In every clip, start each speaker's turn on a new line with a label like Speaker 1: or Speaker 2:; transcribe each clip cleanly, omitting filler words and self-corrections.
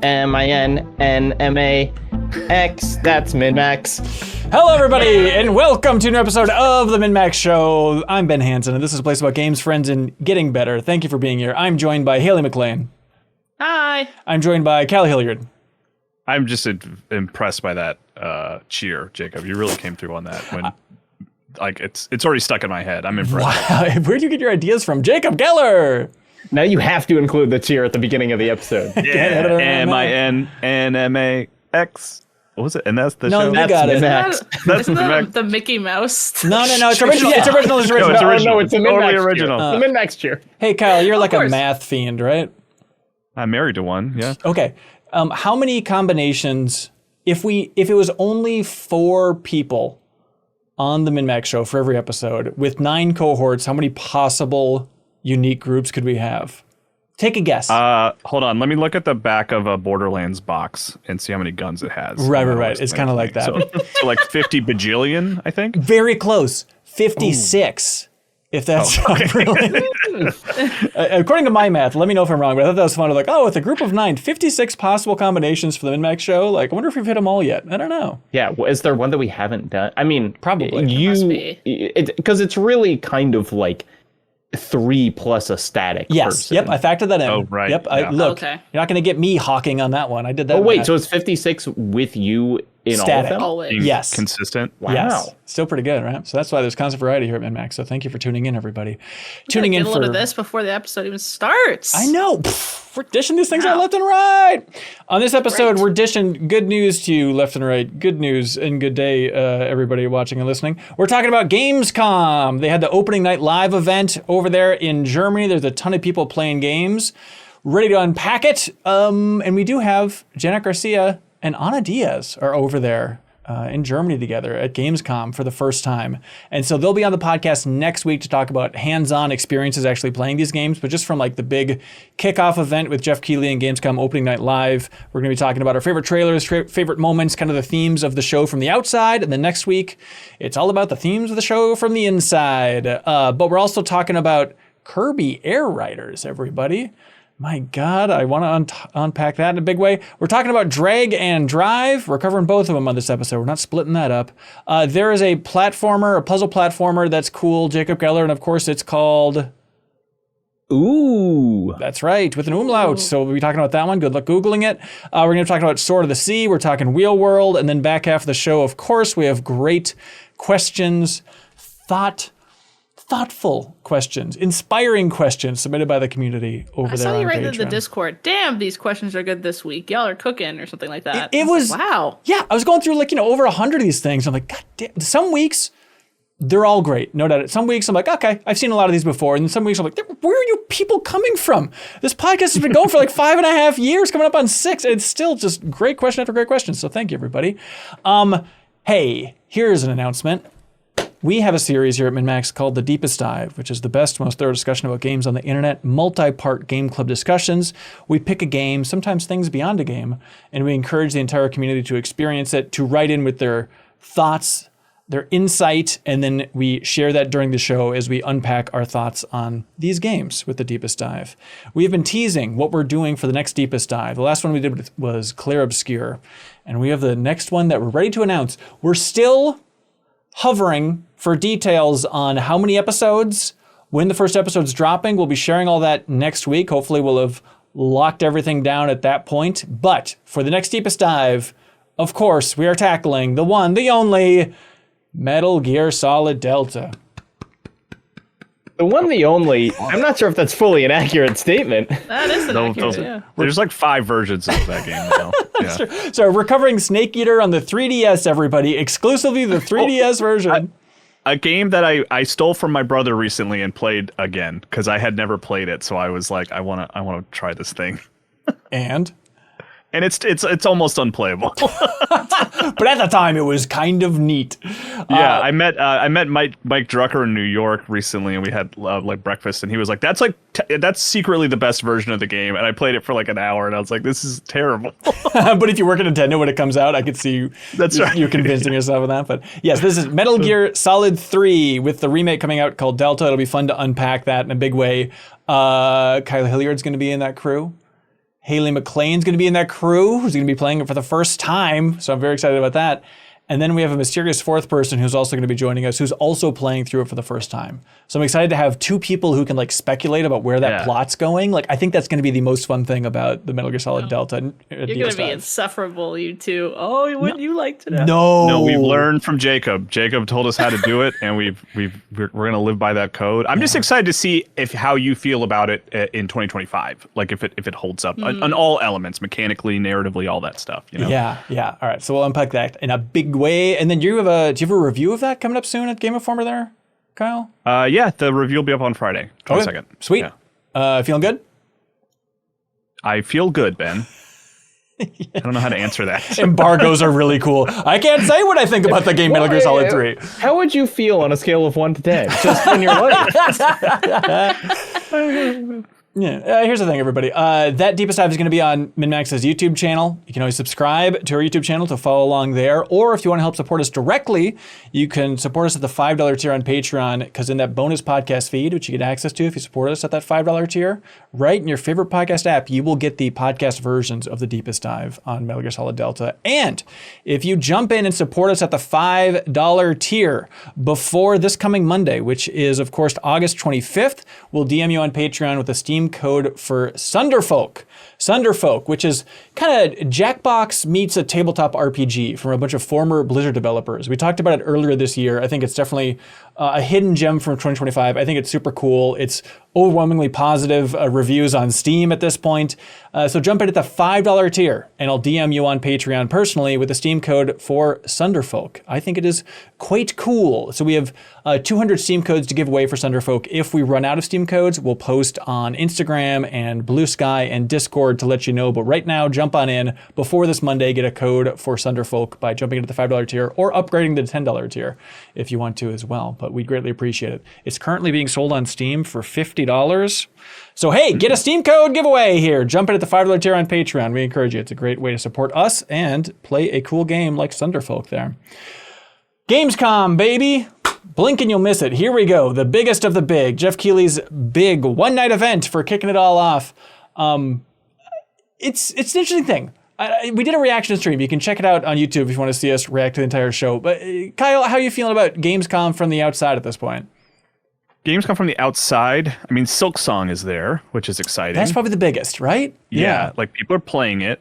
Speaker 1: MinnMax. That's MinnMax.
Speaker 2: Hello, everybody, and welcome to an episode of the MinnMax Show. I'm Ben Hansen, and this is a place about games, friends, and getting better. Thank you for being here. I'm joined by Haley McLean.
Speaker 3: Hi.
Speaker 2: I'm joined by Callie Hilliard.
Speaker 4: I'm just impressed by that cheer, Jacob. You really came through on that. When it's already stuck in my head. I'm impressed.
Speaker 2: Wow, where do you get your ideas from? Jacob Geller!
Speaker 1: Now you have to include the cheer at the beginning of the episode.
Speaker 4: Yeah, MinnMax. What was it? And that's the show?
Speaker 2: No, you got it.
Speaker 4: That's
Speaker 3: the Mickey Mouse.
Speaker 2: No, it's original. It's original.
Speaker 4: No, it's original.
Speaker 1: No, it's a
Speaker 4: totally
Speaker 1: MinnMax
Speaker 4: original.
Speaker 1: cheer. The MinnMax cheer.
Speaker 2: Hey, Kyle, you're like a
Speaker 3: course.
Speaker 2: math fiend, right?
Speaker 4: I'm married to one, yeah.
Speaker 2: Okay. How many combinations, if it was only 4 people on the MinnMax Show for every episode, with 9 cohorts, how many possible unique groups could we have? Take a guess.
Speaker 4: Hold on. Let me look at the back of a Borderlands box and see how many guns it has.
Speaker 2: Right. It's kind of like that.
Speaker 4: So like 50 bajillion, I think.
Speaker 2: Very close. 56. Ooh. If that's really... According to my math, let me know if I'm wrong, but I thought that was fun. Like, with a group of 9, 56 possible combinations for the MinnMax Show. Like, I wonder if we've hit them all yet. I don't know.
Speaker 1: Yeah, is there one that we haven't done? I mean,
Speaker 2: probably.
Speaker 1: Because it's really kind of like 3 plus a static person.
Speaker 2: Yep, I factored that in.
Speaker 4: Oh, right.
Speaker 2: Yep,
Speaker 4: yeah.
Speaker 2: Look,
Speaker 3: okay.
Speaker 2: You're not going to get me hawking on that one. I did that.
Speaker 1: Oh, wait, so it's 56 with you in
Speaker 2: static.
Speaker 1: all of them?
Speaker 3: Always.
Speaker 2: Yes.
Speaker 4: Consistent.
Speaker 1: Wow.
Speaker 2: Yes. Still pretty good, right? So that's why there's constant variety here at MinnMax. So thank you for tuning in, everybody. Tuning in
Speaker 3: a little of this before the episode even starts.
Speaker 2: I know. We're dishing these things out left and right. On this episode, we're dishing good news to you left and right. Good news and good day, everybody watching and listening. We're talking about Gamescom. They had the opening night live event over there in Germany. There's a ton of people playing games. Ready to unpack it. And we do have Janet Garcia and Ana Diaz are over there in Germany together at Gamescom for the first time. And so they'll be on the podcast next week to talk about hands-on experiences actually playing these games, but just from like the big kickoff event with Jeff Keighley and Gamescom opening night live. We're going to be talking about our favorite trailers, favorite moments, kind of the themes of the show from the outside. And then next week, it's all about the themes of the show from the inside. But we're also talking about Kirby Air Riders, everybody. My God, I want to unpack that in a big way. We're talking about Drag and Drive. We're covering both of them on this episode. We're not splitting that up. There is a platformer, a puzzle platformer that's cool, Jacob Geller, and of course it's called...
Speaker 1: Ooh.
Speaker 2: That's right, with an umlaut. So we'll be talking about that one. Good luck Googling it. We're going to talk about Sword of the Sea. We're talking Wheel World. And then back half of the show, of course, we have great questions, thoughtful questions, inspiring questions submitted by the community over there on Patreon. I saw you write in
Speaker 3: the Discord. Damn, these questions are good this week. Y'all are cooking or something like that.
Speaker 2: It was
Speaker 3: wow.
Speaker 2: Yeah, I was going through over 100 of these things. I'm like, God damn. Some weeks they're all great, no doubt. Some weeks I'm like, okay, I've seen a lot of these before. And some weeks I'm like, where are you people coming from? This podcast has been going for like 5.5 years, coming up on 6. And it's still just great question after great question. So thank you, everybody. Hey, here's an announcement. We have a series here at MinnMax called The Deepest Dive, which is the best, most thorough discussion about games on the internet, multi-part game club discussions. We pick a game, sometimes things beyond a game, and we encourage the entire community to experience it, to write in with their thoughts, their insight, and then we share that during the show as we unpack our thoughts on these games with The Deepest Dive. We have been teasing what we're doing for the next Deepest Dive. The last one we did was Clair Obscure, and we have the next one that we're ready to announce. We're still hovering for details on how many episodes, when the first episode's dropping. We'll be sharing all that next week. Hopefully we'll have locked everything down at that point. But for the next Deepest Dive, of course, we are tackling the one, the only Metal Gear Solid Delta.
Speaker 1: The one, the only. I'm not sure if that's fully an accurate statement.
Speaker 3: That is accurate, yeah.
Speaker 4: There's like 5 versions of that game now. Yeah.
Speaker 2: So we're covering Snake Eater on the 3DS, everybody. Exclusively the 3DS version.
Speaker 4: A game that I stole from my brother recently and played again because I had never played it. So I was like, I want to try this thing.
Speaker 2: And
Speaker 4: it's almost unplayable.
Speaker 2: But at the time, it was kind of neat.
Speaker 4: Yeah, I met Mike Drucker in New York recently, and we had like breakfast, and he was like, "That's that's secretly the best version of the game." And I played it for like an hour, and I was like, "This is terrible."
Speaker 2: But if you work at Nintendo when it comes out, I could see you.
Speaker 4: That's right.
Speaker 2: You're convincing yourself of that. But yes, this is Metal Gear Solid 3 with the remake coming out called Delta. It'll be fun to unpack that in a big way. Kyle Hilliard's going to be in that crew. Haley McLean's going to be in that crew, who's going to be playing it for the first time. So I'm very excited about that. And then we have a mysterious fourth person who's also going to be joining us, who's also playing through it for the first time. So I'm excited to have two people who can like speculate about where that plot's going. Like, I think that's going to be the most fun thing about the Metal Gear Solid Delta.
Speaker 3: You're going to be insufferable, you two. Oh, wouldn't you like to know?
Speaker 2: No,
Speaker 4: we've learned from Jacob. Jacob told us how to do it, and we're going to live by that code. I'm just excited to see how you feel about it in 2025. Like if it holds up on all elements, mechanically, narratively, all that stuff. You know?
Speaker 2: Yeah. All right, so we'll unpack that in a big way. And then do you have a review of that coming up soon at Game Informer there, Kyle?
Speaker 4: Yeah, the review will be up on Friday, 22nd.
Speaker 2: Okay. Sweet. Yeah. Feeling good?
Speaker 4: I feel good, Ben. I don't know how to answer that.
Speaker 2: Embargoes are really cool. I can't say what I think about the game Metal Gear Solid 3.
Speaker 1: How would you feel on a scale of 1 to 10? Just in your life.
Speaker 2: Yeah, here's the thing, everybody. That Deepest Dive is going to be on MinnMax's YouTube channel. You can always subscribe to our YouTube channel to follow along there. Or if you want to help support us directly, you can support us at the $5 tier on Patreon, because in that bonus podcast feed, which you get access to if you support us at that $5 tier, right in your favorite podcast app, you will get the podcast versions of the Deepest Dive on Metal Gear Solid Delta. And if you jump in and support us at the $5 tier before this coming Monday, which is, of course, August 25th, we'll DM you on Patreon with a Steam code for Sunderfolk. Sunderfolk, which is kind of Jackbox meets a tabletop RPG from a bunch of former Blizzard developers. We talked about it earlier this year. I think it's definitely a hidden gem from 2025. I think it's super cool. It's overwhelmingly positive reviews on Steam at this point. So jump in at the $5 tier, and I'll DM you on Patreon personally with the Steam code for Sunderfolk. I think it is quite cool. So we have 200 Steam codes to give away for Sunderfolk. If we run out of Steam codes, we'll post on Instagram and Blue Sky and Discord to let you know. But right now, jump on in before this Monday. Get a code for Sunderfolk by jumping into the $5 tier or upgrading to the $10 tier if you want to as well. But we'd greatly appreciate it. It's currently being sold on Steam for $50. So hey, get a Steam code giveaway here. Jump in at the $5 tier on Patreon. We encourage you. It's a great way to support us and play a cool game like Sunderfolk there. Gamescom, baby. Blink and you'll miss it. Here we go. The biggest of the big. Jeff Keighley's big one-night event for kicking it all off. It's an interesting thing. We did a reaction stream. You can check it out on YouTube if you want to see us react to the entire show. But Kyle, how are you feeling about Gamescom from the outside at this point?
Speaker 4: Gamescom from the outside. I mean, Silksong is there, which is exciting.
Speaker 2: That's probably the biggest, right?
Speaker 4: Yeah. Like people are playing it.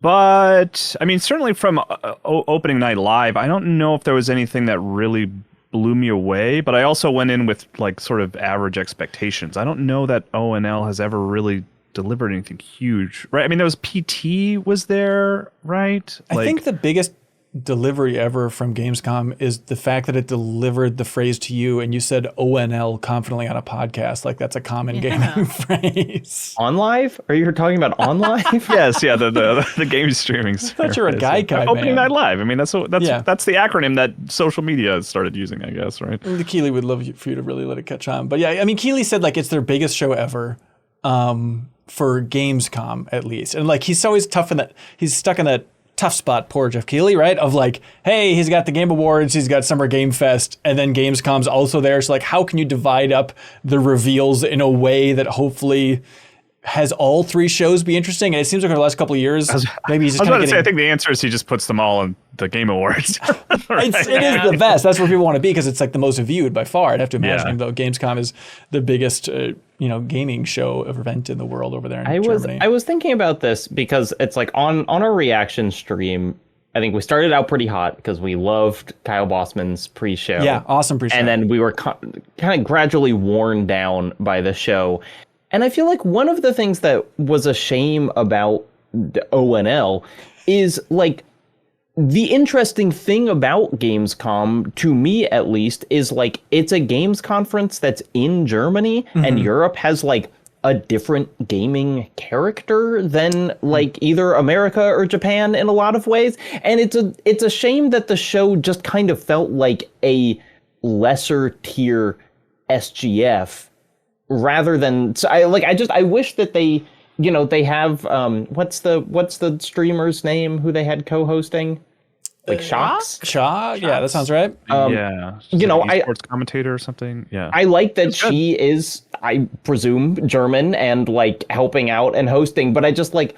Speaker 4: But I mean, certainly from opening night live, I don't know if there was anything that really blew me away. But I also went in with like sort of average expectations. I don't know that ONL has ever really delivered anything huge, right? I mean, there was PT was there, right?
Speaker 2: I think the biggest delivery ever from Gamescom is the fact that it delivered the phrase to you and you said ONL confidently on a podcast. Like that's a common gaming phrase.
Speaker 1: On live? Are you talking about on live?
Speaker 4: Yes, yeah, the game streaming. I
Speaker 2: thought you were a Gaikai
Speaker 4: Opening
Speaker 2: man.
Speaker 4: Night Live. I mean, that's the acronym that social media started using, I guess, right?
Speaker 2: The Keighley would love for you to really let it catch on. But yeah, I mean, Keighley said like it's their biggest show ever. For Gamescom at least. And like he's always tough in that he's stuck in that tough spot, poor Jeff Keighley, right? Of like, hey, he's got the Game Awards, he's got Summer Game Fest, and then Gamescom's also there. So like how can you divide up the reveals in a way that hopefully has all three shows be interesting? And it seems like over the last couple of years, maybe he's just
Speaker 4: I was about to say, I think the answer is he just puts them all in the Game Awards.
Speaker 2: It is the best. That's where people want to be because it's like the most viewed by far. I'd have to imagine, though, Gamescom is the biggest, gaming show event in the world over there in Germany.
Speaker 1: I was thinking about this because it's like on our reaction stream, I think we started out pretty hot because we loved Kyle Bossman's pre-show.
Speaker 2: Yeah, awesome pre-show.
Speaker 1: And then we were kind of gradually worn down by the show. And I feel like one of the things that was a shame about ONL is like the interesting thing about Gamescom, to me at least, is like it's a games conference that's in Germany and Europe has like a different gaming character than like either America or Japan in a lot of ways. And it's a shame that the show just kind of felt like a lesser tier SGF rather than I wish that they they have what's the streamer's name who they had co-hosting? like Shocks.
Speaker 2: Shaw? Yeah, that sounds right.
Speaker 4: Yeah. She's
Speaker 1: you know,
Speaker 4: an esports commentator or something. Yeah.
Speaker 1: I like that she is, I presume, German and like helping out and hosting, but I just like,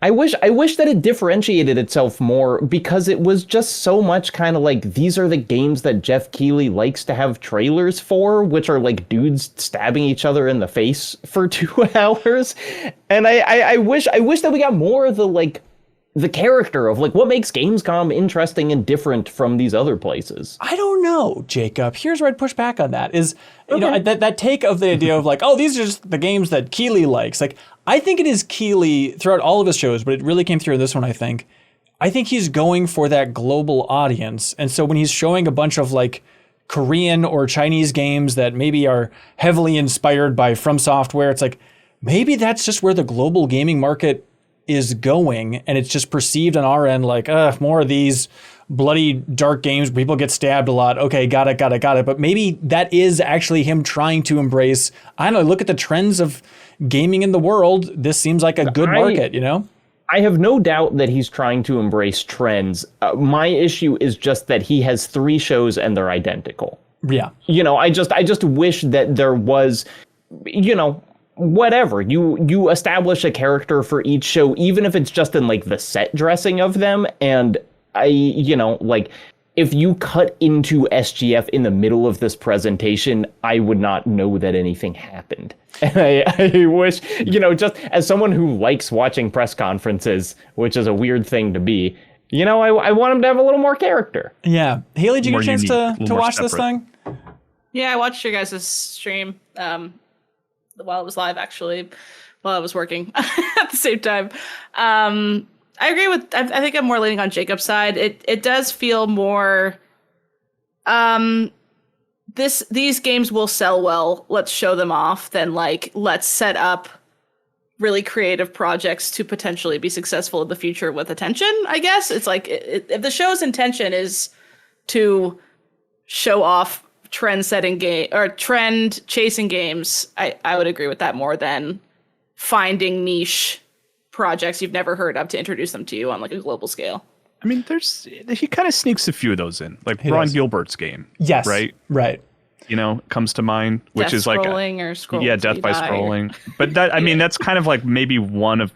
Speaker 1: I wish that it differentiated itself more, because it was just so much kind of like, these are the games that Jeff Keighley likes to have trailers for, which are like dudes stabbing each other in the face for 2 hours. And I wish that we got more of the like the character of like what makes Gamescom interesting and different from these other places.
Speaker 2: I don't know, Jacob. Here's where I'd push back on that is, you know, that take of the idea of like, oh, these are just the games that Keighley likes. Like, I think it is Keighley throughout all of his shows, but it really came through in this one, I think. I think he's going for that global audience. And so when he's showing a bunch of like Korean or Chinese games that maybe are heavily inspired by From Software, it's like, maybe that's just where the global gaming market is going, and it's just perceived on our end like, more of these bloody dark games where people get stabbed a lot. Okay, got it. But maybe that is actually him trying to embrace, I don't know, look at the trends of gaming in the world. This seems like a good market, you know?
Speaker 1: I have no doubt that he's trying to embrace trends. My issue is just that he has 3 shows and they're identical.
Speaker 2: Yeah.
Speaker 1: You know, I just wish that there was, you know, whatever, you establish a character for each show, even if it's just in like the set dressing of them. And you know, like if you cut into SGF in the middle of this presentation, I would not know that anything happened. And I wish, you know, just as someone who likes watching press conferences, which is a weird thing to be, you know, I want him to have a little more character.
Speaker 2: Yeah. Haley, did you get a chance to watch this thing?
Speaker 3: Yeah, I watched your guys' stream while it was live, actually, while I was working at the same time. I agree with, I think I'm more leaning on Jacob's side. It does feel more, these games will sell well, let's show them off, than like, let's set up really creative projects to potentially be successful in the future with attention, I guess. It's like, if the show's intention is to show off trend-setting game or trend-chasing games, I would agree with that more than finding niche projects you've never heard of to introduce them to you on like a global scale.
Speaker 4: I mean, he kind of sneaks a few of those in, like Ron Gilbert's game.
Speaker 2: Yes,
Speaker 4: right. You know, comes to mind, which is like death by scrolling. But that, I mean, that's kind of like maybe one of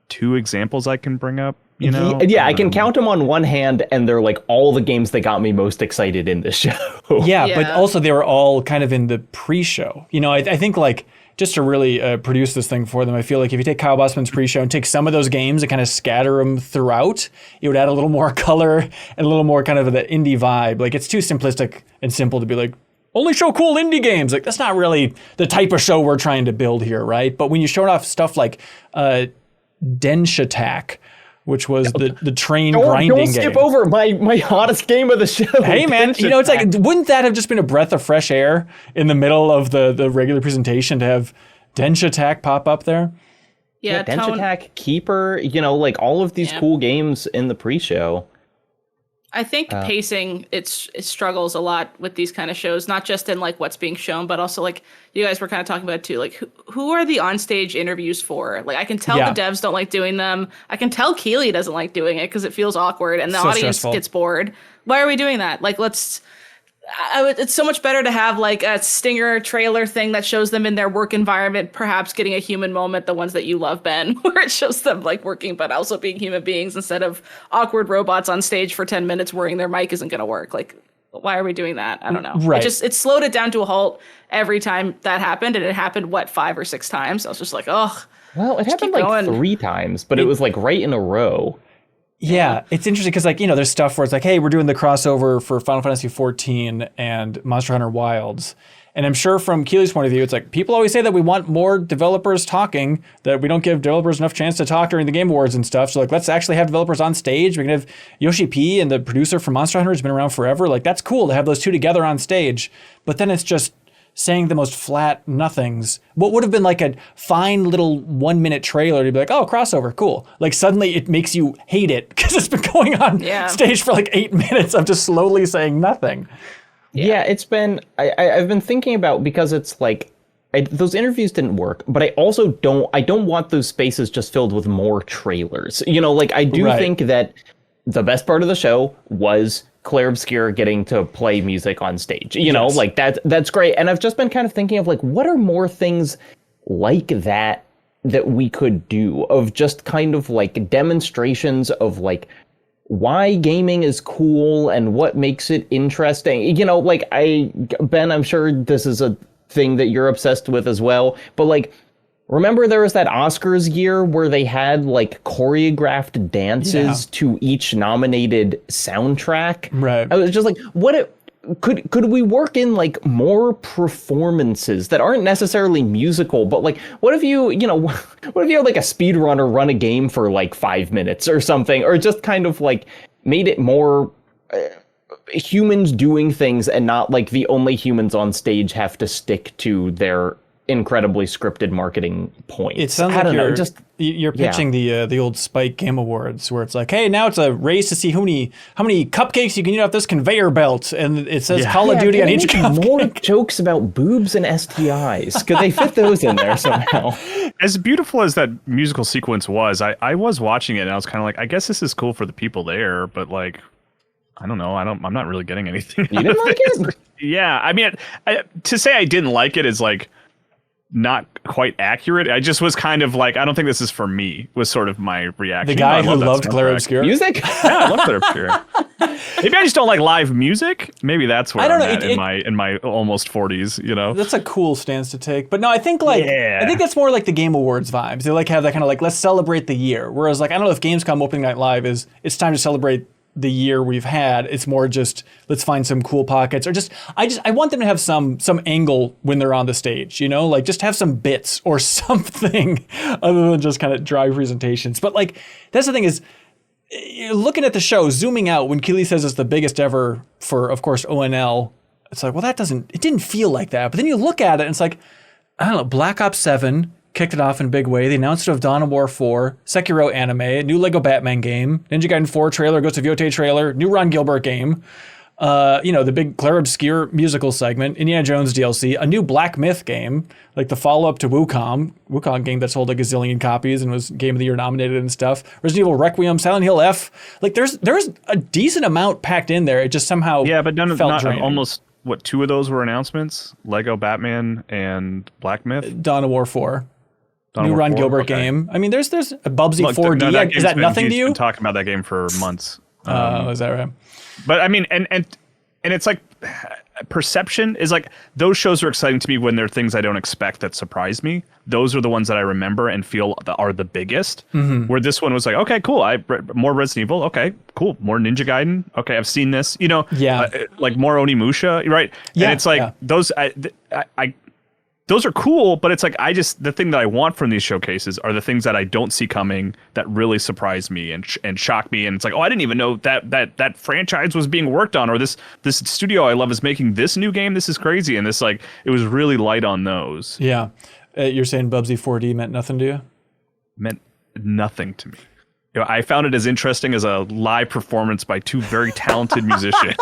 Speaker 4: 2 examples I can bring up. You know,
Speaker 1: I can count them on one hand, and they're like all the games that got me most excited in this show.
Speaker 2: Yeah, but also they were all kind of in the pre-show. You know, I think like just to really produce this thing for them, I feel like if you take Kyle Bossman's pre-show and take some of those games and kind of scatter them throughout, it would add a little more color and a little more kind of the indie vibe. Like, it's too simplistic and simple to be like, only show cool indie games. Like, that's not really the type of show we're trying to build here, right? But when you showed off stuff like Denshattack, which was the train grinding game.
Speaker 1: Don't skip over my hottest game of the show.
Speaker 2: Hey, man, you know, it's like, wouldn't that have just been a breath of fresh air in the middle of the regular presentation to have Denshattack pop up there?
Speaker 3: Yeah,
Speaker 1: Denshattack, Keeper, you know, like all of these cool games in the pre-show.
Speaker 3: I think pacing, it struggles a lot with these kind of shows, not just in like what's being shown, but also like you guys were kind of talking about too, like who are the onstage interviews for? Like I can tell the devs don't like doing them. I can tell Keighley doesn't like doing it because it feels awkward and the audience gets bored. Why are we doing that? Like it's so much better to have like a stinger trailer thing that shows them in their work environment, perhaps getting a human moment, the ones that you love, Ben, where it shows them like working, but also being human beings instead of awkward robots on stage for 10 minutes worrying their mic isn't going to work. Like, why are we doing that? I don't know.
Speaker 2: Right.
Speaker 3: It slowed it down to a halt every time that happened. And it happened, 5 or 6 times. I was just like, oh,
Speaker 1: well, it happened like 3 times, but it was like right in a row.
Speaker 2: Yeah, it's interesting because, like, you know, there's stuff where it's like, hey, we're doing the crossover for Final Fantasy XIV and Monster Hunter Wilds. And I'm sure from Keighley's point of view, it's like, people always say that we want more developers talking, that we don't give developers enough chance to talk during the Game Awards and stuff. So, like, let's actually have developers on stage. We can have Yoshi P and the producer from Monster Hunter who's been around forever. Like, that's cool to have those 2 together on stage. But then it's just saying the most flat nothings. What would have been like a fine little 1-minute trailer to be like, oh, crossover, cool. Like suddenly it makes you hate it because it's been going on stage for like 8 minutes of just slowly saying nothing.
Speaker 1: Yeah, it's been, I've been thinking about, because it's like, those interviews didn't work, but I also don't want those spaces just filled with more trailers. You know, like I do think that the best part of the show was Claire Obscure getting to play music on stage. You know, like that's great. And I've just been kind of thinking of like, what are more things like that we could do, of just kind of like demonstrations of like why gaming is cool and what makes it interesting. You know, like Ben, I'm sure this is a thing that you're obsessed with as well, but like, remember there was that Oscars year where they had like choreographed dances to each nominated soundtrack?
Speaker 2: Right.
Speaker 1: I was just like, could we work in like more performances that aren't necessarily musical, but like, what if you had like a speedrunner run a game for like 5 minutes or something, or just kind of like made it more humans doing things and not like the only humans on stage have to stick to their incredibly scripted marketing points.
Speaker 2: It sounds like you're pitching the old Spike Game Awards, where it's like, hey, now it's a race to see how many cupcakes you can eat off this conveyor belt, and it says Call of Duty on each cupcake.
Speaker 1: More jokes about boobs and STIs. Could they fit those in there somehow?
Speaker 4: As beautiful as that musical sequence was, I was watching it and I was kind of like, I guess this is cool for the people there, but like, I don't know. I'm not really getting anything.
Speaker 1: You didn't like it?
Speaker 4: Yeah, I mean, to say I didn't like it is like not quite accurate. I just was kind of like, I don't think this is for me, was sort of my reaction.
Speaker 2: The guy who loved Claire Obscure
Speaker 1: music?
Speaker 4: Yeah, I love Claire Obscure. Maybe I just don't like live music. Maybe that's where I'm at in my almost 40s, you know?
Speaker 2: That's a cool stance to take. But no, I think I think that's more like the Game Awards vibes. They like have that kind of like, let's celebrate the year. Whereas like, I don't know if Gamescom Opening Night Live it's time to celebrate the year we've had. It's more just, let's find some cool pockets, or I want them to have some angle when they're on the stage, you know, like just have some bits or something other than just kind of dry presentations. But like, that's the thing is, looking at the show, zooming out, when Keeley says it's the biggest ever for, of course, ONL, it's like, well, it didn't feel like that. But then you look at it and it's like, I don't know, Black Ops 7 kicked it off in a big way. They announced it of Dawn of War 4, Sekiro anime, new Lego Batman game, Ninja Gaiden 4 trailer, Ghost of Yotei trailer, new Ron Gilbert game, the big Claire Obscure musical segment, Indiana Jones DLC, a new Black Myth game, like the follow-up to Wukong game that sold a gazillion copies and was Game of the Year nominated and stuff, Resident Evil Requiem, Silent Hill F. Like there's a decent amount packed in there. It just somehow
Speaker 4: but
Speaker 2: felt draining.
Speaker 4: Almost, what, 2 of those were announcements? Lego Batman and Black Myth?
Speaker 2: Dawn of War 4. New Ron Gilbert game. I mean, there's a Bubsy 4D. Is that nothing to you?
Speaker 4: Been talking about that game for months.
Speaker 2: Is that right?
Speaker 4: But I mean, and it's like, perception is like, those shows are exciting to me when they're things I don't expect that surprise me. Those are the ones that I remember and feel are the biggest. Mm-hmm. Where this one was like, okay, cool. More Resident Evil. Okay, cool. More Ninja Gaiden. Okay, I've seen this. You know, like more Onimusha, right? Yeah, and it's like those. Those are cool, but it's like, the thing that I want from these showcases are the things that I don't see coming that really surprise me and shock me. And it's like, oh, I didn't even know that franchise was being worked on, or this studio I love is making this new game. This is crazy. And this, like, it was really light on those.
Speaker 2: Yeah. You're saying Bubsy 4D meant nothing to you?
Speaker 4: Meant nothing to me. You know, I found it as interesting as a live performance by 2 very talented musicians.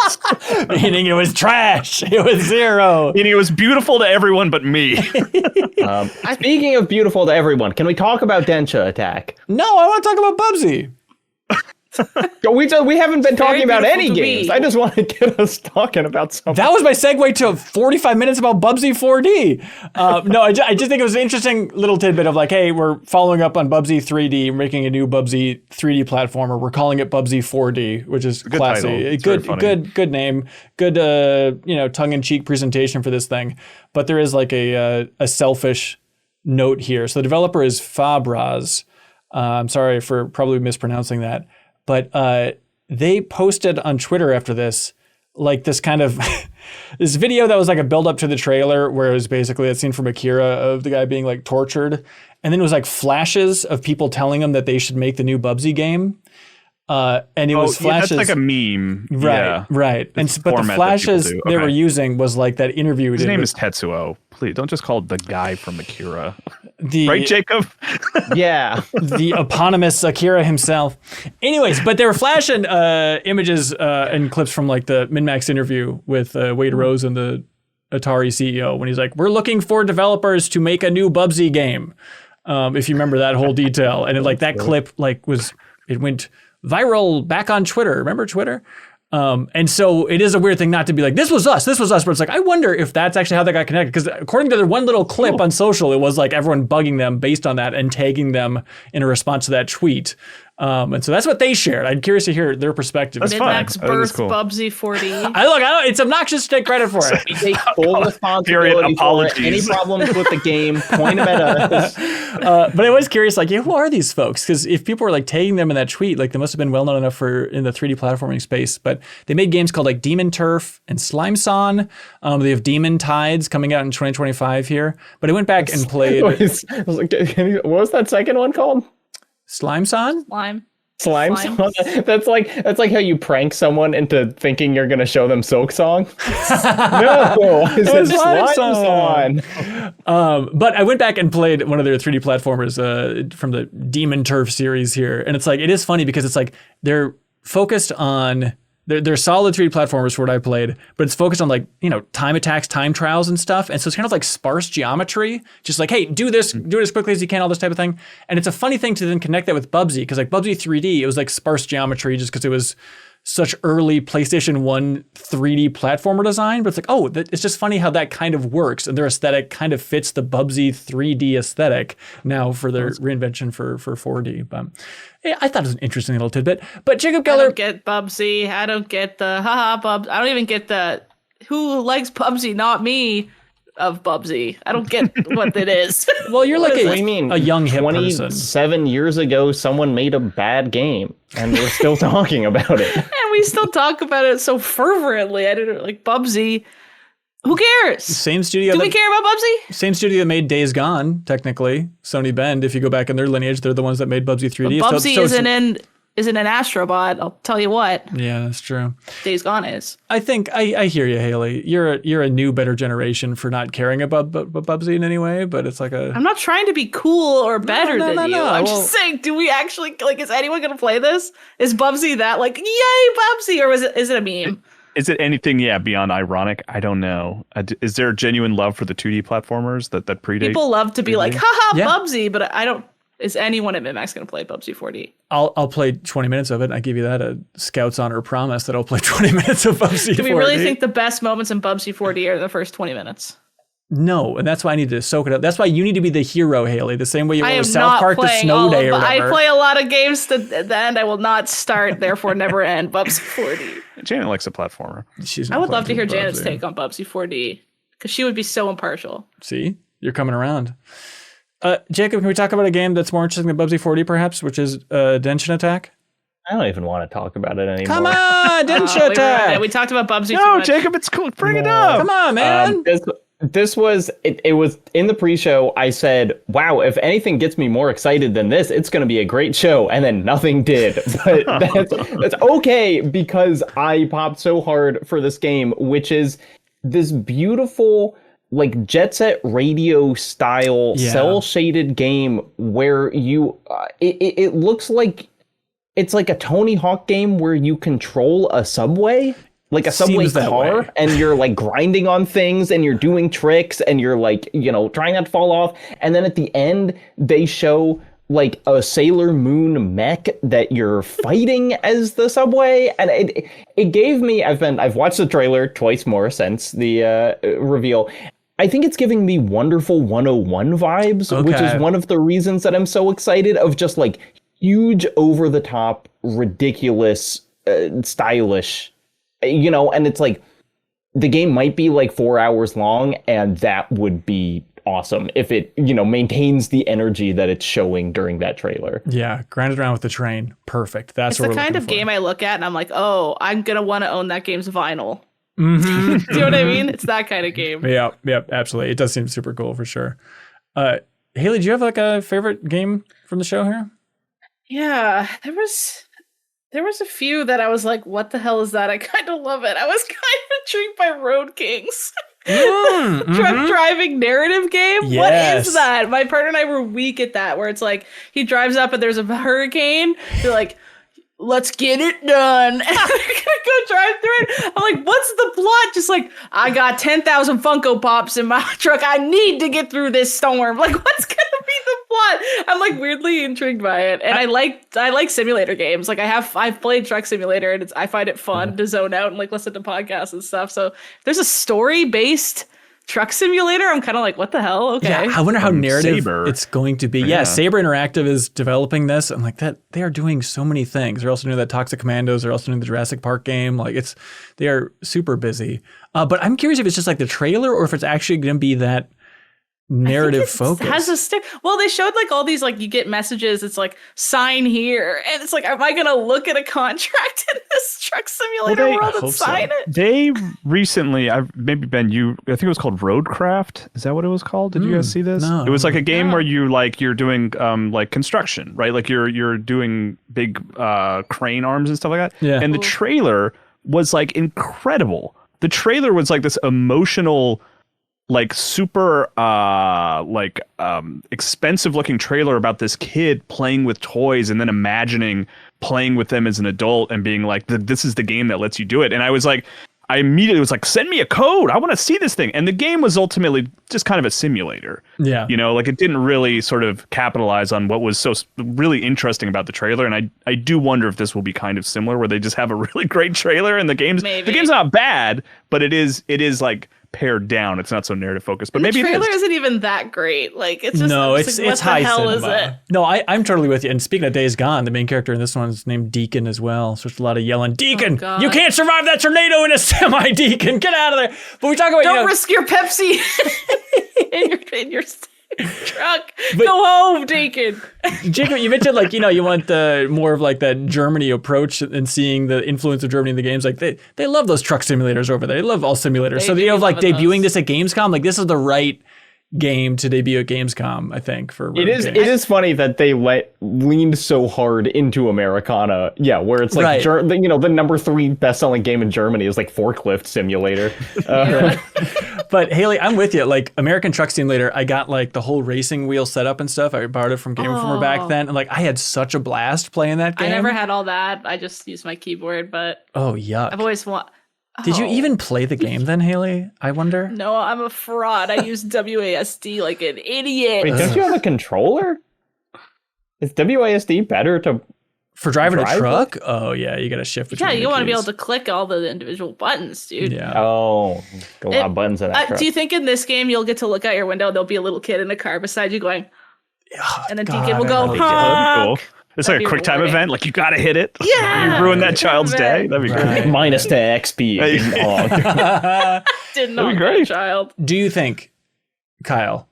Speaker 2: Meaning it was trash. It was 0.
Speaker 4: Meaning it was beautiful to everyone but me.
Speaker 1: Speaking of beautiful to everyone, can we talk about Denshattack?
Speaker 2: No, I want to talk about Bubsy.
Speaker 1: We haven't been talking about any games. I just want to get us talking about something.
Speaker 2: That was my segue to 45 minutes about Bubsy 4D. No, I just think it was an interesting little tidbit of like, hey, we're following up on Bubsy 3D, making a new Bubsy 3D platformer. We're calling it Bubsy 4D, which is classy. Good name. Good, tongue-in-cheek presentation for this thing. But there is like a selfish note here. So the developer is Fabraz. I'm sorry for probably mispronouncing that. But they posted on Twitter after this, like this kind of this video that was like a build up to the trailer, where it was basically a scene from Akira of the guy being like tortured. And then it was like flashes of people telling him that they should make the new Bubsy game. And it was flashes.
Speaker 4: That's like a meme.
Speaker 2: Right. But the flashes they were using was like that interview.
Speaker 4: His name is Tetsuo. Please don't just call it the guy from Akira.
Speaker 2: Right,
Speaker 4: Jacob?
Speaker 1: Yeah.
Speaker 2: The eponymous Akira himself. Anyways, but they were flashing images and clips from like the MinnMax interview with Wade Rose and the Atari CEO, when he's like, we're looking for developers to make a new Bubsy game. If you remember that whole detail. And that clip went viral back on Twitter. Remember Twitter? And so it is a weird thing not to be like, this was us. But it's like, I wonder if that's actually how they got connected. Because according to their one little clip on social, it was like everyone bugging them based on that and tagging them in a response to that tweet. And so that's what they shared. I'm curious to hear their perspective.
Speaker 4: That's fun.
Speaker 3: MinnMax birth cool. Bubsy 4D.
Speaker 2: It's obnoxious to take credit for it.
Speaker 1: We take full responsibility for it. Any problems with the game, point them at us.
Speaker 2: But I was curious, like, who are these folks? Because if people were like tagging them in that tweet, like they must have been well known enough in the 3D platforming space. But they made games called like Demon Turf and Slime Son. They have Demon Tides coming out in 2025 here. But I went back and played.
Speaker 1: What was that second one called?
Speaker 2: Slime Son?
Speaker 1: Slime Song? That's like how you prank someone into thinking you're gonna show them Silk Song. No, it's Slime Song.
Speaker 2: But I went back and played one of their 3D platformers from the Demon Turf series here, and it's like it is funny because it's like they're focused on. They're solid 3D platformers for what I played, but it's focused on like, time attacks, time trials and stuff. And so it's kind of like sparse geometry, just like, hey, do it as quickly as you can, all this type of thing. And it's a funny thing to then connect that with Bubsy, because like Bubsy 3D, it was like sparse geometry just because it was such early PlayStation 1 3D platformer design. But it's like, it's just funny how that kind of works. And their aesthetic kind of fits the Bubsy 3D aesthetic now for their reinvention for 4D. But yeah, I thought it was an interesting little tidbit. But Jacob Geller.
Speaker 3: I don't get Bubsy. I don't get the haha Bubs. I don't even get the who likes Bubsy, not me of Bubsy. I don't get what it is.
Speaker 2: Well, you're like a young hip
Speaker 1: 27 years ago, someone made a bad game, and we're still talking about it.
Speaker 3: And we still talk about it so fervently. I didn't like Bubsy. Who cares?
Speaker 2: Same studio.
Speaker 3: Do we care about Bubsy?
Speaker 2: Same studio that made Days Gone, technically. Sony Bend. If you go back in their lineage, they're the ones that made Bubsy 3D.
Speaker 3: But Bubsy isn't an Astrobot. I'll tell you what.
Speaker 2: Yeah, that's true.
Speaker 3: Days Gone is.
Speaker 2: I think I hear you, Haley. You're a new, better generation for not caring about Bubsy in any way, but it's like
Speaker 3: I'm not trying to be cool or better than you. I'm just saying, do we actually is anyone gonna play this? Is Bubsy that like yay Bubsy, or is it a meme?
Speaker 4: Is it anything, beyond ironic? I don't know. Is there genuine love for the 2D platformers that predate?
Speaker 3: People love to be like, haha, Bubsy, but I don't. Is anyone at MinnMax going to play Bubsy 4D?
Speaker 2: I'll play 20 minutes of it. I give you that, a Scout's honor promise that I'll play 20 minutes of Bubsy 4D.
Speaker 3: Do we really think the best moments in Bubsy 4D are the first 20 minutes?
Speaker 2: No, and that's why I need to soak it up. That's why you need to be the hero, Haley, the same way you were with South Park the Snow Day or whatever.
Speaker 3: I play a lot of games to the end. I will not start, therefore never end Bubsy 4D.
Speaker 4: Janet likes a platformer.
Speaker 3: I would love to hear Janet's take on Bubsy 4D, because she would be so impartial.
Speaker 2: See? You're coming around. Jacob, can we talk about a game that's more interesting than Bubsy 4D, perhaps, which is Denshattack?
Speaker 1: I don't even want to talk about it anymore.
Speaker 2: Come on, Denshattack!
Speaker 3: We talked about Bubsy too much.
Speaker 4: Jacob, it's cool. Bring it up.
Speaker 2: Come on, man.
Speaker 1: This was it was in the pre-show. I said, wow, if anything gets me more excited than this, it's going to be a great show. And then nothing did. But that's okay, because I popped so hard for this game, which is this beautiful, like Jet Set Radio style cell shaded game where you it looks like it's like a Tony Hawk game where you control a subway. Like a subway car, and you're like grinding on things and you're doing tricks and you're like, trying not to fall off. And then at the end, they show like a Sailor Moon mech that you're fighting as the subway. And it gave me, I've watched the trailer twice more since the reveal. I think it's giving me Wonderful 101 vibes, which is one of the reasons that I'm so excited, of just like huge, over the top, ridiculous, stylish. And it's like the game might be like 4 hours long, and that would be awesome if it, maintains the energy that it's showing during that trailer.
Speaker 2: Yeah, grinded around with the train. Perfect. That's what we're looking for. It's the kind of
Speaker 3: game I look at and I'm like, oh, I'm going to want to own that game's vinyl. Mm-hmm. Do you know what I mean? It's that kind of game.
Speaker 2: Yeah, absolutely. It does seem super cool for sure. Haley, do you have like a favorite game from the show here?
Speaker 3: Yeah, there was a few that I was like, what the hell is that? I kind of love it. I was kind of intrigued by Road Kings. Truck driving narrative game? Yes. What is that? My partner and I were weak at that, where it's like, he drives up and there's a hurricane. They're like, let's get it done. And they're going to go drive through it. I'm like, what's the plot? Just like, I got 10,000 Funko Pops in my truck. I need to get through this storm. Like, what's going to be the plot? lot. I'm like weirdly intrigued by it, and I like simulator games. Like I've played Truck Simulator, and I find it fun to zone out and like listen to podcasts and stuff. So if there's a story based Truck Simulator, I'm kind of like, what the hell? Okay.
Speaker 2: Yeah, I wonder how narrative
Speaker 4: Saber.
Speaker 2: it's going to be. Yeah, Saber Interactive is developing this. I'm like, that they are doing so many things. They're also doing that Toxic Commandos. They're also doing the Jurassic Park game. Like they are super busy. But I'm curious if it's just like the trailer or if it's actually going to be that narrative focus.
Speaker 3: Has a well, they showed like all these, like you get messages. It's like sign here, and it's like, am I gonna look at a contract in this Truck Simulator world and sign it?
Speaker 4: They recently, maybe Ben, I think it was called Roadcraft. Is that what it was called? Did you guys see this?
Speaker 2: No.
Speaker 4: It was like a game where you're doing like construction, right? Like you're doing big crane arms and stuff like that. Yeah. And the trailer was like incredible. The trailer was like this emotional, like super expensive looking trailer about this kid playing with toys and then imagining playing with them as an adult and being like, this is the game that lets you do it. And I immediately was like, send me a code. I want to see this thing. And the game was ultimately just kind of a simulator.
Speaker 2: Yeah.
Speaker 4: You know, like it didn't really sort of capitalize on what was so really interesting about the trailer. And I do wonder if this will be kind of similar, where they just have a really great trailer and the game's not bad, but it is like pared down. It's not so narrative focused, but maybe
Speaker 3: the trailer
Speaker 4: it is.
Speaker 3: isn't even that great. Like it's just
Speaker 2: it's
Speaker 3: what
Speaker 2: high
Speaker 3: the hell
Speaker 2: cinema.
Speaker 3: is it?
Speaker 2: No, I'm totally with you. And speaking of Days Gone, the main character in this one's named Deacon as well. So there's a lot of yelling, Deacon, you can't survive that tornado in a semi, Deacon. Get out of there. But we talk about
Speaker 3: don't risk your Pepsi in your truck. Go home, Deacon.
Speaker 2: Jacob, you mentioned like, you want the more of like that Germany approach and seeing the influence of Germany in the games. Like they love those truck simulators over there. They love all simulators. So they have like debuting this at Gamescom. Like this is the right game to debut at Gamescom, I think. It
Speaker 1: is funny that they leaned so hard into Americana. Yeah, where it's like the number 3 best-selling game in Germany is like Forklift Simulator.
Speaker 2: But Haley, I'm with you. Like American Truck Simulator, I got like the whole racing wheel setup and stuff. I borrowed it from Game Informer back then, and like I had such a blast playing that game.
Speaker 3: I never had all that. I just used my keyboard, but
Speaker 2: yuck.
Speaker 3: I've always
Speaker 2: Did you even play the game then, Haley? I wonder.
Speaker 3: No, I'm a fraud. I use WASD like an idiot.
Speaker 1: Wait, don't you have a controller? Is WASD better
Speaker 2: for driving a truck? Oh yeah, you got to shift between.
Speaker 3: Yeah, you want to be able to click all the individual buttons, dude.
Speaker 2: Yeah.
Speaker 1: Oh, a lot of buttons in that truck.
Speaker 3: Do you think in this game you'll get to look out your window? There'll be a little kid in a car beside you going, and then Deacon will go, honk.
Speaker 4: Cool. It's like a quick time event. Like you got to hit it.
Speaker 3: Yeah.
Speaker 4: You ruin that child's day. That'd be great.
Speaker 1: Minus the XP.
Speaker 3: Didn't know that child.
Speaker 2: Do you think, Kyle,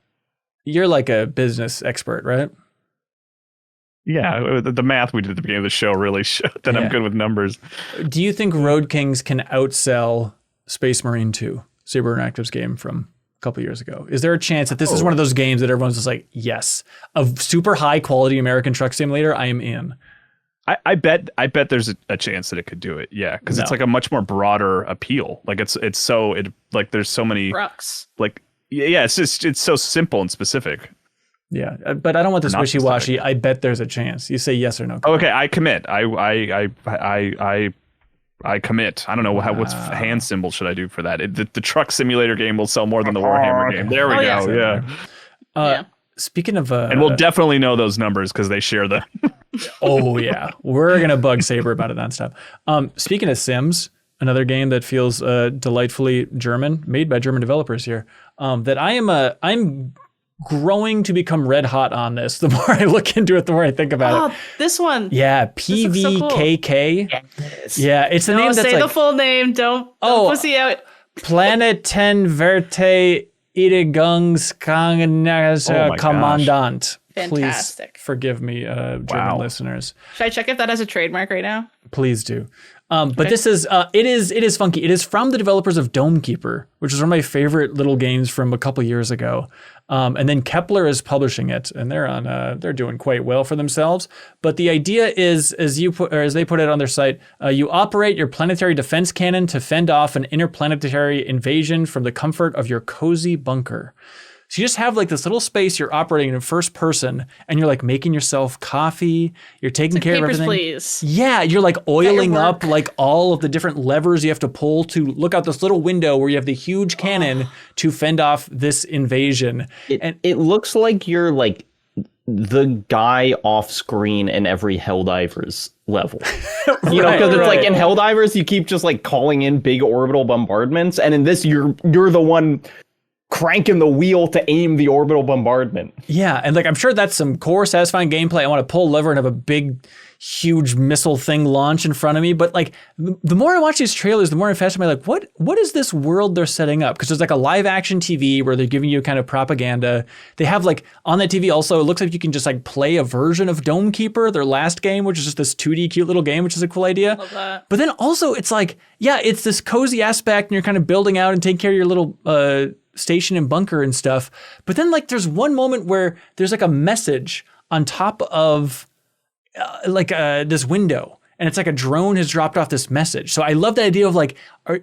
Speaker 2: you're like a business expert, right?
Speaker 4: Yeah, the math we did at the beginning of the show really showed that I'm good with numbers.
Speaker 2: Do you think Road Kings can outsell Space Marine 2, Saber Interactive's game from a couple years ago? Is there a chance that this is one of those games that everyone's just like, yes, a super high quality American Truck Simulator, I am in?
Speaker 4: I bet there's a chance that it could do it. Yeah, because it's like a much more broader appeal. Like there's so many
Speaker 3: trucks.
Speaker 4: Like it's so simple and specific.
Speaker 2: Yeah, but I don't want this wishy-washy. I bet there's a chance. You say yes or no.
Speaker 4: Okay, I commit. I commit. I don't know what hand symbol should I do for that. The Truck Simulator game will sell more than the Warhammer game. There we go. Yeah.
Speaker 2: Speaking of,
Speaker 4: and we'll definitely know those numbers because they share them.
Speaker 2: Oh yeah, we're gonna bug Saber about it nonstop. Speaking of Sims, another game that feels delightfully German, made by German developers here. That I'm growing to become red hot on this. The more I look into it, the more I think about it.
Speaker 3: This one.
Speaker 2: Yeah, PVKK. So cool. Yeah, it's the name that's
Speaker 3: say the full name. Don't pussy out.
Speaker 2: Planetenverteidigungskanonenkommandant.
Speaker 3: Fantastic.
Speaker 2: Please forgive me, German listeners.
Speaker 3: Should I check if that has a trademark right now?
Speaker 2: Please do. But this is it is funky. It is from the developers of Dome Keeper, which is one of my favorite little games from a couple years ago. And then Kepler is publishing it, and they're doing quite well for themselves. But the idea is, as they put it on their site, you operate your planetary defense cannon to fend off an interplanetary invasion from the comfort of your cozy bunker. So you just have like this little space you're operating in first person, and you're like making yourself coffee. You're taking care of everything.
Speaker 3: Please.
Speaker 2: Yeah, you're like oiling up like all of the different levers you have to pull to look out this little window where you have the huge cannon to fend off this invasion.
Speaker 1: It looks like you're like the guy off screen in every Helldivers level. You know, because it's like in Helldivers, you keep just like calling in big orbital bombardments, and in this, you're the one cranking the wheel to aim the orbital bombardment.
Speaker 2: Yeah, and like I'm sure that's some core satisfying gameplay. I want to pull a lever and have a big, huge missile thing launch in front of me. But like the more I watch these trailers, the more I'm fascinated. Like, what is this world they're setting up? Because there's like a live action TV where they're giving you kind of propaganda. They have like on that TV also, it looks like you can just like play a version of Dome Keeper, their last game, which is just this 2D cute little game, which is a cool idea.
Speaker 3: Love that.
Speaker 2: But then also it's like, yeah, it's this cozy aspect, and you're kind of building out and taking care of your little station and bunker and stuff. But then like there's one moment where there's like a message on top of this window, and it's like a drone has dropped off this message. So I love the idea of like,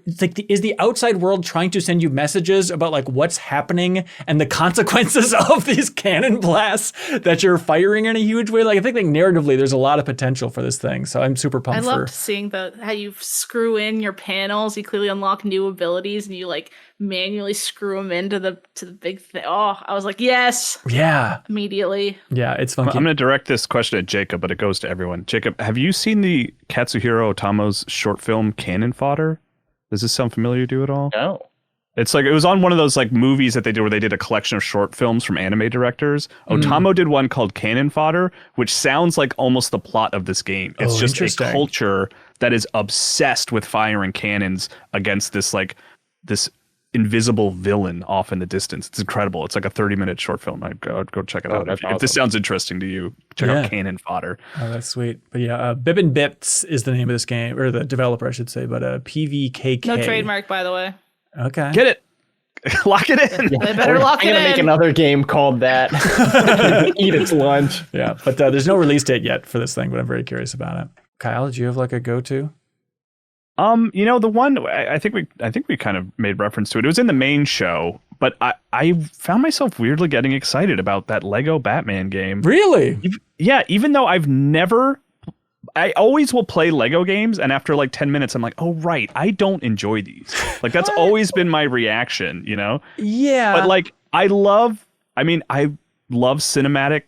Speaker 2: is the outside world trying to send you messages about like what's happening and the consequences of these cannon blasts that you're firing in a huge way? Like I think like narratively, there's a lot of potential for this thing. So I'm super pumped.
Speaker 3: I loved seeing how you screw in your panels. You clearly unlock new abilities, and you like manually screw them into the big thing. Oh, I was like, yes.
Speaker 2: Yeah.
Speaker 3: Immediately.
Speaker 2: Yeah, it's funky.
Speaker 4: I'm going to direct this question at Jacob, but it goes to everyone. Jacob, have you seen the Katsuhiro Otomo's short film Cannon Fodder? Does this sound familiar to you at all?
Speaker 1: No.
Speaker 4: It's like, it was on one of those like movies that they did where they did a collection of short films from anime directors. Otomo did one called Cannon Fodder, which sounds like almost the plot of this game. It's just a culture that is obsessed with firing cannons against this invisible villain off in the distance. It's incredible. It's like a 30-minute short film. I'd go check it out. If this sounds interesting to you, check out Cannon Fodder.
Speaker 2: Oh, that's sweet. But yeah, Bibbin Bits is the name of this game, or the developer, I should say, but PVKK.
Speaker 3: No trademark, by the way.
Speaker 2: Okay.
Speaker 4: Get it. Lock it in.
Speaker 3: They better lock it in.
Speaker 1: I'm going to make another game called that. Eat its lunch.
Speaker 2: Yeah, but there's no release date yet for this thing, but I'm very curious about it. Kyle, did you have like a go-to?
Speaker 4: The one I think we kind of made reference to it. It was in the main show, but I found myself weirdly getting excited about that Lego Batman game.
Speaker 2: Really?
Speaker 4: Yeah, even though I always will play Lego games, and after like 10 minutes, I'm like, oh right, I don't enjoy these. Like that's always been my reaction, you know?
Speaker 2: Yeah.
Speaker 4: But like I love cinematic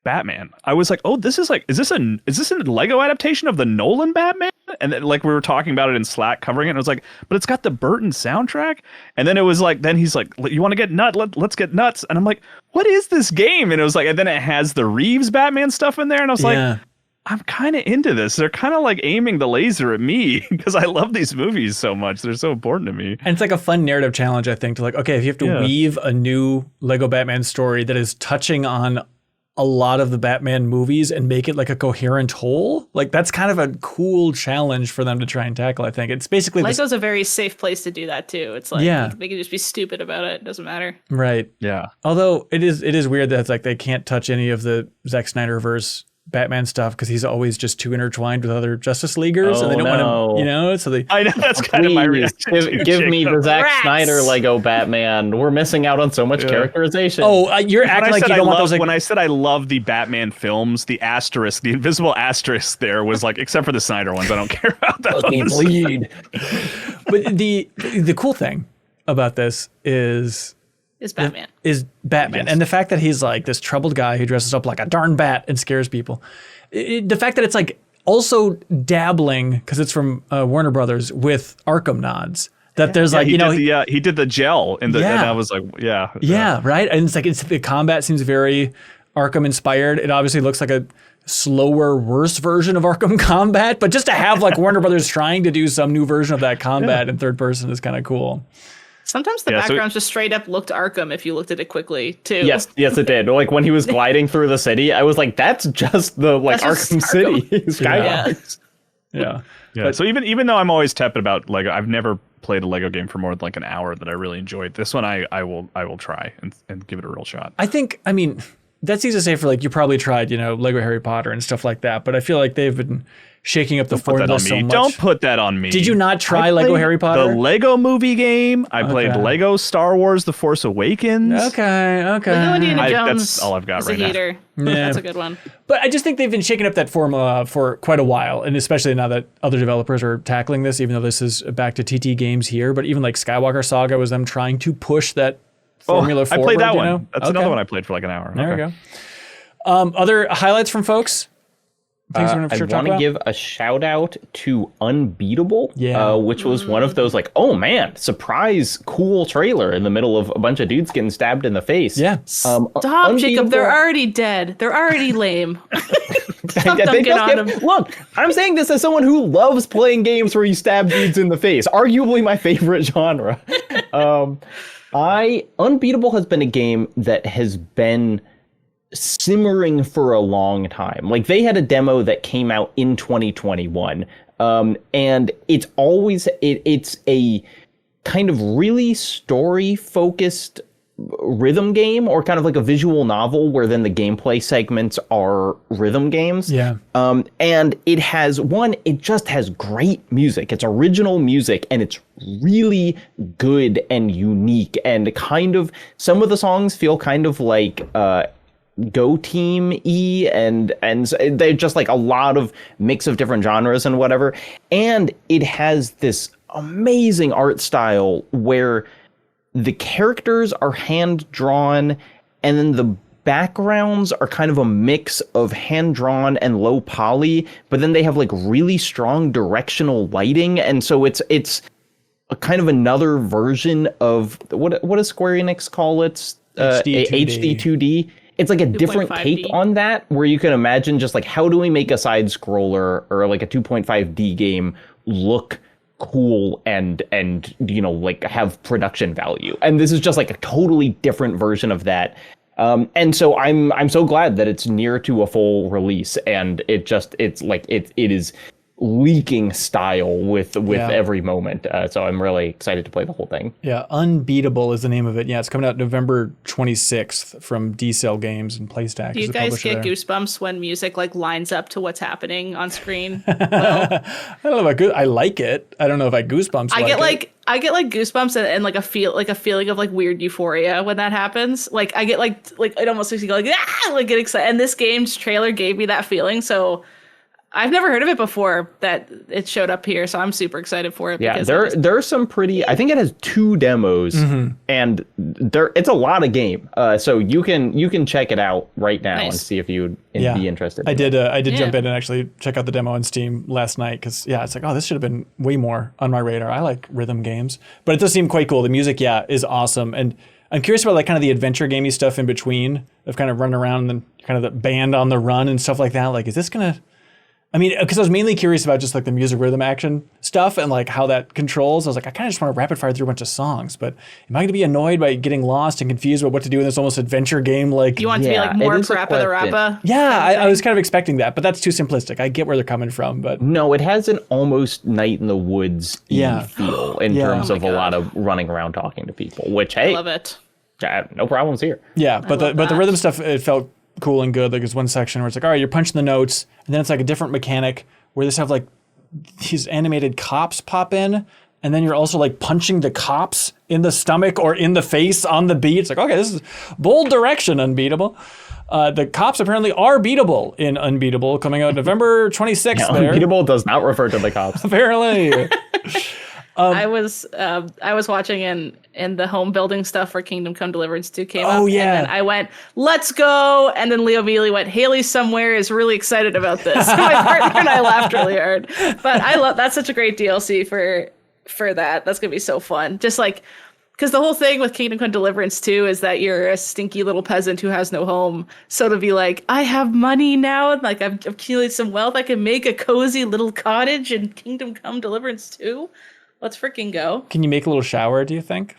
Speaker 4: Batman. I was like, oh, is this a Lego adaptation of the Nolan Batman? And then like we were talking about it in Slack covering it, and I was like, but it's got the Burton soundtrack. And then it was like, then he's like, you want to get nuts? Let's get nuts. And I'm like, what is this game? And it was like, and then it has the Reeves Batman stuff in there, and I was like, I'm kind of into this. They're kind of like aiming the laser at me because I love these movies so much. They're so important to me.
Speaker 2: And it's like a fun narrative challenge, I think, to like, okay, if you have to weave a new Lego Batman story that is touching on a lot of the Batman movies and make it like a coherent whole, like that's kind of a cool challenge for them to try and tackle, I think. It's basically
Speaker 3: Lego's a very safe place to do that too. It's like they can just be stupid about it. It doesn't matter.
Speaker 2: Right.
Speaker 4: Yeah.
Speaker 2: Although it is weird that it's like they can't touch any of the Zack Snyderverse Batman stuff because he's always just too intertwined with other Justice Leaguers, and they don't want him, so they.
Speaker 4: I know that's kind of my reaction.
Speaker 1: Give me the Zack Snyder Lego Batman. We're missing out on so much characterization.
Speaker 2: Oh, you're acting like you don't want those. Like,
Speaker 4: when I said I love the Batman films, the asterisk, the invisible asterisk there was like, except for the Snyder ones, I don't care about those.
Speaker 1: Bleed.
Speaker 2: But the cool thing about this is
Speaker 3: Batman.
Speaker 2: Yes. And the fact that he's like this troubled guy who dresses up like a darn bat and scares people. The fact that it's like also dabbling, because it's from Warner Brothers, with Arkham nods. That there's like, he
Speaker 4: did the gel and I was like,
Speaker 2: right. And it's the combat seems very Arkham inspired. It obviously looks like a slower, worse version of Arkham combat, but just to have like Warner Brothers trying to do some new version of that combat in third person is kind of cool.
Speaker 3: Sometimes the backgrounds just straight up looked Arkham if you looked at it quickly, too.
Speaker 1: Yes, it did. Like when he was gliding through the city, I was like, that's just the Arkham City. Skybox.
Speaker 2: Yeah.
Speaker 4: But, so even though I'm always tepid about Lego, I've never played a Lego game for more than like an hour that I really enjoyed. This one I will try and give it a real shot.
Speaker 2: I mean, that's easy to say for like you probably tried, Lego Harry Potter and stuff like that, but I feel like they've been shaking up the formula so much.
Speaker 4: Don't put that on me.
Speaker 2: Did you not try Lego Harry Potter?
Speaker 4: The Lego movie game. I played Lego Star Wars: The Force Awakens.
Speaker 2: Okay.
Speaker 3: Lego Indiana Jones.
Speaker 4: That's all I've got right now.
Speaker 3: Yeah. That's a good one.
Speaker 2: But I just think they've been shaking up that formula for quite a while, and especially now that other developers are tackling this, even though this is back to TT Games here. But even like Skywalker Saga was them trying to push that formula forward.
Speaker 4: I played that one. That's another one I played for like an hour.
Speaker 2: There we go. Other highlights from folks? Things we're
Speaker 1: I
Speaker 2: sure
Speaker 1: want to give a shout out to Unbeatable, which was one of those like, oh man, surprise, cool trailer in the middle of a bunch of dudes getting stabbed in the face.
Speaker 2: Yeah.
Speaker 3: Stop, Jacob. They're already dead. They're already lame. Stop dunking on them.
Speaker 1: Look, I'm saying this as someone who loves playing games where you stab dudes in the face. Arguably my favorite genre. Unbeatable has been a game that has been simmering for a long time. Like, they had a demo that came out in 2021, and it's always it's a kind of really story focused rhythm game, or kind of like a visual novel where then the gameplay segments are rhythm games. And it just has great music. It's original music, and it's really good and unique, and kind of some of the songs feel kind of like Go Team E, and they're just like a lot of mix of different genres and whatever. And it has this amazing art style where the characters are hand drawn, and then the backgrounds are kind of a mix of hand drawn and low poly, but then they have like really strong directional lighting, and so it's a kind of another version of what does Square Enix call it? HD 2D. It's like a different take on that, where you can imagine just like, how do we make a side scroller or like a 2.5D game look cool and like have production value? And this is just like a totally different version of that. And so I'm so glad that it's near to a full release, and it is leaking style with every moment. So I'm really excited to play the whole thing.
Speaker 2: Yeah, Unbeatable is the name of it. Yeah, it's coming out November 26th from D-Cell Games and PlayStack.
Speaker 3: Do you guys get goosebumps when music like lines up to what's happening on screen?
Speaker 2: Well, I don't know about I like it. I don't know if I goosebumps.
Speaker 3: I get like goosebumps and like a feeling of like weird euphoria when that happens. Like I get like it almost makes me go like get excited. And this game's trailer gave me that feeling. So I've never heard of it before that it showed up here, so I'm super excited for it.
Speaker 1: Yeah, there's some pretty. I think it has 2 demos, and it's a lot of game. So you can check it out right now and see if you'd be interested.
Speaker 2: I did jump in and actually check out the demo on Steam last night, because it's like, oh, this should have been way more on my radar. I like rhythm games, but it does seem quite cool. The music, is awesome, and I'm curious about like kind of the adventure gamey stuff in between, of kind of running around and then kind of the band on the run and stuff like that. Like, is this gonna? I mean, because I was mainly curious about just like the music rhythm action stuff and like how that controls. I was like, I kind of just want to rapid fire through a bunch of songs, but am I going to be annoyed by getting lost and confused about what to do in this almost adventure game? Like,
Speaker 3: you want to be like more Parappa the Rappa?
Speaker 2: Yeah, I was kind of expecting that, but that's too simplistic. I get where they're coming from, but
Speaker 1: no, it has an almost Night in the Woods feel in terms of a lot of running around talking to people. Which, hey,
Speaker 3: I love it.
Speaker 1: No problems here.
Speaker 2: Yeah, but the rhythm stuff, it felt cool and good. Like, there's one section where it's like, all right, you're punching the notes, and then it's like a different mechanic where they have like these animated cops pop in, and then you're also like punching the cops in the stomach or in the face on the beat. It's like, okay, this is bold direction, Unbeatable. The cops apparently are beatable in Unbeatable, coming out November 26th.
Speaker 1: Yeah, Unbeatable does not refer to the cops.
Speaker 2: Apparently.
Speaker 3: I was watching in the home building stuff for Kingdom Come Deliverance 2 came up.
Speaker 2: Oh, yeah.
Speaker 3: And then I went, let's go. And then Leo immediately went, Haley somewhere is really excited about this. My partner and I laughed really hard. But that's such a great DLC for that. That's going to be so fun. Just like, because the whole thing with Kingdom Come Deliverance 2 is that you're a stinky little peasant who has no home. So to be like, I have money now, and like I've accumulated some wealth, I can make a cozy little cottage in Kingdom Come Deliverance 2. Let's freaking go.
Speaker 2: Can you make a little shower, do you think?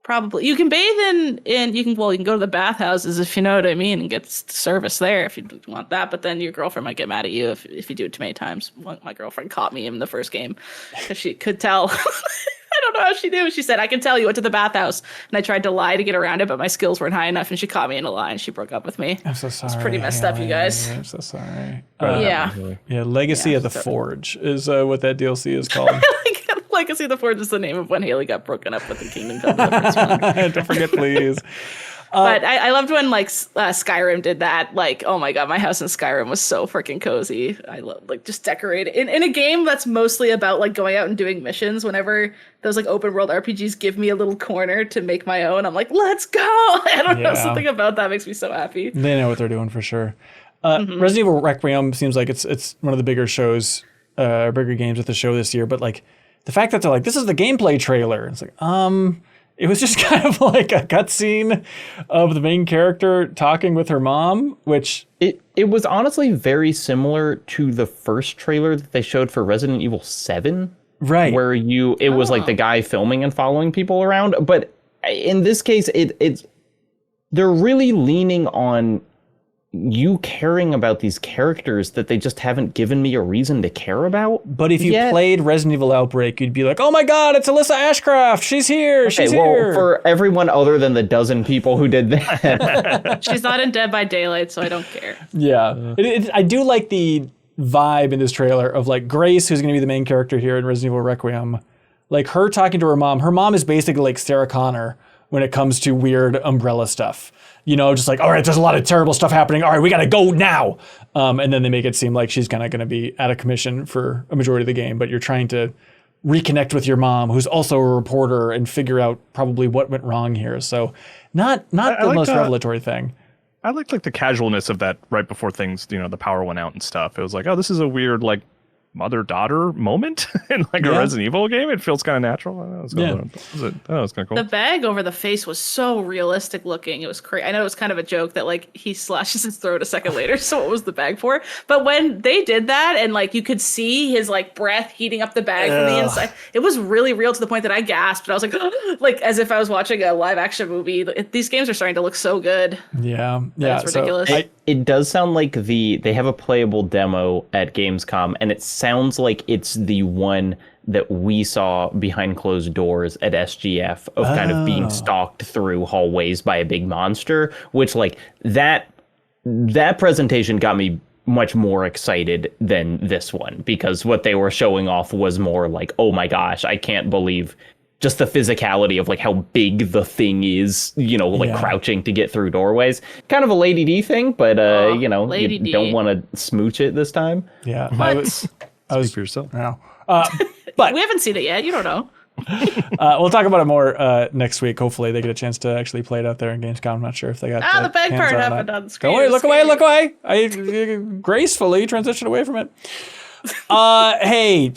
Speaker 3: Probably. You can bathe you can go to the bathhouses, if you know what I mean, and get service there if you want that. But then your girlfriend might get mad at you if you do it too many times. My girlfriend caught me in the first game because she could tell. I don't know how she knew. She said, I can tell you went to the bathhouse. And I tried to lie to get around it, but my skills weren't high enough, and she caught me in a lie, and she broke up with me.
Speaker 2: I'm so sorry.
Speaker 3: It's pretty messed up, you guys.
Speaker 2: I'm so sorry.
Speaker 3: Yeah,
Speaker 2: Legacy of the Forge is what that DLC is called.
Speaker 3: Legacy of the Forge is the name of when Haley got broken up with in Kingdom Come Deliverance 1.
Speaker 2: Don't forget, please.
Speaker 3: But I loved when like Skyrim did that. Like, oh my god, my house in Skyrim was so freaking cozy. I love like just decorating in a game that's mostly about like going out and doing missions. Whenever those like open world RPGs give me a little corner to make my own, I'm like, let's go. I don't know, something about that makes me so happy.
Speaker 2: They know what they're doing for sure. Resident Evil Requiem seems like it's one of the bigger shows, bigger games at the show this year. But like the fact that they're like, this is the gameplay trailer. It's like, it was just kind of like a cutscene of the main character talking with her mom, which...
Speaker 1: It was honestly very similar to the first trailer that they showed for Resident Evil 7.
Speaker 2: Right.
Speaker 1: Where it was like the guy filming and following people around. But in this case, they're really leaning on you caring about these characters that they just haven't given me a reason to care about.
Speaker 2: But if you played Resident Evil Outbreak, you'd be like, oh my god, it's Alyssa Ashcraft. She's here. She's here.
Speaker 1: For everyone other than the dozen people who did that.
Speaker 3: She's not in Dead by Daylight, so I don't care.
Speaker 2: Yeah. I do like the vibe in this trailer of like Grace, who's going to be the main character here in Resident Evil Requiem. Like her talking to her mom. Her mom is basically like Sarah Connor when it comes to weird Umbrella stuff. You know, just like, all right, there's a lot of terrible stuff happening. All right, we got to go now. And then they make it seem like she's kind of going to be out of commission for a majority of the game. But you're trying to reconnect with your mom, who's also a reporter, and figure out probably what went wrong here. So not the most revelatory thing.
Speaker 4: I liked like the casualness of that right before things, the power went out and stuff. It was like, oh, this is a weird like mother-daughter moment in like a Resident Evil game. It feels kind of natural. It's kind of cool.
Speaker 3: The bag over the face was so realistic looking. It was crazy. I know it was kind of a joke that like he slashes his throat a second later. So what was the bag for? But when they did that and like you could see his like breath heating up the bag from the inside, it was really real to the point that I gasped. And I was like, like as if I was watching a live action movie. These games are starting to look so good.
Speaker 2: Yeah.
Speaker 3: It's ridiculous.
Speaker 1: It does sound like they have a playable demo at Gamescom, and it sounds like it's the one that we saw behind closed doors at SGF of kind of being stalked through hallways by a big monster, which like that presentation got me much more excited than this one, because what they were showing off was more like, oh my gosh, I can't believe just the physicality of like how big the thing is, crouching to get through doorways. Kind of a Lady D thing, but you don't want to smooch it this time.
Speaker 2: Yeah.
Speaker 3: But
Speaker 4: I was for yourself.
Speaker 2: No. But
Speaker 3: we haven't seen it yet. You don't know.
Speaker 2: We'll talk about it more next week. Hopefully they get a chance to actually play it out there in Gamescom. I'm not sure if they got
Speaker 3: the bag part happened on the screen.
Speaker 2: Don't worry, look away. I gracefully transitioned away from it. Hey,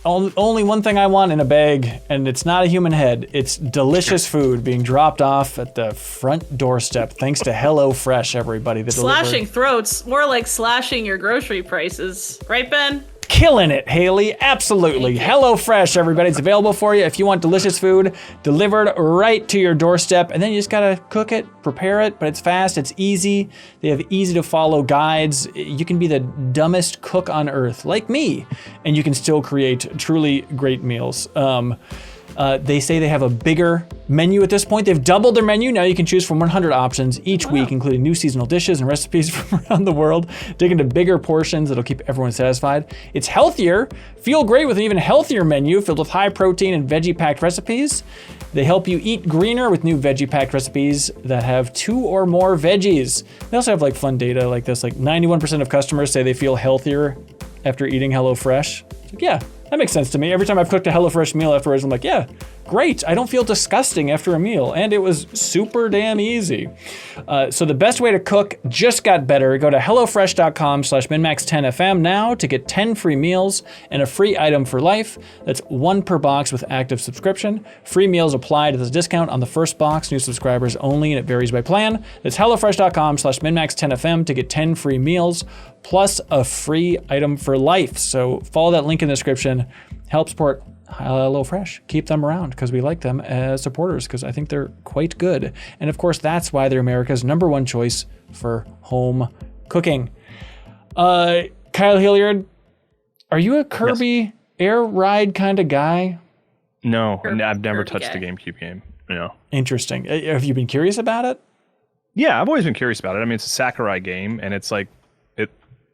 Speaker 2: only one thing I want in a bag, and it's not a human head. It's delicious food being dropped off at the front doorstep, thanks to HelloFresh, everybody.
Speaker 3: Slashing throats, more like slashing your grocery prices. Right, Ben?
Speaker 2: Killing it, Haley. Absolutely. HelloFresh, everybody. It's available for you if you want delicious food delivered right to your doorstep. And then you just got to cook it, prepare it, but it's fast, it's easy. They have easy to follow guides. You can be the dumbest cook on earth, like me, and you can still create truly great meals. They say they have a bigger menu at this point. They've doubled their menu. Now you can choose from 100 options each week, including new seasonal dishes and recipes from around the world. Dig into bigger portions that'll keep everyone satisfied. It's healthier. Feel great with an even healthier menu filled with high protein and veggie-packed recipes. They help you eat greener with new veggie-packed recipes that have 2 or more veggies. They also have like fun data like this. Like 91% of customers say they feel healthier after eating HelloFresh. It's like, yeah. That makes sense to me. Every time I've cooked a HelloFresh meal afterwards, I'm like, yeah, great. I don't feel disgusting after a meal. And it was super damn easy. So the best way to cook just got better. Go to HelloFresh.com/MinnMax10FM now to get 10 free meals and a free item for life. That's 1 per box with active subscription. Free meals applied to this discount on the first box. New subscribers only, and it varies by plan. That's HelloFresh.com/MinnMax10FM to get 10 free meals plus a free item for life. So follow that link in the description. Help support HelloFresh. Keep them around because we like them as supporters because I think they're quite good. And of course, that's why they're America's #1 choice for home cooking. Kyle Hilliard, are you a Kirby Air Ride kind of guy?
Speaker 4: No, I've never touched a GameCube game. No.
Speaker 2: Interesting. Have you been curious about it?
Speaker 4: Yeah, I've always been curious about it. I mean, it's a Sakurai game, and it's like,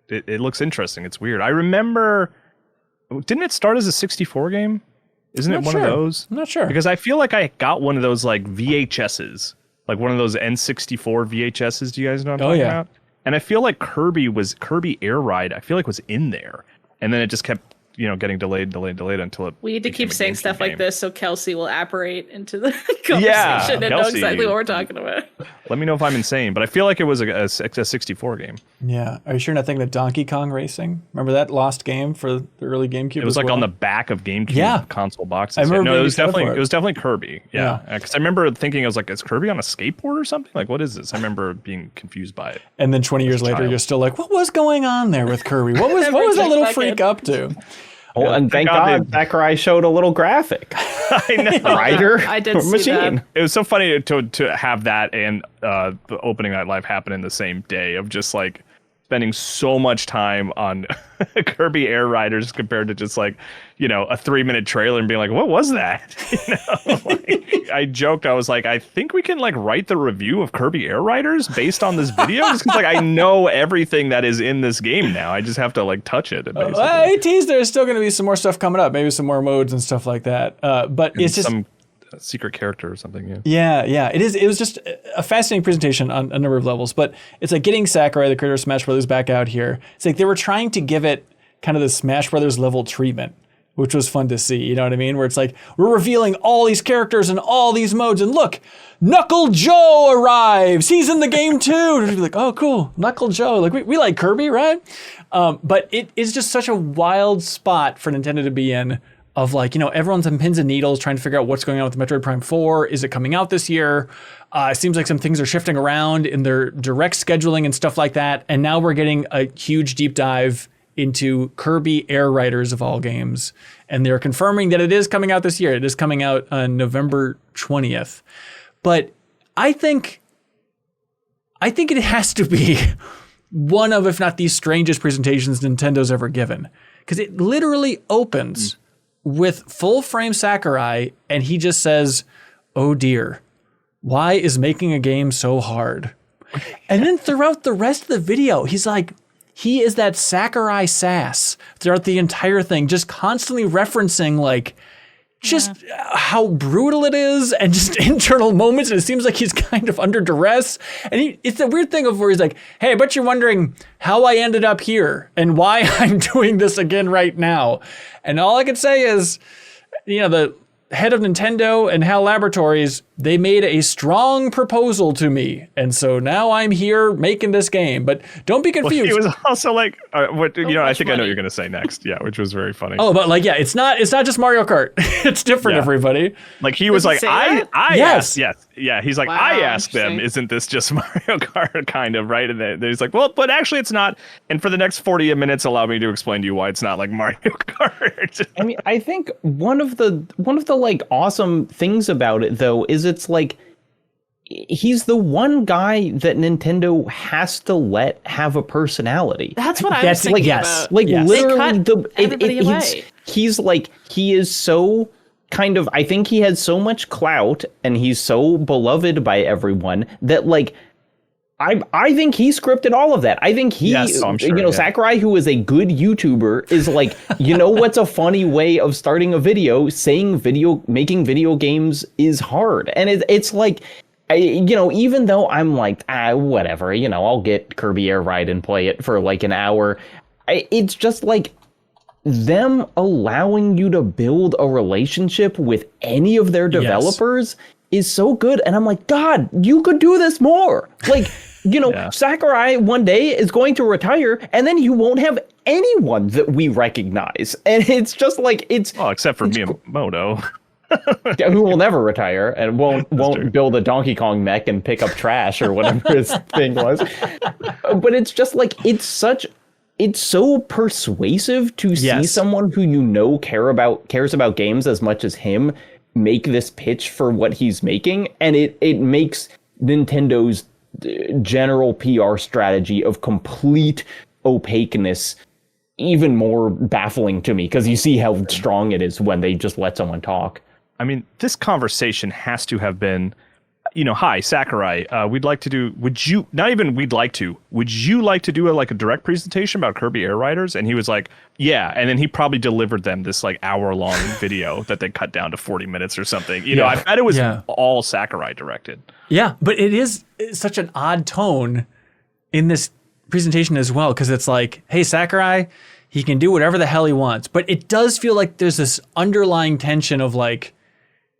Speaker 4: it looks interesting. It's weird. I remember, didn't it start as a 64 game? Isn't it one of those?
Speaker 2: I'm not sure.
Speaker 4: Because I feel like I got one of those like VHSs like one of those N64 VHSs. Do you guys know what I'm talking
Speaker 2: yeah.
Speaker 4: about? And I feel like Kirby Air Ride, I feel like was in there. And then it just kept, getting delayed until it.
Speaker 3: We need to keep
Speaker 4: became a
Speaker 3: saying
Speaker 4: GameCube
Speaker 3: stuff like
Speaker 4: game.
Speaker 3: this so Kelsey will apparate into the conversation and know
Speaker 4: Kelsey.
Speaker 3: exactly what we're talking about.
Speaker 4: Let me know if I'm insane, but I feel like it was a 64 game.
Speaker 2: Yeah. Are you sure not thinking of Donkey Kong Racing? Remember that lost game for the early GameCube?
Speaker 4: It was like on the back of GameCube console boxes.
Speaker 2: I remember
Speaker 4: it was
Speaker 2: being
Speaker 4: definitely Kirby. Yeah. Because I remember thinking, I was like, is Kirby on a skateboard or something? Like, what is this? I remember being confused by it.
Speaker 2: And then 20 years later, you're still like, what was going on there with Kirby? What was that little freak up to?
Speaker 1: Oh, and thank God Sakurai showed a little graphic.
Speaker 4: I know.
Speaker 1: Rider
Speaker 3: I did see
Speaker 1: machine.
Speaker 3: that.
Speaker 4: It was so funny to have that and the opening night live happen in the same day of just like spending so much time on Kirby Air Riders compared to just like, a 3-minute trailer and being like, what was that? I joked, I was like, I think we can like write the review of Kirby Air Riders based on this video. Just because like I know everything that is in this game now. I just have to like touch it.
Speaker 2: I teased there's still going to be some more stuff coming up, maybe some more modes and stuff like that. But it's just
Speaker 4: some secret character or something.
Speaker 2: Yeah. It was just a fascinating presentation on a number of levels. But it's like getting Sakurai, the creator of Smash Brothers, back out here. It's like they were trying to give it kind of the Smash Brothers level treatment, which was fun to see. You know what I mean? Where it's like, we're revealing all these characters and all these modes. And look, Knuckle Joe arrives. He's in the game too. And you'd be like, oh, cool. Knuckle Joe. Like, we like Kirby, right? But it is just such a wild spot for Nintendo to be in. Of like, everyone's on pins and needles trying to figure out what's going on with Metroid Prime 4. Is it coming out this year? It seems like some things are shifting around in their direct scheduling and stuff like that. And now we're getting a huge deep dive into Kirby Air Riders of all games. And they're confirming that it is coming out this year. It is coming out on November 20th. But I think it has to be one of, if not the strangest presentations Nintendo's ever given. Because it literally opens with full frame Sakurai, and he just says, oh dear, why is making a game so hard? And then throughout the rest of the video, he's like, he is that Sakurai sass throughout the entire thing, just constantly referencing like just how brutal it is and just internal moments. And it seems like he's kind of under duress. And it's a weird thing of where he's like, hey, I bet you're wondering how I ended up here and why I'm doing this again right now. And all I can say is, the head of Nintendo and HAL Laboratories, they made a strong proposal to me. And so now I'm here making this game. But don't be confused.
Speaker 4: Well, he was also like, I think I know what you're going to say next. Yeah, which was very funny.
Speaker 2: Oh, but like, yeah, it's not just Mario Kart. It's different, everybody.
Speaker 4: Like he was like, I
Speaker 2: yes.
Speaker 4: asked, yeah. He's like,
Speaker 3: Wow,
Speaker 4: I asked them, isn't this just Mario Kart kind of, right? And then he's like, well, but actually it's not. And for the next 40 minutes, allow me to explain to you why it's not like Mario Kart.
Speaker 1: I mean, I think one of the like awesome things about it though is it's like he's the one guy that Nintendo has to let have a personality.
Speaker 3: That's what I was thinking about.
Speaker 1: Like literally
Speaker 3: everybody away.
Speaker 1: He's like, he is so kind of, I think he has so much clout and he's so beloved by everyone that like I think he scripted all of that. I think he, Sakurai, who is a good YouTuber, is like, what's a funny way of starting a video? Making video games is hard. And it's like, even though I'm like, whatever, I'll get Kirby Air Ride and play it for like an hour. It's just like them allowing you to build a relationship with any of their developers is so good. And I'm like, God, you could do this more. Like, Sakurai one day is going to retire and then you won't have anyone that we recognize. And it's just like,
Speaker 4: except for Miyamoto.
Speaker 1: Who will never retire and won't build a Donkey Kong mech and pick up trash or whatever his thing was. But it's just like, it's so persuasive to see someone who cares about games as much as him make this pitch for what he's making, and it makes Nintendo's general PR strategy of complete opaqueness even more baffling to me, because you see how strong it is when they just let someone talk.
Speaker 4: I mean, this conversation has to have been, hi, Sakurai, would you like to do a direct presentation about Kirby Air Riders? And he was like, yeah. And then he probably delivered them this like hour-long video that they cut down to 40 minutes or something. You know, I bet it was all Sakurai directed.
Speaker 2: Yeah, but it's such an odd tone in this presentation as well, because it's like, hey, Sakurai, he can do whatever the hell he wants. But it does feel like there's this underlying tension of like,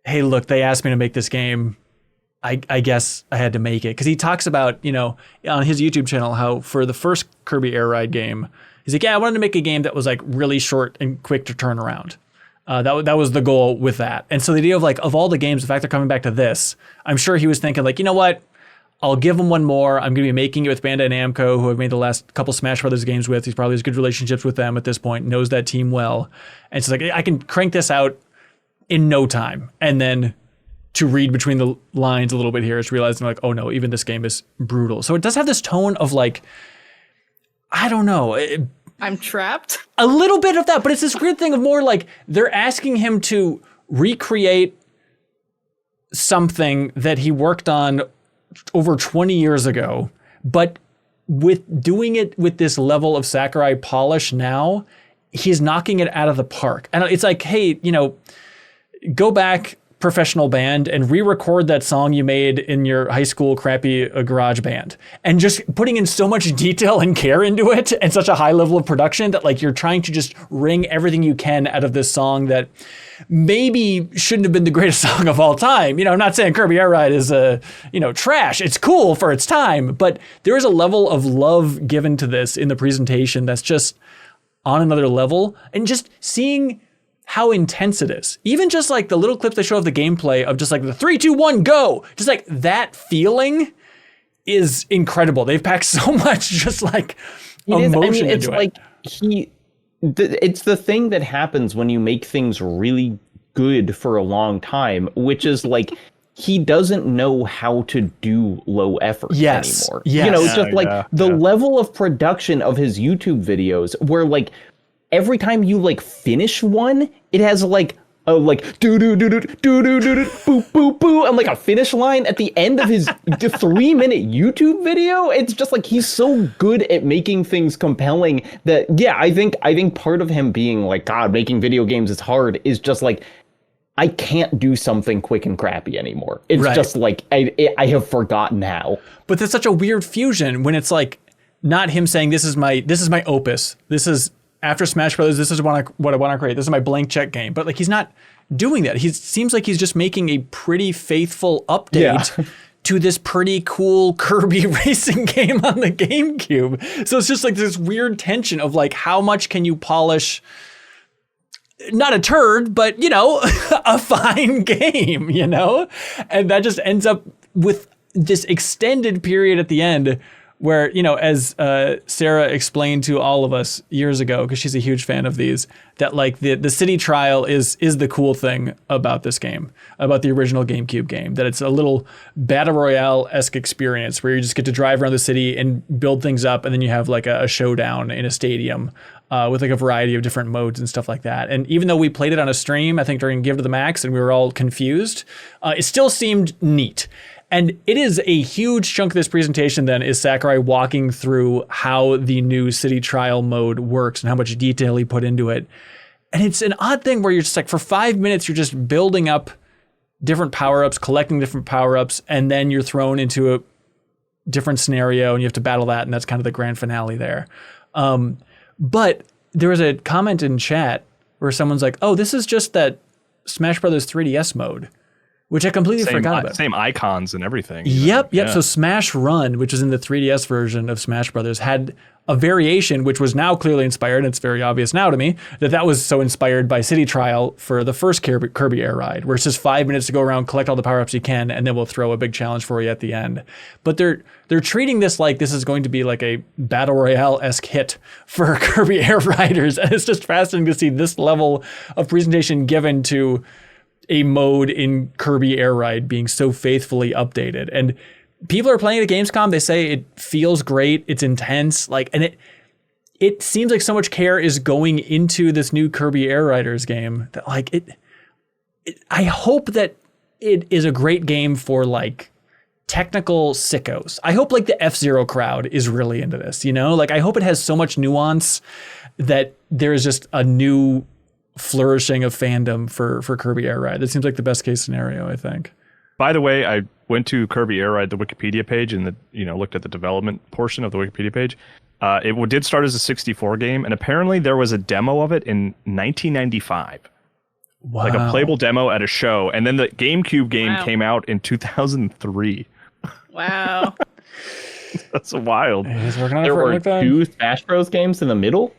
Speaker 2: hey, look, they asked me to make this game. I guess I had to make it. Because he talks about, on his YouTube channel, how for the first Kirby Air Ride game, he's like, yeah, I wanted to make a game that was like really short and quick to turn around. That was the goal with that. And so the idea of like, of all the games, the fact they're coming back to this, I'm sure he was thinking like, you know what? I'll give him one more. I'm going to be making it with Bandai Namco, who I've made the last couple Smash Brothers games with. He's probably has good relationships with them at this point, knows that team well. And so like, I can crank this out in no time. And then to read between the lines a little bit here is realizing like, oh no, even this game is brutal. So it does have this tone of like, I don't know.
Speaker 3: I'm trapped.
Speaker 2: A little bit of that, but it's this weird thing of more like they're asking him to recreate something that he worked on over 20 years ago, but with doing it with this level of Sakurai polish now, he's knocking it out of the park. And it's like, hey, go back, professional band, and re-record that song you made in your high school crappy garage band, and just putting in so much detail and care into it and such a high level of production that like you're trying to just wring everything you can out of this song that maybe shouldn't have been the greatest song of all time. I'm not saying Kirby Air Ride is trash. It's cool for its time, but there is a level of love given to this in the presentation that's just on another level. And just seeing how intense it is. Even just like the little clips they show of the gameplay of just like the 3, 2, 1, go. Just like that feeling is incredible. They've packed so much just like emotion into it.
Speaker 1: It's the thing that happens when you make things really good for a long time, which is like he doesn't know how to do low effort anymore.
Speaker 2: Yes.
Speaker 1: The level of production of his YouTube videos where like every time you like finish one, it has like do do do do do do do do boo boo boo and like a finish line at the end of his 3-minute YouTube video. It's just like he's so good at making things compelling that I think part of him being like, God, making video games is hard is just like I can't do something quick and crappy anymore. It's just like I have forgotten how.
Speaker 2: But there's such a weird fusion when it's like not him saying this is my opus. This is after Smash Brothers, this is what I want to create. This is my blank check game. But like he's not doing that. He seems like he's just making a pretty faithful update to this pretty cool Kirby racing game on the GameCube. So it's just like this weird tension of like how much can you polish not a turd, but a fine game, And that just ends up with this extended period at the end where, as Sarah explained to all of us years ago, because she's a huge fan of these, that like the city trial is the cool thing about this game, about the original GameCube game, that it's a little battle royale-esque experience where you just get to drive around the city and build things up, and then you have like a showdown in a stadium with like a variety of different modes and stuff like that. And even though we played it on a stream, I think during Give to the Max, and we were all confused, it still seemed neat. And it is a huge chunk of this presentation then is Sakurai walking through how the new city trial mode works and how much detail he put into it. And it's an odd thing where you're just like, for 5 minutes, you're just building up different power-ups, collecting different power-ups, and then you're thrown into a different scenario and you have to battle that, and that's kind of the grand finale there. But there was a comment in chat where someone's like, oh, this is just that Smash Brothers 3DS mode, which I completely forgot about.
Speaker 4: Same icons and everything.
Speaker 2: Yep. So Smash Run, which is in the 3DS version of Smash Brothers, had a variation, which was now clearly inspired, and it's very obvious now to me, that was so inspired by City Trial for the first Kirby Air Ride, where it's just 5 minutes to go around, collect all the power-ups you can, and then we'll throw a big challenge for you at the end. But they're treating this like this is going to be like a Battle Royale-esque hit for Kirby Air Riders, and it's just fascinating to see this level of presentation given to a mode in Kirby Air Ride being so faithfully updated. And people are playing at Gamescom. They say it feels great. It's intense. And it seems like so much care is going into this new Kirby Air Riders game that I hope that it is a great game for technical sickos. I hope like the F-Zero crowd is really into this, you know? Like I hope it has so much nuance that there is just a new flourishing of fandom for Kirby Air Ride. That seems like the best case scenario, I think.
Speaker 4: By the way, I went to Kirby Air Ride, the Wikipedia page, and looked at the development portion of the Wikipedia page. It did start as a 64 game, and apparently there was a demo of it in 1995.
Speaker 2: Wow.
Speaker 4: Like a playable demo at a show, and then the GameCube game came out in 2003.
Speaker 3: Wow.
Speaker 4: That's wild.
Speaker 1: There were 2 Smash Bros. Games in the middle?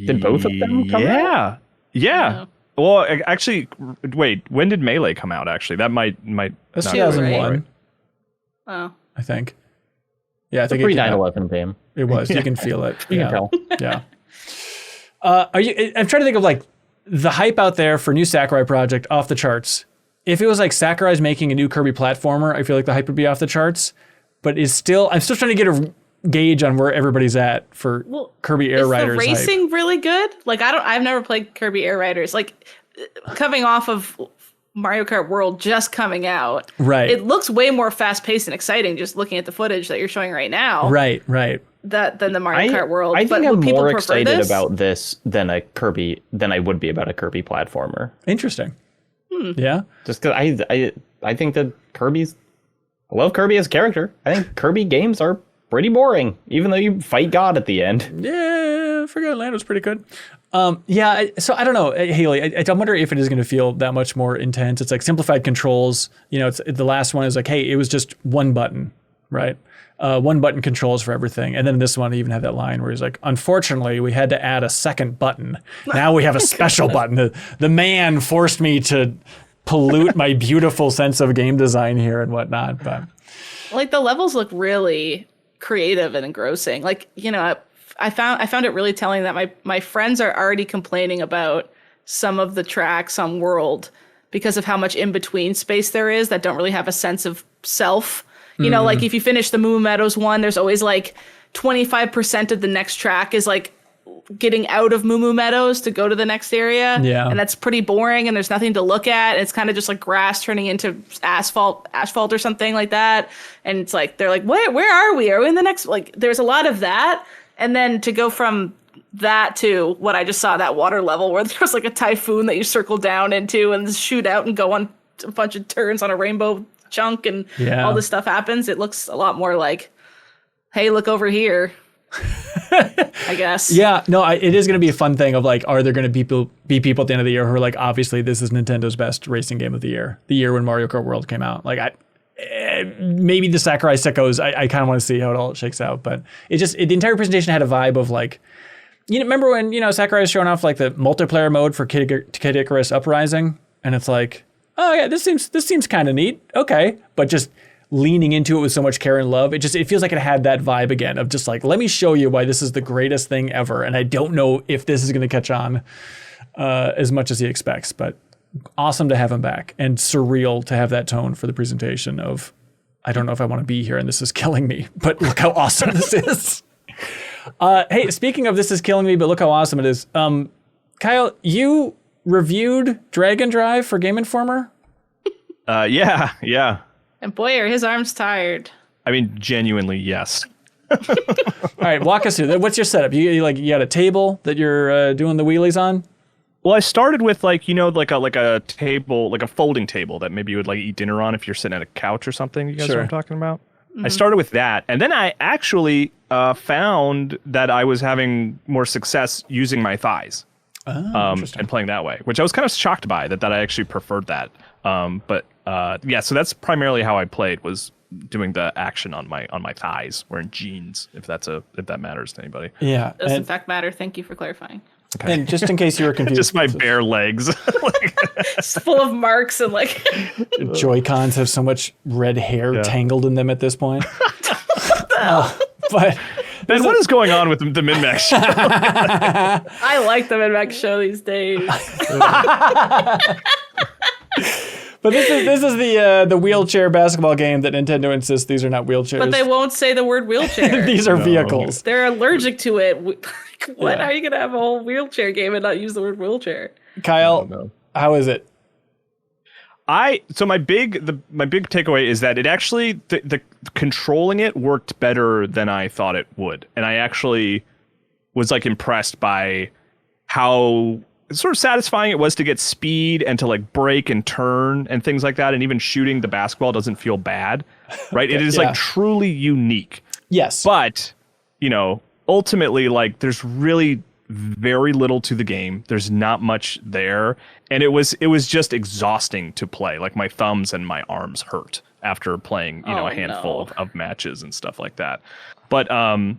Speaker 1: Did both of them come out?
Speaker 4: Yeah. Well, actually, wait, when did Melee come out, actually? That might
Speaker 2: That's
Speaker 4: not
Speaker 2: 2001.
Speaker 4: right.
Speaker 3: Oh.
Speaker 2: I think. Yeah, I think
Speaker 1: it's a pre-9/11 game.
Speaker 2: It was. You can feel it.
Speaker 1: You can tell.
Speaker 2: Yeah. I'm trying to think of like the hype out there for new Sakurai project off the charts. If it was like Sakurai's making a new Kirby platformer, I feel like the hype would be off the charts. But I'm still trying to get a gauge on where everybody's at for Kirby Air Riders.
Speaker 3: Is the racing really good? Like I've never played Kirby Air Riders. Like coming off of Mario Kart World just coming out,
Speaker 2: right?
Speaker 3: It looks way more fast paced and exciting just looking at the footage that you're showing right now.
Speaker 2: Right.
Speaker 3: Than the Mario Kart World.
Speaker 1: I think I'm more excited about this than I would be about a Kirby platformer.
Speaker 2: Interesting. Yeah.
Speaker 1: Just because I think that I love Kirby as a character. I think Kirby games are pretty boring, even though you fight God at the end.
Speaker 2: Yeah, Forgotten Land was pretty good. So I don't know, Haley. I wonder if it is going to feel that much more intense. It's like simplified controls. You know, the last one is like, hey, it was just one button, right? One button controls for everything. And then this one even had that line where he's like, unfortunately, we had to add a second button. Now we have a special button. The man forced me to pollute my beautiful sense of game design here and whatnot. But
Speaker 3: like the levels look really creative and engrossing. Like, you know, I found it really telling that my friends are already complaining about some of the tracks on World because of how much in between space there is that don't really have a sense of self. You know, like if you finish the Moo Meadows one, there's always like 25% of the next track is like getting out of Moo Meadows to go to the next area.
Speaker 2: Yeah.
Speaker 3: And that's pretty boring and there's nothing to look at. It's kind of just like grass turning into asphalt or something like that. And it's like, they're like, where are we? Are we in the next? Like, there's a lot of that. And then to go from that to what I just saw, that water level where there's like a typhoon that you circle down into and shoot out and go on a bunch of turns on a rainbow chunk and all this stuff happens. It looks a lot more like, hey, look over here. I guess. Yeah,
Speaker 2: no, it is going to be a fun thing of like, are there going to be people at the end of the year who are like, obviously this is Nintendo's best racing game of the year when Mario Kart World came out. Like maybe the Sakurai sickos, I kind of want to see how it all shakes out, but the entire presentation had a vibe of like, you know, remember when, you know, Sakurai was showing off like the multiplayer mode for Kid Icarus Uprising, and it's like, oh yeah, this seems kind of neat. Okay, but just leaning into it with so much care and love, it feels like it had that vibe again of just like, let me show you why this is the greatest thing ever, and I don't know if this is going to catch on as much as he expects, but awesome to have him back, and surreal to have that tone for the presentation of, I don't know if I want to be here and this is killing me, but look how awesome this is. Hey, speaking of this is killing me, but look how awesome it is. Kyle, you reviewed Dragon Drive for Game Informer?
Speaker 4: Yeah.
Speaker 3: And boy, are his arms tired.
Speaker 4: I mean, genuinely, yes.
Speaker 2: All right, walk us through that. What's your setup? You got a table that you're doing the wheelies on?
Speaker 4: Well, I started with like a table, like a folding table that maybe you would like eat dinner on if you're sitting at a couch or something. You guys know what I'm talking about? Mm-hmm. I started with that, and then I actually found that I was having more success using my thighs and playing that way, which I was kind of shocked by that I actually preferred that. So that's primarily how I played, was doing the action on my thighs, wearing jeans, if that matters to anybody.
Speaker 2: Yeah,
Speaker 3: does in fact matter. Thank you for clarifying.
Speaker 2: Okay. And just in case you were confused,
Speaker 4: just my bare legs,
Speaker 3: it's full of marks and like
Speaker 2: Joy-Cons have so much red hair tangled in them at this point. But
Speaker 4: Ben, what is going on with the MinnMax show?
Speaker 3: I like the MinnMax show these days.
Speaker 2: But this is the wheelchair basketball game that Nintendo insists these are not wheelchairs.
Speaker 3: But they won't say the word wheelchair.
Speaker 2: These are vehicles.
Speaker 3: They're allergic to it. What? How are you going to have a whole wheelchair game and not use the word wheelchair?
Speaker 2: Kyle, how is it?
Speaker 4: So my big takeaway is that it actually the controlling it worked better than I thought it would, and I actually was like impressed by how sort of satisfying it was to get speed and to like break and turn and things like that, and even shooting the basketball doesn't feel bad, right? It is like truly unique.
Speaker 2: Yes,
Speaker 4: but ultimately, like there's really very little to the game. There's not much there, and it was just exhausting to play. Like my thumbs and my arms hurt after playing a handful of matches and stuff like that. But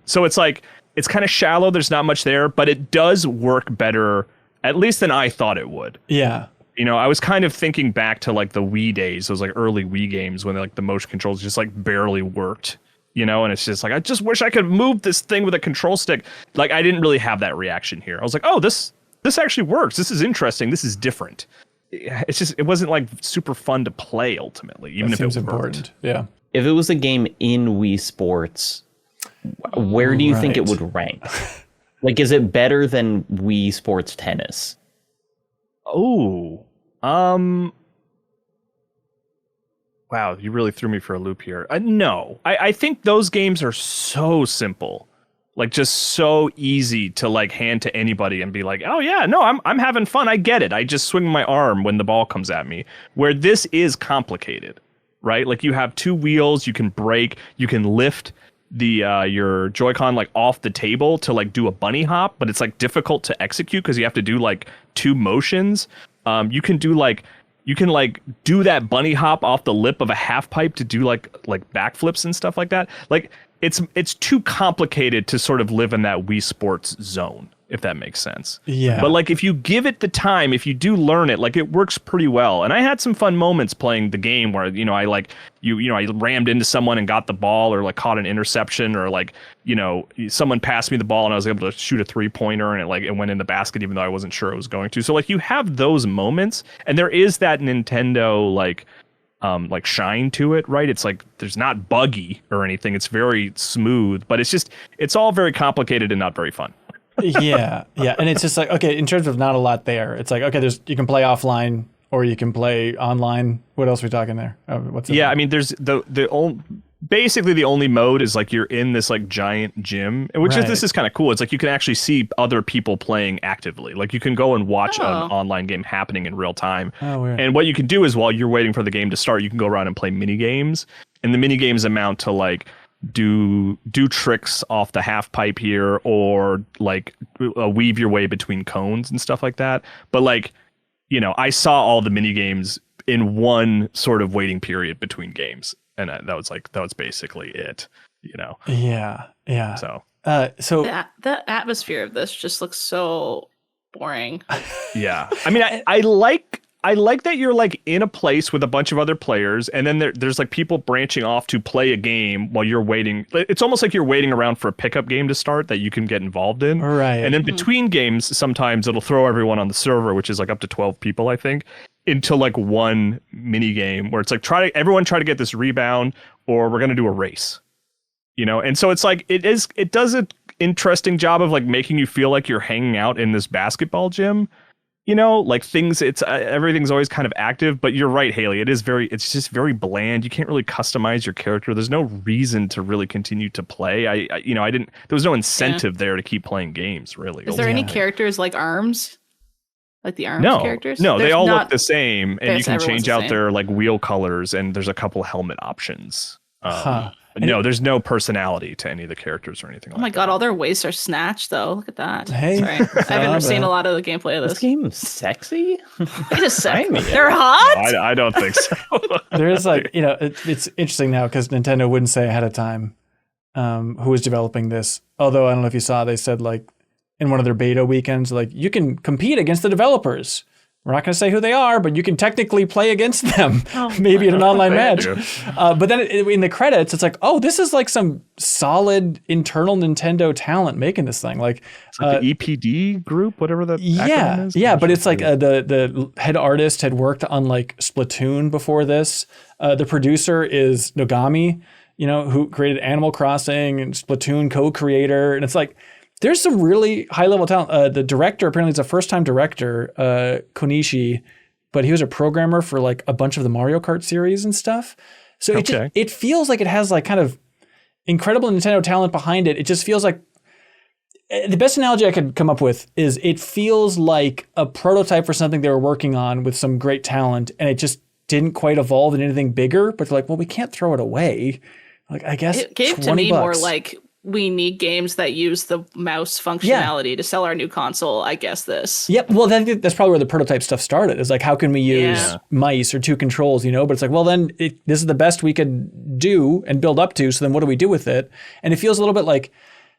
Speaker 4: so it's like it's kind of shallow. There's not much there, but it does work better, at least than I thought it would.
Speaker 2: Yeah.
Speaker 4: I was kind of thinking back to like the Wii days, those like early Wii games when like the motion controls just like barely worked. And it's just like, I just wish I could move this thing with a control stick. Like, I didn't really have that reaction here. I was like, oh, this actually works. This is interesting. This is different. It wasn't like super fun to play ultimately, even if it was important.
Speaker 2: Yeah.
Speaker 1: If it was a game in Wii Sports, where do you think it would rank? Like, is it better than Wii Sports Tennis?
Speaker 4: Oh, wow, you really threw me for a loop here. No, I think those games are so simple, like just so easy to like hand to anybody and be like, oh yeah, no, I'm having fun. I get it. I just swing my arm when the ball comes at me. Where this is complicated, right? Like you have two wheels, you can brake, you can lift the your Joy-Con like off the table to like do a bunny hop, but it's like difficult to execute because you have to do like two motions. You can do that bunny hop off the lip of a half pipe to do like backflips and stuff like that. Like it's too complicated to sort of live in that Wii Sports zone, if that makes sense.
Speaker 2: Yeah.
Speaker 4: But like if you give it the time, if you do learn it, like it works pretty well. And I had some fun moments playing the game where I rammed into someone and got the ball, or like caught an interception, or like someone passed me the ball and I was able to shoot a 3-pointer and it went in the basket even though I wasn't sure it was going to. So like you have those moments, and there is that Nintendo like shine to it, right? It's like there's not buggy or anything. It's very smooth, but it's all very complicated and not very fun.
Speaker 2: yeah, and it's just like, okay, in terms of not a lot there, it's like, okay, you can play offline or you can play online. What else are we talking there? What's
Speaker 4: I mean, there's basically the only mode is like you're in this like giant gym, this is kind of cool. It's like you can actually see other people playing actively. Like you can go and watch an online game happening in real time.
Speaker 2: Oh, weird.
Speaker 4: And what you can do is while you're waiting for the game to start, you can go around and play mini games, and the mini games amount to like do tricks off the half pipe here, or like weave your way between cones and stuff like that. But like, I saw all the mini games in one sort of waiting period between games, and that was basically it.
Speaker 2: Yeah.
Speaker 4: So
Speaker 3: the atmosphere of this just looks so boring.
Speaker 4: Yeah, I mean, I like that you're like in a place with a bunch of other players, and then there's like people branching off to play a game while you're waiting. It's almost like you're waiting around for a pickup game to start that you can get involved in.
Speaker 2: Right.
Speaker 4: And then between games, sometimes it'll throw everyone on the server, which is like up to 12 people, I think, into like one mini game where it's like everyone try to get this rebound, or we're going to do a race. And so it's like it does an interesting job of like making you feel like you're hanging out in this basketball gym. Like everything's always kind of active, but you're right, Haley. It's just very bland. You can't really customize your character. There's no reason to really continue to play. There was no incentive there to keep playing games, really.
Speaker 3: Is there any characters like ARMS? Like the ARMS characters?
Speaker 4: No, they all look the same, and you can change out their like wheel colors, and there's a couple helmet options. No, there's no personality to any of the characters or anything like that.
Speaker 3: Oh my god, all their waists are snatched though. Look at that.
Speaker 2: Hey,
Speaker 3: sorry. I haven't seen a lot of the gameplay of this.
Speaker 1: This game is sexy?
Speaker 3: It is sexy. They're hot?
Speaker 4: No, I don't think so.
Speaker 2: There's like, it's interesting now because Nintendo wouldn't say ahead of time who was developing this. Although I don't know if you saw, they said like in one of their beta weekends, like you can compete against the developers. We're not going to say who they are, but you can technically play against them, maybe in an online match. But then in the credits, it's like, oh, this is like some solid internal Nintendo talent making this thing. Like,
Speaker 4: it's like the EPD group, whatever that acronym is.
Speaker 2: Yeah, but it's like the head artist had worked on like Splatoon before this. The producer is Nogami, who created Animal Crossing and Splatoon co-creator. And it's like, there's some really high-level talent. The director apparently is a first-time director, Konishi, but he was a programmer for like a bunch of the Mario Kart series and stuff. So it feels like it has like kind of incredible Nintendo talent behind it. It just feels like the best analogy I could come up with is it feels like a prototype for something they were working on with some great talent, and it just didn't quite evolve into anything bigger. But they're like, well, we can't throw it away. Like, I guess
Speaker 3: it gave to me more like, we need games that use the mouse functionality to sell our new console. I guess this.
Speaker 2: Yep. Well, then that's probably where the prototype stuff started. Is like, how can we use mice or two controls? You know, but it's like, well, then this is the best we could do and build up to. So then, what do we do with it? And it feels a little bit like,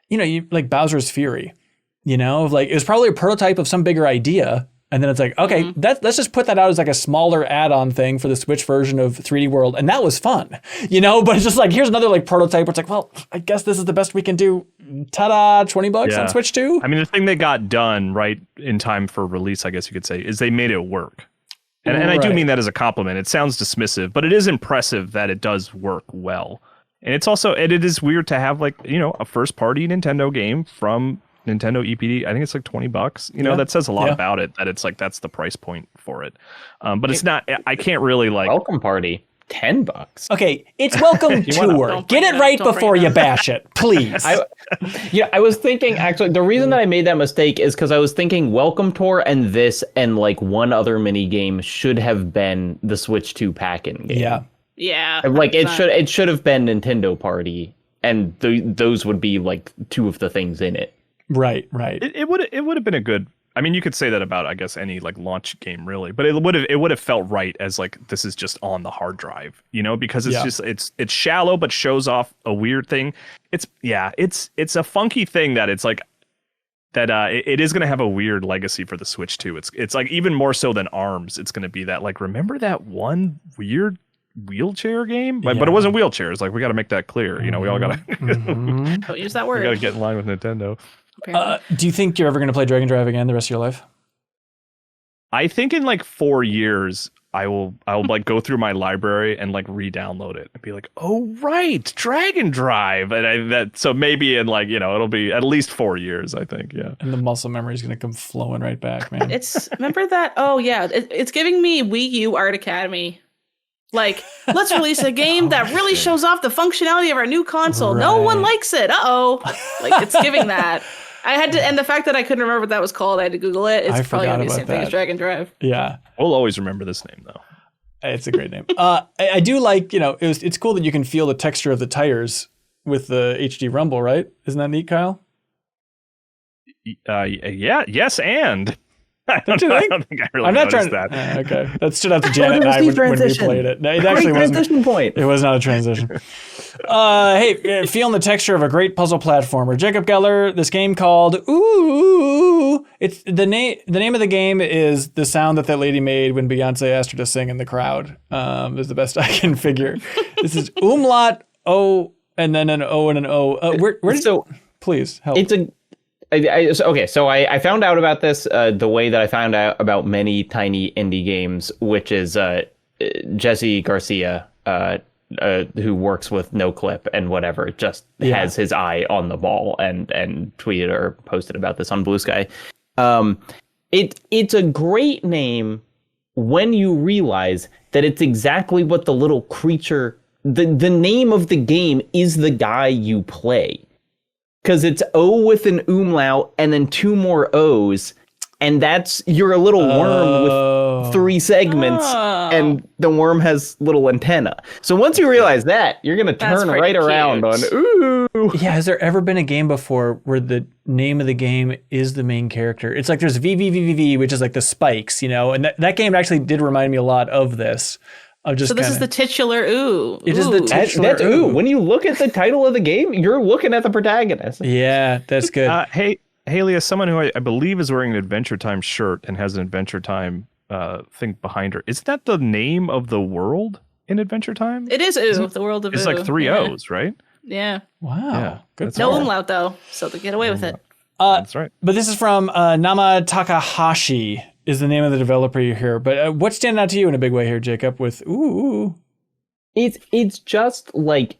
Speaker 2: you know, like Bowser's Fury. You know, like it was probably a prototype of some bigger idea. And then it's like, okay, let's just put that out as like a smaller add-on thing for the Switch version of 3D World. And that was fun, you know, but it's just like, here's another like prototype where it's like, well, I guess this is the best we can do. Ta-da, $20 on Switch 2.
Speaker 4: I mean, the thing they got done right in time for release, I guess you could say, is they made it work. And I do mean that as a compliment. It sounds dismissive, but it is impressive that it does work well. And it's also, it is weird to have like, you know, a first-party Nintendo game from Nintendo EPD. I think it's like $20. You know, that says a lot about it, that it's like, that's the price point for it. But it's not, I can't really like.
Speaker 1: Welcome Party, $10.
Speaker 2: Okay, it's Welcome Tour. Get it right before you bash it, please.
Speaker 1: I was thinking, actually, the reason that I made that mistake is because I was thinking Welcome Tour and this and like one other mini game should have been the Switch 2 pack-in game.
Speaker 3: Yeah.
Speaker 1: Like it should have been Nintendo Party, and those would be like two of the things in it.
Speaker 2: Right.
Speaker 4: It would have been a good. I mean, you could say that about, I guess, any like launch game really, but it would have felt right as like, this is just on the hard drive, you know, because it's just it's shallow but shows off a weird thing. It's a funky thing that it's like that it is going to have a weird legacy for the Switch too. It's like even more so than ARMS. It's going to be that like, remember that one weird wheelchair game, but it wasn't wheelchairs. Like, we got to make that clear. You know, we all got to
Speaker 3: don't use that word.
Speaker 4: We got to get in line with Nintendo.
Speaker 2: Do you think you're ever going to play Dragon Drive again the rest of your life?
Speaker 4: I think in like 4 years, I will like go through my library and like re-download it and be like, oh right, Dragon Drive, and so maybe in like, you know, it'll be at least 4 years, I think. Yeah,
Speaker 2: and the muscle memory is going to come flowing right back, man.
Speaker 3: Remember that? Oh yeah, it's giving me Wii U Art Academy. Like, let's release a game that really shows off the functionality of our new console. Right. No one likes it. Like, it's giving that. I had to, and the fact that I couldn't remember what that was called, I had to Google it. It's probably going to be the same thing as Dragon Drive.
Speaker 2: Yeah.
Speaker 4: We'll always remember this name, though.
Speaker 2: It's a great name. I do like, you know, it's cool that you can feel the texture of the tires with the HD rumble, right? Isn't that neat, Kyle?
Speaker 4: Yeah. Yes, and.
Speaker 2: Don't you think?
Speaker 4: I don't think I really noticed that.
Speaker 2: Okay. That stood out to Janet and I when we played it. No, it actually wasn't.
Speaker 1: Point.
Speaker 2: It was not a transition. Hey, feeling the texture of a great puzzle platformer. Jacob Geller, this game called Ooh. It's the name of the game is the sound that lady made when Beyonce asked her to sing in the crowd. Is the best I can figure. This is umlaut O and then an O and an O. Please help.
Speaker 1: It's a so I found out about this the way that I found out about many tiny indie games, which is Jesse Garcia, who works with NoClip and whatever, just has his eye on the ball and tweeted or posted about this on Blue Sky. It's a great name when you realize that it's exactly what the little creature, the name of the game is the guy you play. Because it's O with an umlaut and then 2 more O's. And you're a little worm with 3 segments and the worm has little antenna. So once you realize that, you're going to turn right around on, ooh.
Speaker 2: Yeah, has there ever been a game before where the name of the game is the main character? It's like there's VVVVV, which is like the spikes, you know? And that game actually did remind me a lot of this. So
Speaker 3: this is the titular ooh.
Speaker 2: It is the titular
Speaker 1: that's ooh. When you look at the title of the game, you're looking at the protagonist.
Speaker 2: Yeah, that's good.
Speaker 4: Hey, Haley, as someone who I believe is wearing an Adventure Time shirt and has an Adventure Time thing behind her, is that the name of the world in Adventure Time?
Speaker 3: It is ooh, the world of
Speaker 4: it's
Speaker 3: ooh.
Speaker 4: It's like 3 O's, right?
Speaker 3: Yeah.
Speaker 2: Wow.
Speaker 4: Yeah,
Speaker 2: good.
Speaker 3: No umlaut though, so they get away with it.
Speaker 4: That's right.
Speaker 2: But this is from Nama Takahashi is the name of the developer you hear. But what's standing out to you in a big way here, Jacob, with ooh?
Speaker 1: It's just like,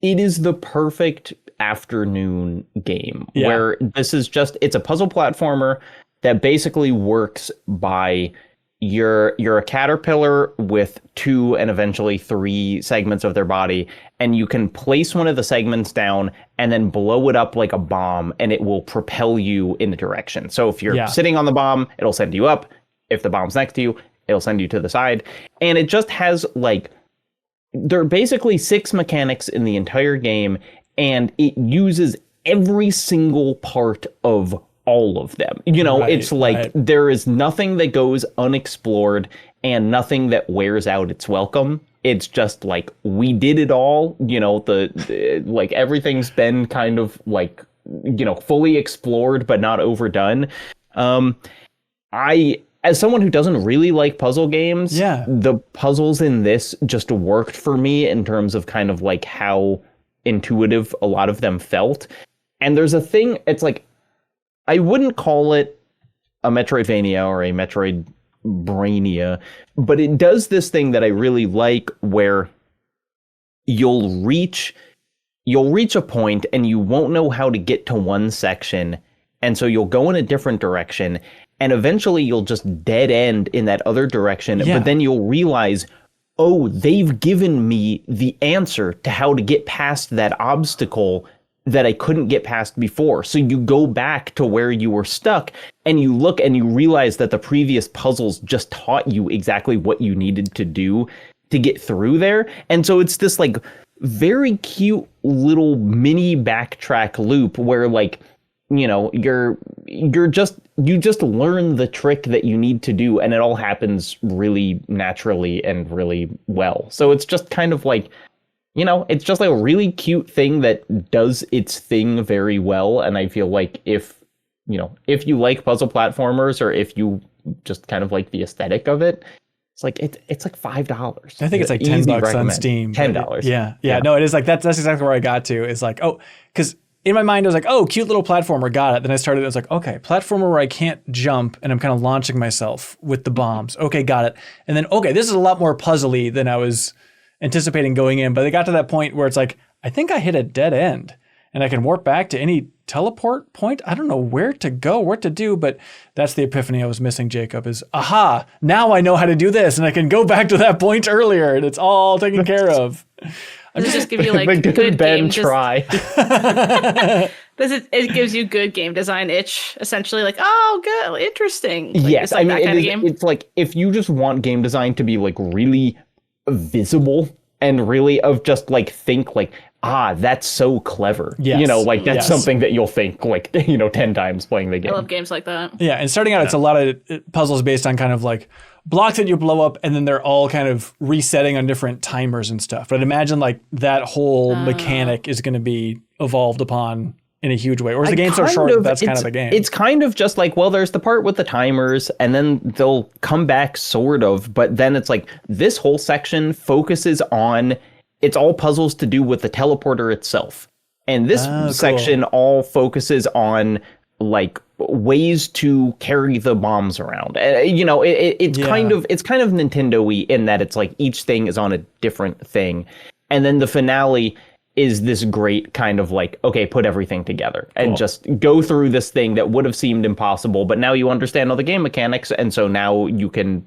Speaker 1: it is the perfect afternoon game where this is just, it's a puzzle platformer that basically works by you're a caterpillar with 2 and eventually 3 segments of their body, and you can place one of the segments down and then blow it up like a bomb, and it will propel you in a direction. So if you're sitting on the bomb, it'll send you up. If the bomb's next to you, it'll send you to the side. And it just has like, there are basically 6 mechanics in the entire game, and it uses every single part of all of them. You know, it's like there is nothing that goes unexplored and nothing that wears out its welcome. It's just like, we did it all. You know, the like everything's been kind of like, you know, fully explored but not overdone. As someone who doesn't really like puzzle games, the puzzles in this just worked for me in terms of kind of like how intuitive a lot of them felt. And there's a thing, it's like, I wouldn't call it a Metroidvania or a Metroidbrania, but it does this thing that I really like where you'll reach a point and you won't know how to get to one section. And so you'll go in a different direction, and eventually you'll just dead end in that other direction. But then you'll realize, oh, they've given me the answer to how to get past that obstacle that I couldn't get past before. So you go back to where you were stuck, and you look and you realize that the previous puzzles just taught you exactly what you needed to do to get through there. And so it's this like very cute little mini backtrack loop where, like, you know, you just learn the trick that you need to do, and it all happens really naturally and really well. So it's just kind of like, you know, it's just like a really cute thing that does its thing very well. And I feel like if you like puzzle platformers, or if you just kind of like the aesthetic of it, it's like it's like $5.
Speaker 2: I think it's like $10 on Steam.
Speaker 1: $10.
Speaker 2: Yeah. No, it is like that's exactly where I got to. Is like, oh, because in my mind I was like, oh, cute little platformer, got it. Then I was like, okay, platformer where I can't jump and I'm kind of launching myself with the bombs. Okay, got it. And then okay, this is a lot more puzzly than I was anticipating going in, but they got to that point where it's like, I think I hit a dead end and I can warp back to any teleport point. I don't know where to go, what to do, but that's the epiphany I was missing, Jacob, is, aha, now I know how to do this and I can go back to that point earlier and it's all taken care of.
Speaker 3: Does it just give you like good
Speaker 1: Ben try?
Speaker 3: It gives you good game design itch, essentially, like, oh, good, interesting. Like,
Speaker 1: yes,
Speaker 3: like that kind of game.
Speaker 1: It's like, if you just want game design to be like really visible and really of just like think like, that's so clever.
Speaker 2: Yes.
Speaker 1: You know, like that's something that you'll think like, 10 times playing the game.
Speaker 3: I love games like that.
Speaker 2: Yeah, and starting out, it's a lot of puzzles based on kind of like blocks that you blow up, and then they're all kind of resetting on different timers and stuff. But imagine like that whole mechanic is going to be evolved upon in a huge way. Or is the game so short that's kind of the game? It's
Speaker 1: kind of just like, well, there's the part with the timers, and then they'll come back sort of, but then it's like this whole section focuses on, it's all puzzles to do with the teleporter itself. And this section all focuses on like ways to carry the bombs around. It's kind of Nintendo-y in that it's like each thing is on a different thing. And then the finale is this great kind of like, okay, put everything together and just go through this thing that would have seemed impossible, but now you understand all the game mechanics, and so now you can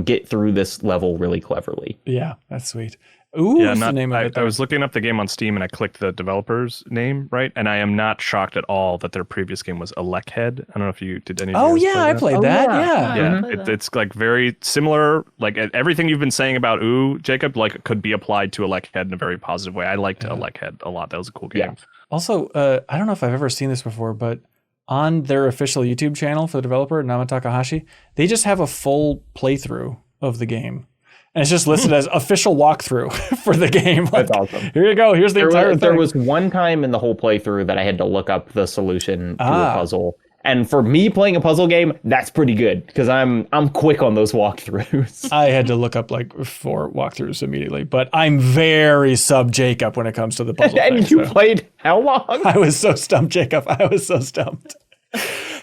Speaker 1: get through this level really cleverly.
Speaker 2: Yeah, that's sweet. Ooh, what's the name of it?
Speaker 4: I was looking up the game on Steam and I clicked the developer's name, right? And I am not shocked at all that their previous game was Elekhead. I don't know if you did any.
Speaker 2: Oh yeah, I played that. Yeah.
Speaker 4: It's like very similar. Like everything you've been saying about Jacob, like could be applied to Elekhead in a very positive way. I liked Elekhead a lot. That was a cool game.
Speaker 1: Yeah.
Speaker 2: Also, I don't know if I've ever seen this before, but on their official YouTube channel for the developer, Nama Takahashi, they just have a full playthrough of the game. And it's just listed as official walkthrough for the game. Like,
Speaker 1: that's awesome.
Speaker 2: Here you go. Here's the entire thing.
Speaker 1: There was one time in the whole playthrough that I had to look up the solution to a puzzle. And for me playing a puzzle game, that's pretty good because I'm quick on those walkthroughs.
Speaker 2: I had to look up like 4 walkthroughs immediately, but I'm very sub Jacob when it comes to the puzzle.
Speaker 1: And you played how long?
Speaker 2: I was so stumped, Jacob. I was so stumped.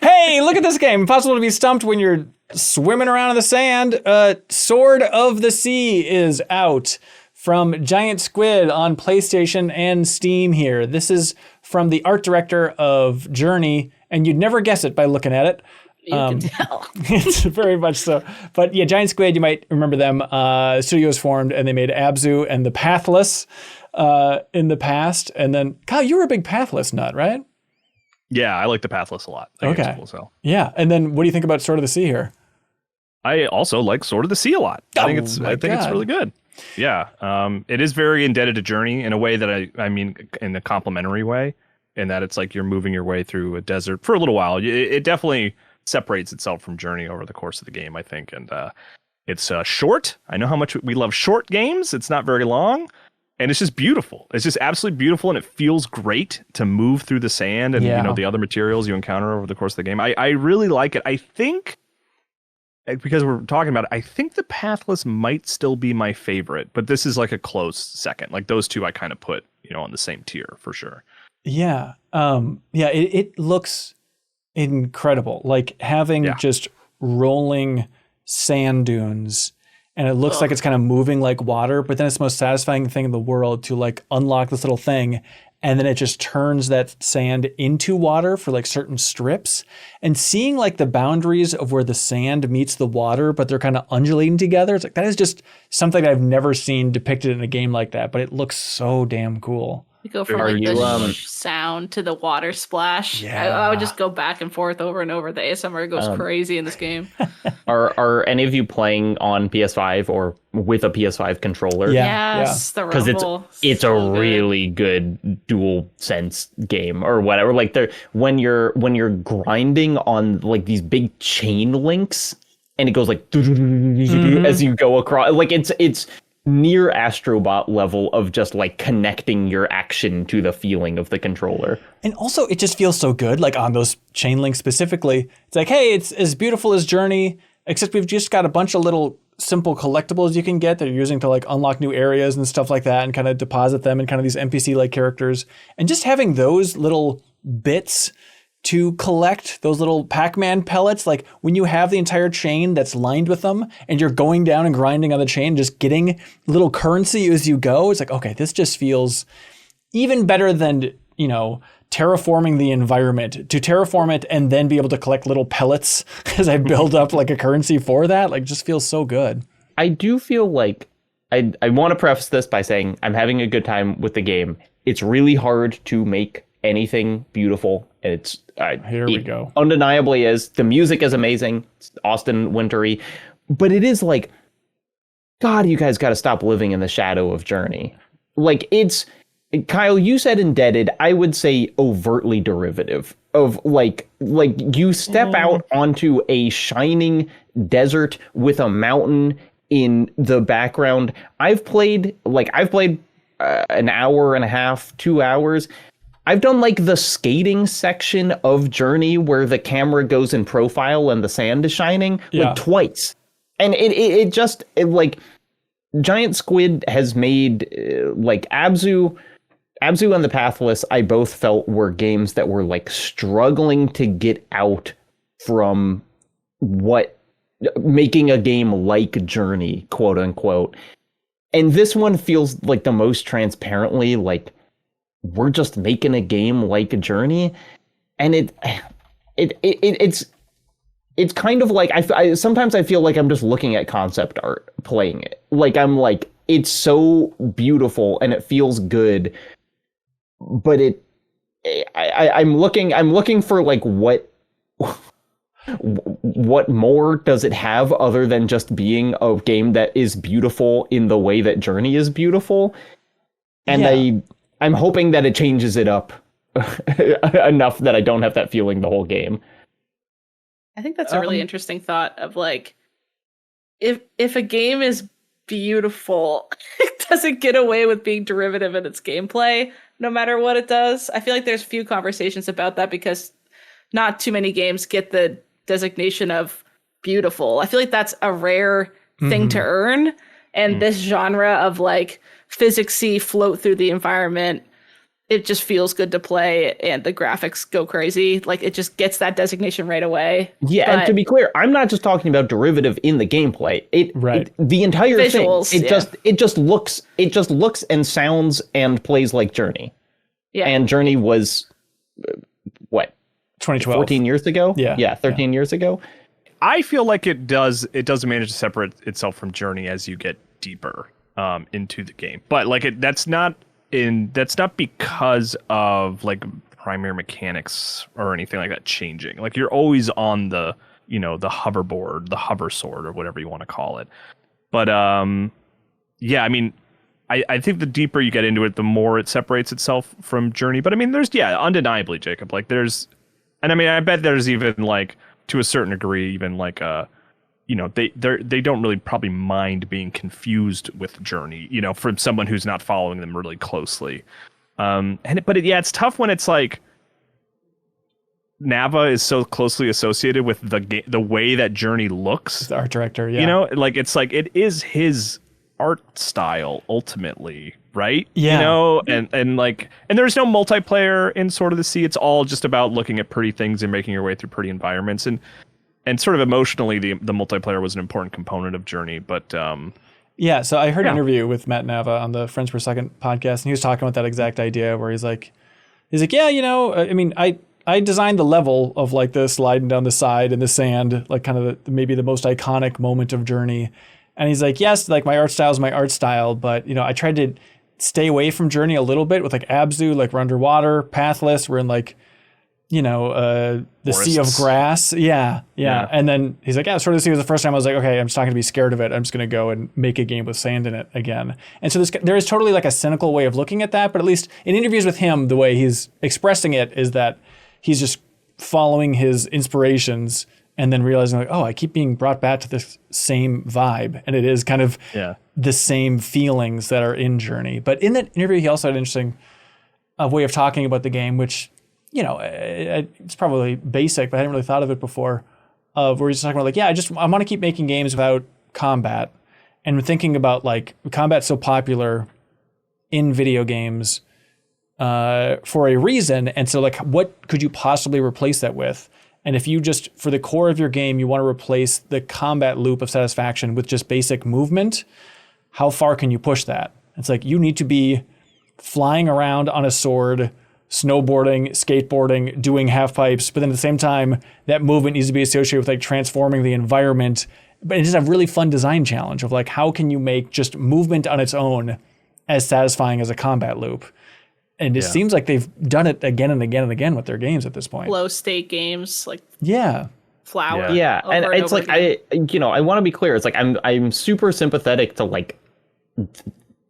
Speaker 2: Hey, look at this game. Impossible to be stumped when you're swimming around in the sand. Sword of the Sea is out from Giant Squid on PlayStation and Steam here. This is from the art director of Journey, and you'd never guess it by looking at it.
Speaker 3: You can tell.
Speaker 2: It's very much so. But yeah, Giant Squid, you might remember them. Studios formed and they made Abzu and the Pathless in the past. And then, Kyle, you were a big Pathless nut, right?
Speaker 4: Yeah, I like the Pathless a lot. I think
Speaker 2: Okay.
Speaker 4: it's cool as hell.
Speaker 2: Yeah. And then what do you think about Sword of the Sea here?
Speaker 4: I also like Sword of the Sea a lot. I think it's really good. Yeah. It is very indebted to Journey in a way that I mean in a complimentary way, in that it's like you're moving your way through a desert for a little while. It definitely separates itself from Journey over the course of the game, I think. And it's short. I know how much we love short games. It's not very long. And it's just beautiful. It's just absolutely beautiful, and it feels great to move through the sand and you know the other materials you encounter over the course of the game. I really like it. I think, because we're talking about it, I think the Pathless might still be my favorite, but this is like a close second. Like those two I kind of put, on the same tier for sure.
Speaker 2: Yeah. It looks incredible. Like having just rolling sand dunes, and it looks like it's kind of moving like water, but then it's the most satisfying thing in the world to like unlock this little thing, and then it just turns that sand into water for like certain strips. And seeing like the boundaries of where the sand meets the water, but they're kind of undulating together. It's like, that is just something I've never seen depicted in a game like that, but it looks so damn cool.
Speaker 3: You go from like the sound to the water splash.
Speaker 2: Yeah.
Speaker 3: I would just go back and forth over and over. The ASMR goes crazy in this game.
Speaker 1: Are any of you playing on PS5 or with a PS5 controller?
Speaker 3: Yes, the
Speaker 1: because it's a really good dual sense game or whatever. Like when you're grinding on like these big chain links, and it goes like as you go across. Like it's near Astrobot level of just like connecting your action to the feeling of the controller.
Speaker 2: And also it just feels so good, like on those chain links specifically. It's like, hey, it's as beautiful as Journey, except we've just got a bunch of little simple collectibles you can get that you're using to like unlock new areas and stuff like that, and kind of deposit them in kind of these NPC like characters. And just having those little bits to collect, those little Pac-Man pellets, like when you have the entire chain that's lined with them and you're going down and grinding on the chain, just getting little currency as you go, it's like, okay, this just feels even better than, terraforming the environment. To terraform it and then be able to collect little pellets as I build up like a currency for that, like just feels so good.
Speaker 1: I do feel like I want to preface this by saying I'm having a good time with the game. It's really hard to make anything beautiful. It's
Speaker 2: here we go.
Speaker 1: Undeniably is. The music is amazing. It's Austin Wintory, but it is like, God, you guys got to stop living in the shadow of Journey. Like Kyle, you said indebted. I would say overtly derivative of like you step out onto a shining desert with a mountain in the background. I've played an hour and a half, 2 hours. I've done like the skating section of Journey where the camera goes in profile and the sand is shining like twice. And it just like Giant Squid has made like Abzu and the Pathless, I both felt were games that were like struggling to get out from what making a game like Journey, quote unquote. And this one feels like the most transparently like, we're just making a game like a Journey, and it's kind of like I sometimes I feel like I'm just looking at concept art playing it. Like I'm like, it's so beautiful and it feels good, but I'm looking for like what more does it have other than just being a game that is beautiful in the way that Journey is beautiful, and I'm hoping that it changes it up enough that I don't have that feeling the whole game.
Speaker 3: I think that's a really interesting thought of like, if a game is beautiful, it doesn't get away with being derivative in its gameplay, no matter what it does. I feel like there's a few conversations about that because not too many games get the designation of beautiful. I feel like that's a rare thing to earn. And this genre of like physicsy float through the environment, it just feels good to play, and the graphics go crazy. Like it just gets that designation right away.
Speaker 1: Yeah, and to be clear, I'm not just talking about derivative in the gameplay. The entire
Speaker 3: visuals,
Speaker 1: thing. It just looks and sounds and plays like Journey.
Speaker 3: Yeah.
Speaker 1: And Journey was what?
Speaker 2: 2012.
Speaker 1: 14 years ago.
Speaker 2: Yeah.
Speaker 1: 13 years ago.
Speaker 4: I feel like it does manage to separate itself from Journey as you get deeper into the game. But like that's not because of like primary mechanics or anything like that changing. Like you're always on the hoverboard, the hover sword, or whatever you want to call it. But yeah, I mean, I think the deeper you get into it, the more it separates itself from Journey. But I mean, there's undeniably, Jacob, like and I mean, I bet there's even like to a certain degree, even like they don't really probably mind being confused with Journey, from someone who's not following them really closely. It's tough when it's like Nava is so closely associated with the way that Journey looks.
Speaker 2: The art director, yeah.
Speaker 4: It's like it is his art style ultimately, right?
Speaker 2: Yeah.
Speaker 4: And there's no multiplayer in Sword of the Sea. It's all just about looking at pretty things and making your way through pretty environments. And sort of emotionally, the multiplayer was an important component of Journey. But
Speaker 2: yeah, so I heard an interview with Matt Nava on the Friends Per Second podcast, and he was talking about that exact idea where he's like, yeah, I mean, I designed the level of like the sliding down the side in the sand, like kind of maybe the most iconic moment of Journey. And he's like, yes, like my art style is my art style, but I tried to stay away from Journey a little bit with like Abzu, like we're underwater, pathless, we're in like, the
Speaker 4: forests.
Speaker 2: sea of grass. Yeah. And then he's like, yeah, Sword of the Sea was the first time I was like, okay, I'm just not going to be scared of it. I'm just going to go and make a game with sand in it again. And so there is totally like a cynical way of looking at that, but at least in interviews with him, the way he's expressing it is that he's just following his inspirations and then realizing like, oh, I keep being brought back to this same vibe. And it is kind of the same feelings that are in Journey. But in that interview, he also had an interesting way of talking about the game, which, it's probably basic, but I hadn't really thought of it before, where he's talking about like, I want to keep making games without combat. And thinking about like combat's so popular in video games for a reason. And so like, what could you possibly replace that with? And if you just, for the core of your game, you want to replace the combat loop of satisfaction with just basic movement, how far can you push that? It's like, you need to be flying around on a sword, snowboarding, skateboarding, doing half pipes, but then at the same time, that movement needs to be associated with like transforming the environment. But it's just a really fun design challenge of like, how can you make just movement on its own as satisfying as a combat loop? And it seems like they've done it again and again and again with their games at this point.
Speaker 3: Low stake games, like
Speaker 1: and
Speaker 3: Flower.
Speaker 1: it's like again. I want to be clear. It's like I'm super sympathetic to like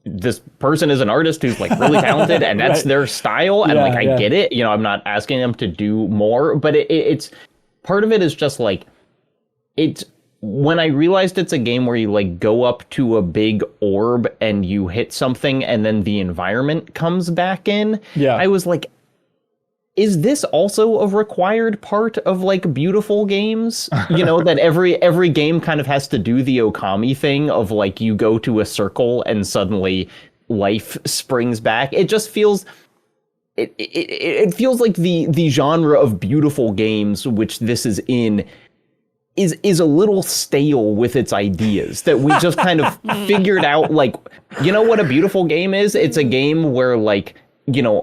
Speaker 1: this person is an artist who's like really talented and that's their style, and like I get it. I'm not asking them to do more, but it's part of it is just like it's. When I realized it's a game where you like go up to a big orb and you hit something and then the environment comes back in, I was like, is this also a required part of like beautiful games? That every game kind of has to do the Okami thing of like you go to a circle and suddenly life springs back. It just feels it feels like the genre of beautiful games, which this is in, is a little stale with its ideas, that we just kind of figured out, like, what a beautiful game is? It's a game where like,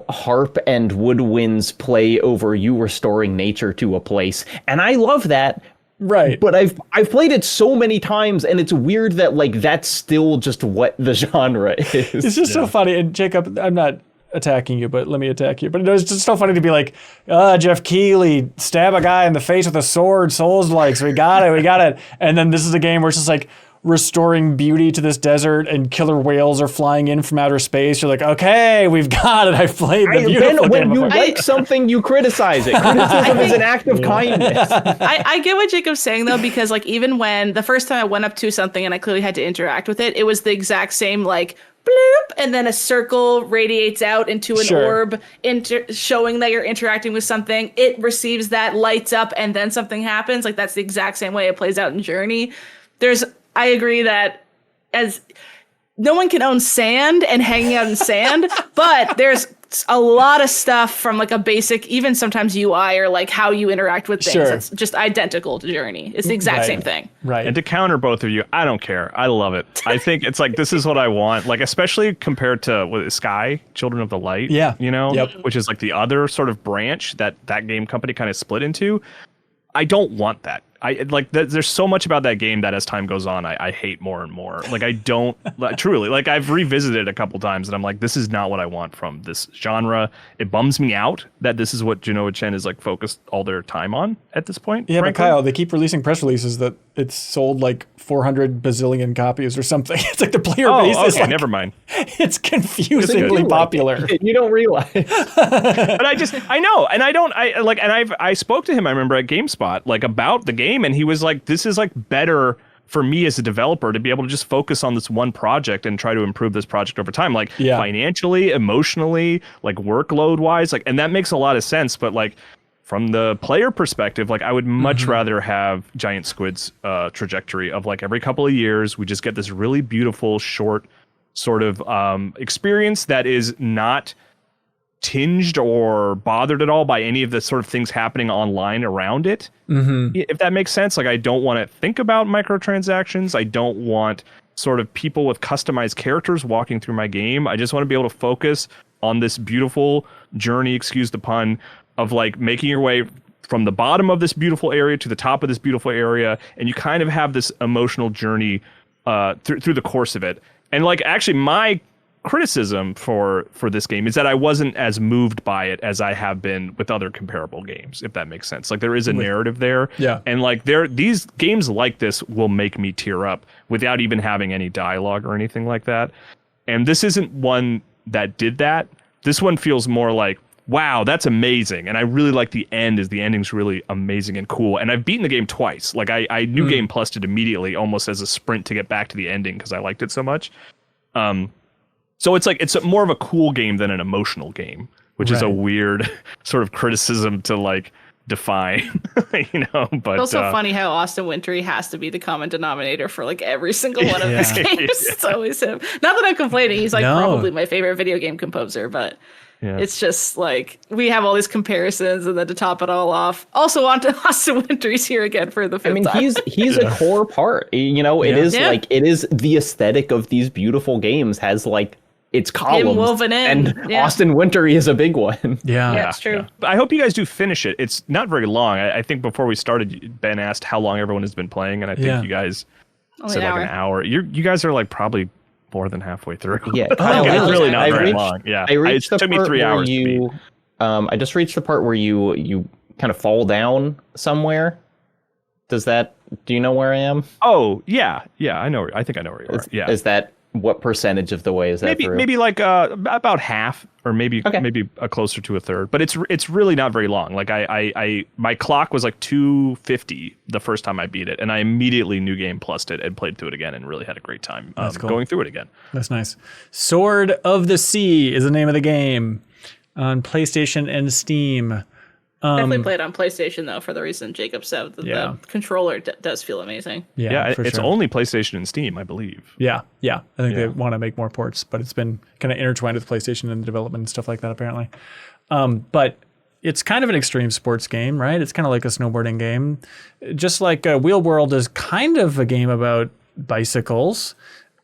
Speaker 1: harp and woodwinds play over you restoring nature to a place. And I love that. Right. But I've played it so many times, and it's weird that like that's still just what the genre is.
Speaker 2: It's just so funny. And Jacob, I'm not attacking you, but let me attack you. But it was just so funny to be like, Jeff Keighley, stab a guy in the face with a sword, Souls-like, so we got it. And then this is a game where it's just like restoring beauty to this desert and killer whales are flying in from outer space. You're like, okay, we've got it. I've played the beautiful game.
Speaker 1: When you like something, you criticize it. Criticism is an act of kindness.
Speaker 3: I get what Jacob's saying, though, because like even when the first time I went up to something and I clearly had to interact with it, it was the exact same like bloop, and then a circle radiates out into an orb, showing that you're interacting with something. It receives that, lights up, and then something happens. Like that's the exact same way it plays out in Journey. I agree that as no one can own sand and hanging out in sand, but there's a lot of stuff from like a basic, even sometimes UI or like how you interact with things.
Speaker 2: Sure.
Speaker 3: It's just identical to Journey. It's the exact same thing.
Speaker 2: Right.
Speaker 4: And to counter both of you, I don't care. I love it. I think it's like, this is what I want. Like, especially compared to what is Sky, Children of the Light.
Speaker 2: Yeah.
Speaker 4: You know,
Speaker 2: Yep.
Speaker 4: which is like the other sort of branch that game company kind of split into. I don't want that. There's so much about that game that as time goes on, I hate more and more. Like, I don't truly, like, I've revisited it a couple times and I'm like, this is not what I want from this genre. It bums me out that this is what Genoa Chen is like focused all their time on at this point.
Speaker 2: Yeah,
Speaker 4: frankly.
Speaker 2: but Kyle, they keep releasing press releases that it's sold like 400 bazillion copies or something. It's like the player base is like,
Speaker 4: never mind.
Speaker 2: It's confusingly popular.
Speaker 1: You don't realize.
Speaker 4: But I know, and I spoke to him, I remember at GameSpot, like about the game, and he was like, this is like better for me as a developer to be able to just focus on this one project and try to improve this project over time, like financially, emotionally, like workload wise, like, and that makes a lot of sense. But like from the player perspective, like I would much rather have Giant Squid's trajectory of like every couple of years we just get this really beautiful short sort of experience that is not tinged or bothered at all by any of the sort of things happening online around it. If that makes sense. Like, I don't want to think about microtransactions. I don't want sort of people with customized characters walking through my game. I just want to be able to focus on this beautiful journey, excuse the pun, of like making your way from the bottom of this beautiful area to the top of this beautiful area. And you kind of have this emotional journey through the course of it. And like, actually, my criticism for this game is that I wasn't as moved by it as I have been with other comparable games, if that makes sense. Like, there is a narrative there.
Speaker 2: Yeah.
Speaker 4: And like these games like this will make me tear up without even having any dialogue or anything like that. And this isn't one that did that. This one feels more like, wow, that's amazing. And I really like the end, as the ending's really amazing and cool. And I've beaten the game twice. Like, I New Game Plus'd it immediately, almost as a sprint to get back to the ending because I liked it so much. So it's like, it's more of a cool game than an emotional game, which is a weird sort of criticism to like define, you know. But
Speaker 3: it's also funny how Austin Wintory has to be the common denominator for like every single one of his games. It's always him. Not that I'm complaining. He's like probably my favorite video game composer, but it's just like we have all these comparisons, and then to top it all off, also on to Austin Wintory's here again for the fifth time.
Speaker 1: he's a core part. You know, it is like, it is the aesthetic of these beautiful games has like its columns
Speaker 3: woven in.
Speaker 1: and Austin Wintory is a big one.
Speaker 3: Yeah, it's true.
Speaker 4: Yeah. I hope you guys do finish it. It's not very long. I think before we started, Ben asked how long everyone has been playing, and I think you guys said like an hour. You guys are like probably more than halfway through.
Speaker 1: Yeah,
Speaker 4: it's really not very long. Yeah,
Speaker 1: it
Speaker 4: took me 3 hours.
Speaker 1: I just reached the part where you kind of fall down somewhere. Do you know where I am?
Speaker 4: Oh yeah, I know. I think I know where you are. Yeah,
Speaker 1: is that? What percentage of the way is that through?
Speaker 4: Maybe like about half, or maybe closer to a third. But it's really not very long. Like I my clock was like 250 the first time I beat it, and I immediately New Game Plus'd it and played through it again, and really had a great time going through it again.
Speaker 2: That's nice. Sword of the Sea is the name of the game on PlayStation and Steam.
Speaker 3: Definitely played on PlayStation though, for the reason Jacob said. The controller does feel amazing.
Speaker 4: Yeah, it's only PlayStation and Steam, I believe.
Speaker 2: Yeah. I think they want to make more ports, but it's been kind of intertwined with PlayStation and development and stuff like that, apparently. But it's kind of an extreme sports game, right? It's kind of like a snowboarding game, just like Wheel World is kind of a game about bicycles.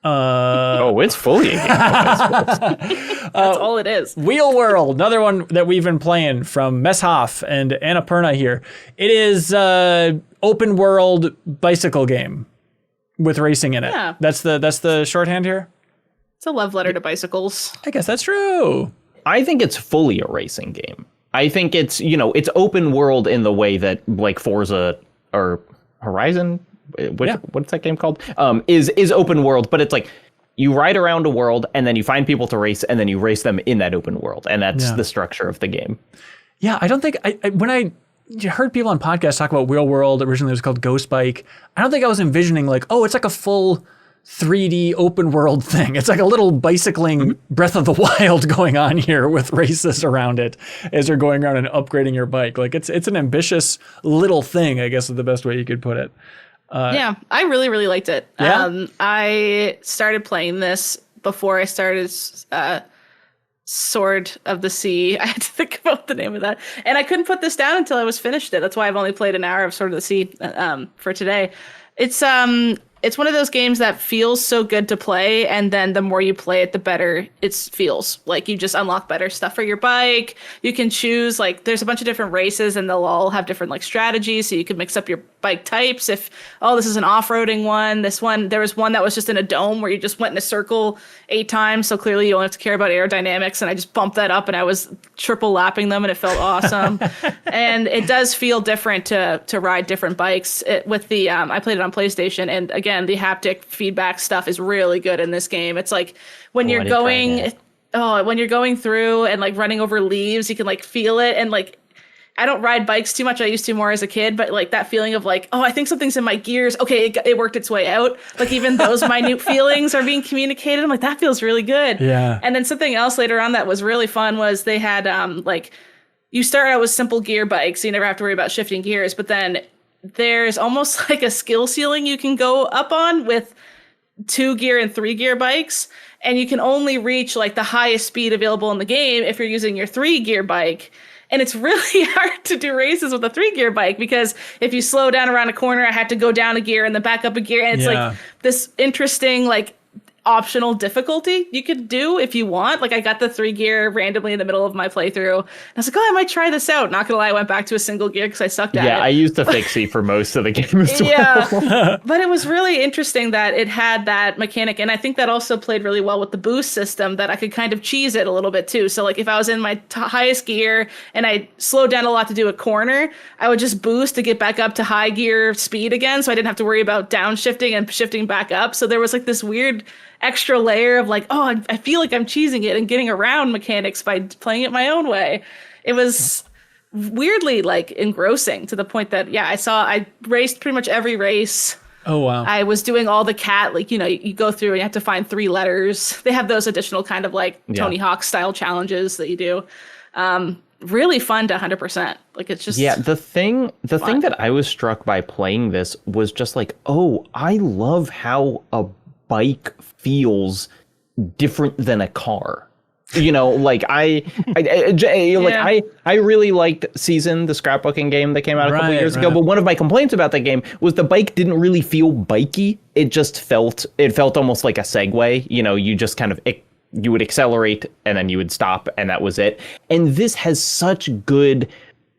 Speaker 1: It's fully a game about bicycles.
Speaker 3: That's all it is.
Speaker 2: Wheel World, another one that we've been playing from Messhoff and Annapurna here. It is open world bicycle game with racing in it. Yeah. That's the shorthand here.
Speaker 3: It's a love letter to bicycles.
Speaker 2: I guess that's true. I
Speaker 1: think it's fully a racing game. I think it's, it's open world in the way that like Forza or Horizon, what's that game called? Is open world, but it's like you ride around a world and then you find people to race and then you race them in that open world, and that's the structure of the game. Yeah, I don't think when I heard people on podcasts talk about Wheel World, originally it was called Ghost Bike, I don't think I was envisioning like, it's like a full 3D open world thing. It's like a little bicycling Breath of the Wild going on here with races around it as you're going around and upgrading your bike. Like it's an ambitious little thing, I guess is the best way you could put it.
Speaker 3: I really, really liked it.
Speaker 2: Yeah?
Speaker 3: I started playing this before I started Sword of the Sea. I had to think about the name of that, and I couldn't put this down until I was finished it. That's why I've only played an hour of Sword of the Sea for today. It's one of those games that feels so good to play, and then the more you play it, the better it feels. Like, you just unlock better stuff for your bike. You can choose, like, there's a bunch of different races, and they'll all have different, like, strategies, so you can mix up your bike types. If, oh, this is an off-roading one. This one, there was one that was just in a dome where you just went in a circle 8 times, so clearly you don't have to care about aerodynamics, and I just bumped that up, and I was triple lapping them, and it felt awesome. And it does feel different to ride different bikes. With the I played it on PlayStation, and again, the haptic feedback stuff is really good in this game. It's like when you're going through and like running over leaves, you can like feel it. And like, I don't ride bikes too much. I used to more as a kid, but like that feeling of like, oh, I think something's in my gears. Okay, it worked its way out. Like, even those minute feelings are being communicated. I'm like, that feels really good.
Speaker 2: Yeah.
Speaker 3: And then something else later on that was really fun was they had like, you start out with simple gear bikes, so you never have to worry about shifting gears, but then there's almost like a skill ceiling you can go up on with 2 gear and 3 gear bikes. And you can only reach like the highest speed available in the game if you're using your 3 gear bike. And it's really hard to do races with a 3 gear bike, because if you slow down around a corner, I had to go down a gear and then back up a gear. And it's like this interesting, like, optional difficulty you could do if you want. Like, I got the 3 gear randomly in the middle of my playthrough. And I was like, oh, I might try this out. Not gonna lie, I went back to a single gear because I sucked at it.
Speaker 1: Yeah, I used the fixie for most of the game as well.
Speaker 3: Yeah, but it was really interesting that it had that mechanic. And I think that also played really well with the boost system, that I could kind of cheese it a little bit too. So like, if I was in my highest gear and I slowed down a lot to do a corner, I would just boost to get back up to high gear speed again. So I didn't have to worry about downshifting and shifting back up. So there was like this weird extra layer of like, oh, I feel like I'm cheesing it and getting around mechanics by playing it my own way. It was weirdly like engrossing, to the point that, yeah, I raced pretty much every race.
Speaker 2: Oh, wow.
Speaker 3: I was doing all the cat, like, you know, you go through and you have to find 3 letters. They have those additional kind of like Tony Hawk style challenges that you do. Really fun to 100%. Like, it's just,
Speaker 1: yeah, the thing that I was struck by playing this was just like, oh, I love how a bike feels different than a car. You know, like I really liked Season, the scrapbooking game that came out a couple years ago. But one of my complaints about that game was the bike didn't really feel bikey. It felt almost like a Segway. You know, you just kind of, you would accelerate and then you would stop and that was it. And this has such good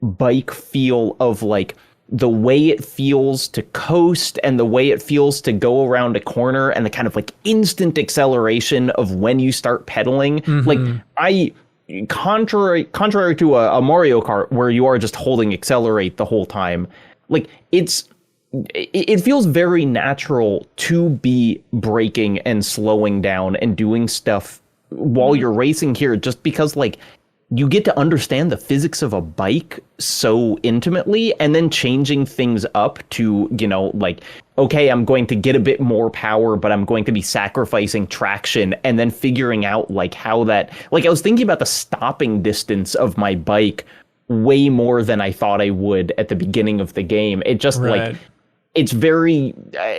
Speaker 1: bike feel of like the way it feels to coast and the way it feels to go around a corner and the kind of like instant acceleration of when you start pedaling. Like, contrary to a Mario Kart where you are just holding accelerate the whole time, like it feels very natural to be braking and slowing down and doing stuff while you're racing here, just because like you get to understand the physics of a bike so intimately, and then changing things up to, you know, like, okay, I'm going to get a bit more power, but I'm going to be sacrificing traction, and then figuring out like how that, like, I was thinking about the stopping distance of my bike way more than I thought I would at the beginning of the game. It just like, it's very,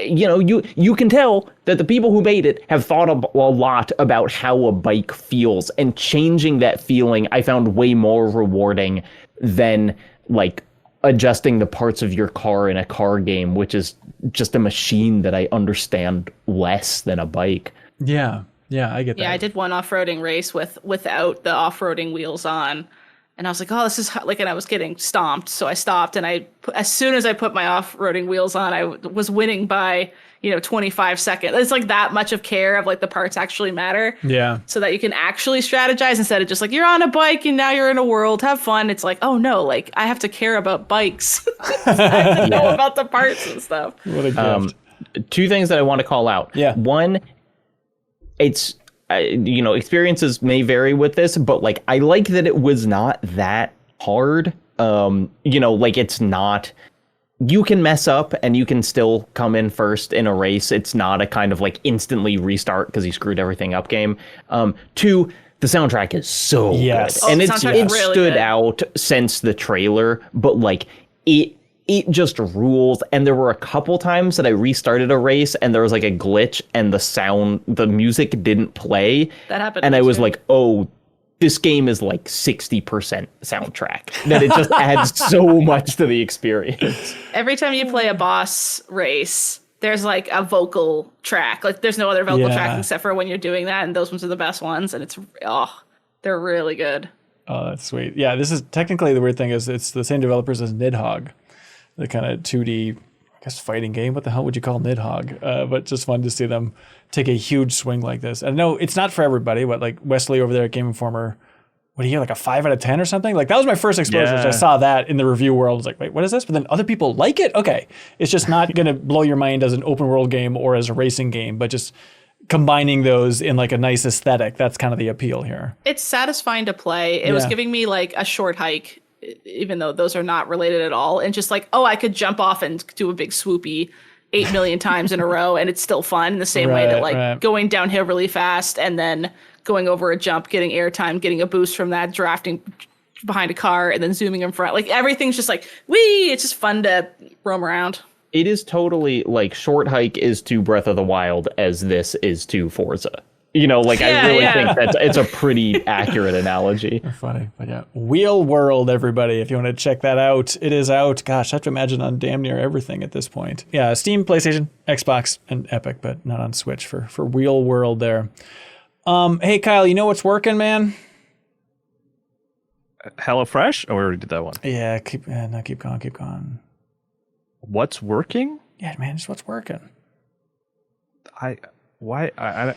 Speaker 1: you know, you can tell that the people who made it have thought a lot about how a bike feels, and changing that feeling I found way more rewarding than like adjusting the parts of your car in a car game, which is just a machine that I understand less than a bike.
Speaker 2: Yeah, I get that.
Speaker 3: Yeah, I did one off-roading race without the off-roading wheels on. And I was like, oh, this is like, and I was getting stomped. So I stopped, and as soon as I put my off-roading wheels on, I was winning by, 25 seconds. It's like that much of care of like the parts actually matter.
Speaker 2: Yeah. So
Speaker 3: that you can actually strategize instead of just like, you're on a bike and now you're in a world, have fun. It's like, oh no, like I have to care about bikes. I have to know about the parts and stuff.
Speaker 2: What a gift.
Speaker 1: 2 things that I want to call out.
Speaker 2: Yeah.
Speaker 1: One, it's, experiences may vary with this, but like I like that it was not that hard. Like it's not, you can mess up and you can still come in first in a race. It's not a kind of like instantly restart because you screwed everything up game. 2, the soundtrack is so good. And it
Speaker 3: really
Speaker 1: stood
Speaker 3: good.
Speaker 1: out since the trailer, but like it just rules. And there were a couple times that I restarted a race and there was like a glitch and the music didn't play.
Speaker 3: That happened.
Speaker 1: And I was like, oh, this game is like 60% soundtrack, that it just adds so much to the experience.
Speaker 3: Every time you play a boss race, there's like a vocal track. Like there's no other vocal track except for when you're doing that, and those ones are the best ones, and they're really good.
Speaker 2: Oh, that's sweet. Yeah, this is technically, the weird thing is it's the same developers as Nidhogg, the kind of 2D, I guess, fighting game. What the hell would you call Nidhogg? But just fun to see them take a huge swing like this. And no, it's not for everybody, but like Wesley over there at Game Informer, what do you hear, like a 5 out of 10 or something? Like that was my first exposure. So I saw that in the review world. I was like, wait, what is this? But then other people like it? Okay. It's just not going to blow your mind as an open world game or as a racing game, but just combining those in like a nice aesthetic. That's kind of the appeal here.
Speaker 3: It's satisfying to play. It was giving me like a short hike, even though those are not related at all. And just like, I could jump off and do a big swoopy 8 million times in a row, and it's still fun in the same way that like going downhill really fast and then going over a jump, getting airtime, getting a boost from that, drafting behind a car, and then zooming in front. Like everything's just like, whee! It's just fun to roam around.
Speaker 1: It is totally like Short Hike is to Breath of the Wild as this is to Forza. You know, like I really think that it's a pretty accurate analogy.
Speaker 2: Funny, but yeah. Wheel World, everybody, if you want to check that out, it is out. Gosh, I have to imagine on damn near everything at this point. Yeah, Steam, PlayStation, Xbox, and Epic, but not on Switch for Wheel World there. Hey, Kyle, you know what's working, man?
Speaker 4: HelloFresh? Oh, we already did that one.
Speaker 2: Yeah, keep going.
Speaker 4: What's working?
Speaker 2: Yeah, man, it's what's working.
Speaker 4: I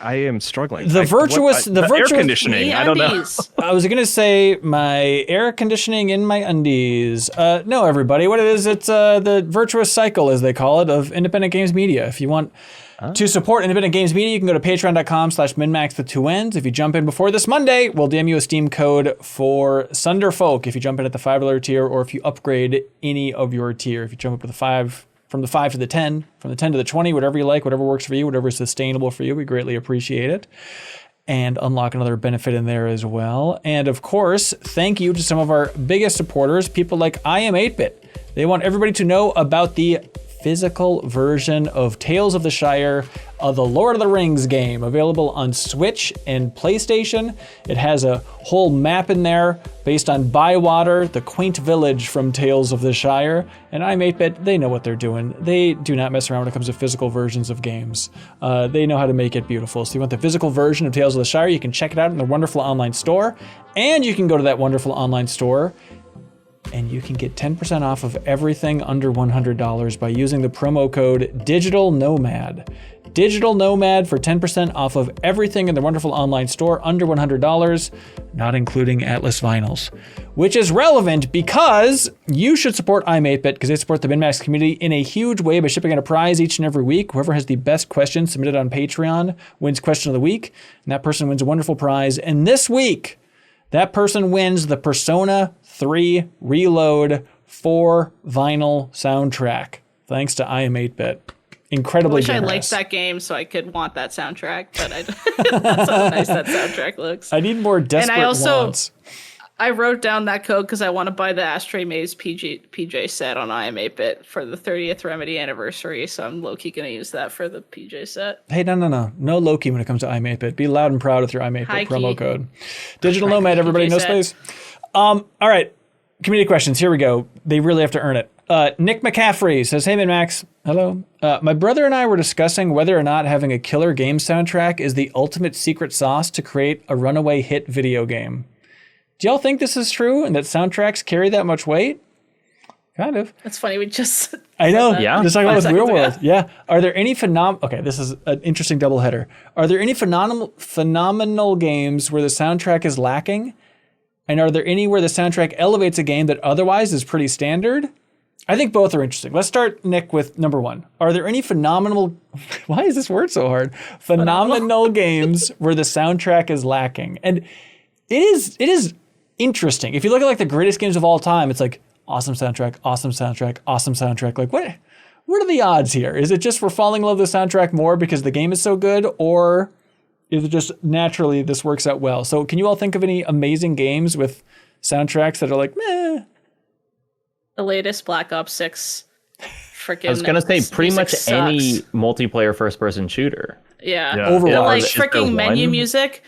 Speaker 4: am struggling.
Speaker 2: The virtuous
Speaker 4: air conditioning. I don't know.
Speaker 2: I was gonna say my air conditioning in my undies. No, everybody, what it is? It's the virtuous cycle, as they call it, of independent games media. If you want to support independent games media, you can go to patreon.com/MinnMax with 2 N's. If you jump in before this Monday, we'll DM you a Steam code for Sunderfolk. If you jump in at the $5 tier, or if you upgrade any of your tier, if you jump up to the 5. From the 5 to the 10, from the 10 to the 20, whatever you like, whatever works for you, whatever is sustainable for you, we greatly appreciate it. And unlock another benefit in there as well. And of course, thank you to some of our biggest supporters, people like I Am 8-Bit. They want everybody to know about the physical version of Tales of the Shire, the Lord of the Rings game, available on Switch and PlayStation. It has a whole map in there based on Bywater, the quaint village from Tales of the Shire. And I'm 8-Bit, they know what they're doing. They do not mess around when it comes to physical versions of games. They know how to make it beautiful. So you want the physical version of Tales of the Shire, you can check it out in their wonderful online store. And you can go to that wonderful online store and you can get 10% off of everything under $100 by using the promo code Digital Nomad. Digital Nomad for 10% off of everything in the wonderful online store under $100, not including Atlas vinyls. Which is relevant because you should support I'm 8-Bit because they support the MinnMax community in a huge way by shipping out a prize each and every week. Whoever has the best question submitted on Patreon wins Question of the Week, and that person wins a wonderful prize. And this week, that person wins the Persona 3 Reload 4 vinyl soundtrack, thanks to I Am 8-Bit. Incredibly generous.
Speaker 3: I liked that game so I could want that soundtrack, but that's how nice that soundtrack looks.
Speaker 2: I need more desperate wants.
Speaker 3: I wrote down that code because I want to buy the Ashtray Maze PJ set on I Am 8-Bit for the 30th Remedy anniversary, so I'm low-key going to use that for the PJ set.
Speaker 2: Hey, no. No low-key when it comes to I Am 8-Bit. Be loud and proud with your I Am 8-Bit promo code. Digital Nomad, everybody, no space. All right, community questions. Here we go. They really have to earn it. Nick McCaffrey says, hey, MinnMax. Hello. My brother and I were discussing whether or not having a killer game soundtrack is the ultimate secret sauce to create a runaway hit video game. Do y'all think this is true and that soundtracks carry that much weight? Kind of.
Speaker 3: That's funny. We just
Speaker 2: I know.
Speaker 3: That.
Speaker 1: Yeah.
Speaker 2: Just talking about Real World. Yeah. Are there any Okay, this is an interesting doubleheader. Are there any phenomenal games where the soundtrack is lacking? And are there any where the soundtrack elevates a game that otherwise is pretty standard? I think both are interesting. Let's start, Nick, with number one. Are there any phenomenal... Why is this word so hard? Phenomenal games where the soundtrack is lacking? And it is interesting. If you look at like the greatest games of all time, it's like awesome soundtrack, awesome soundtrack, awesome soundtrack. Like what are the odds here? Is it just we're falling in love with the soundtrack more because the game is so good, or is it just naturally this works out well? So can you all think of any amazing games with soundtracks that are like, meh?
Speaker 3: The latest Black Ops 6 freaking
Speaker 1: I was gonna say pretty much
Speaker 3: sucks.
Speaker 1: any multiplayer first-person shooter.
Speaker 3: Yeah.
Speaker 2: Overwatch.
Speaker 3: The, like
Speaker 1: Is there
Speaker 3: freaking menu
Speaker 1: one?
Speaker 3: music.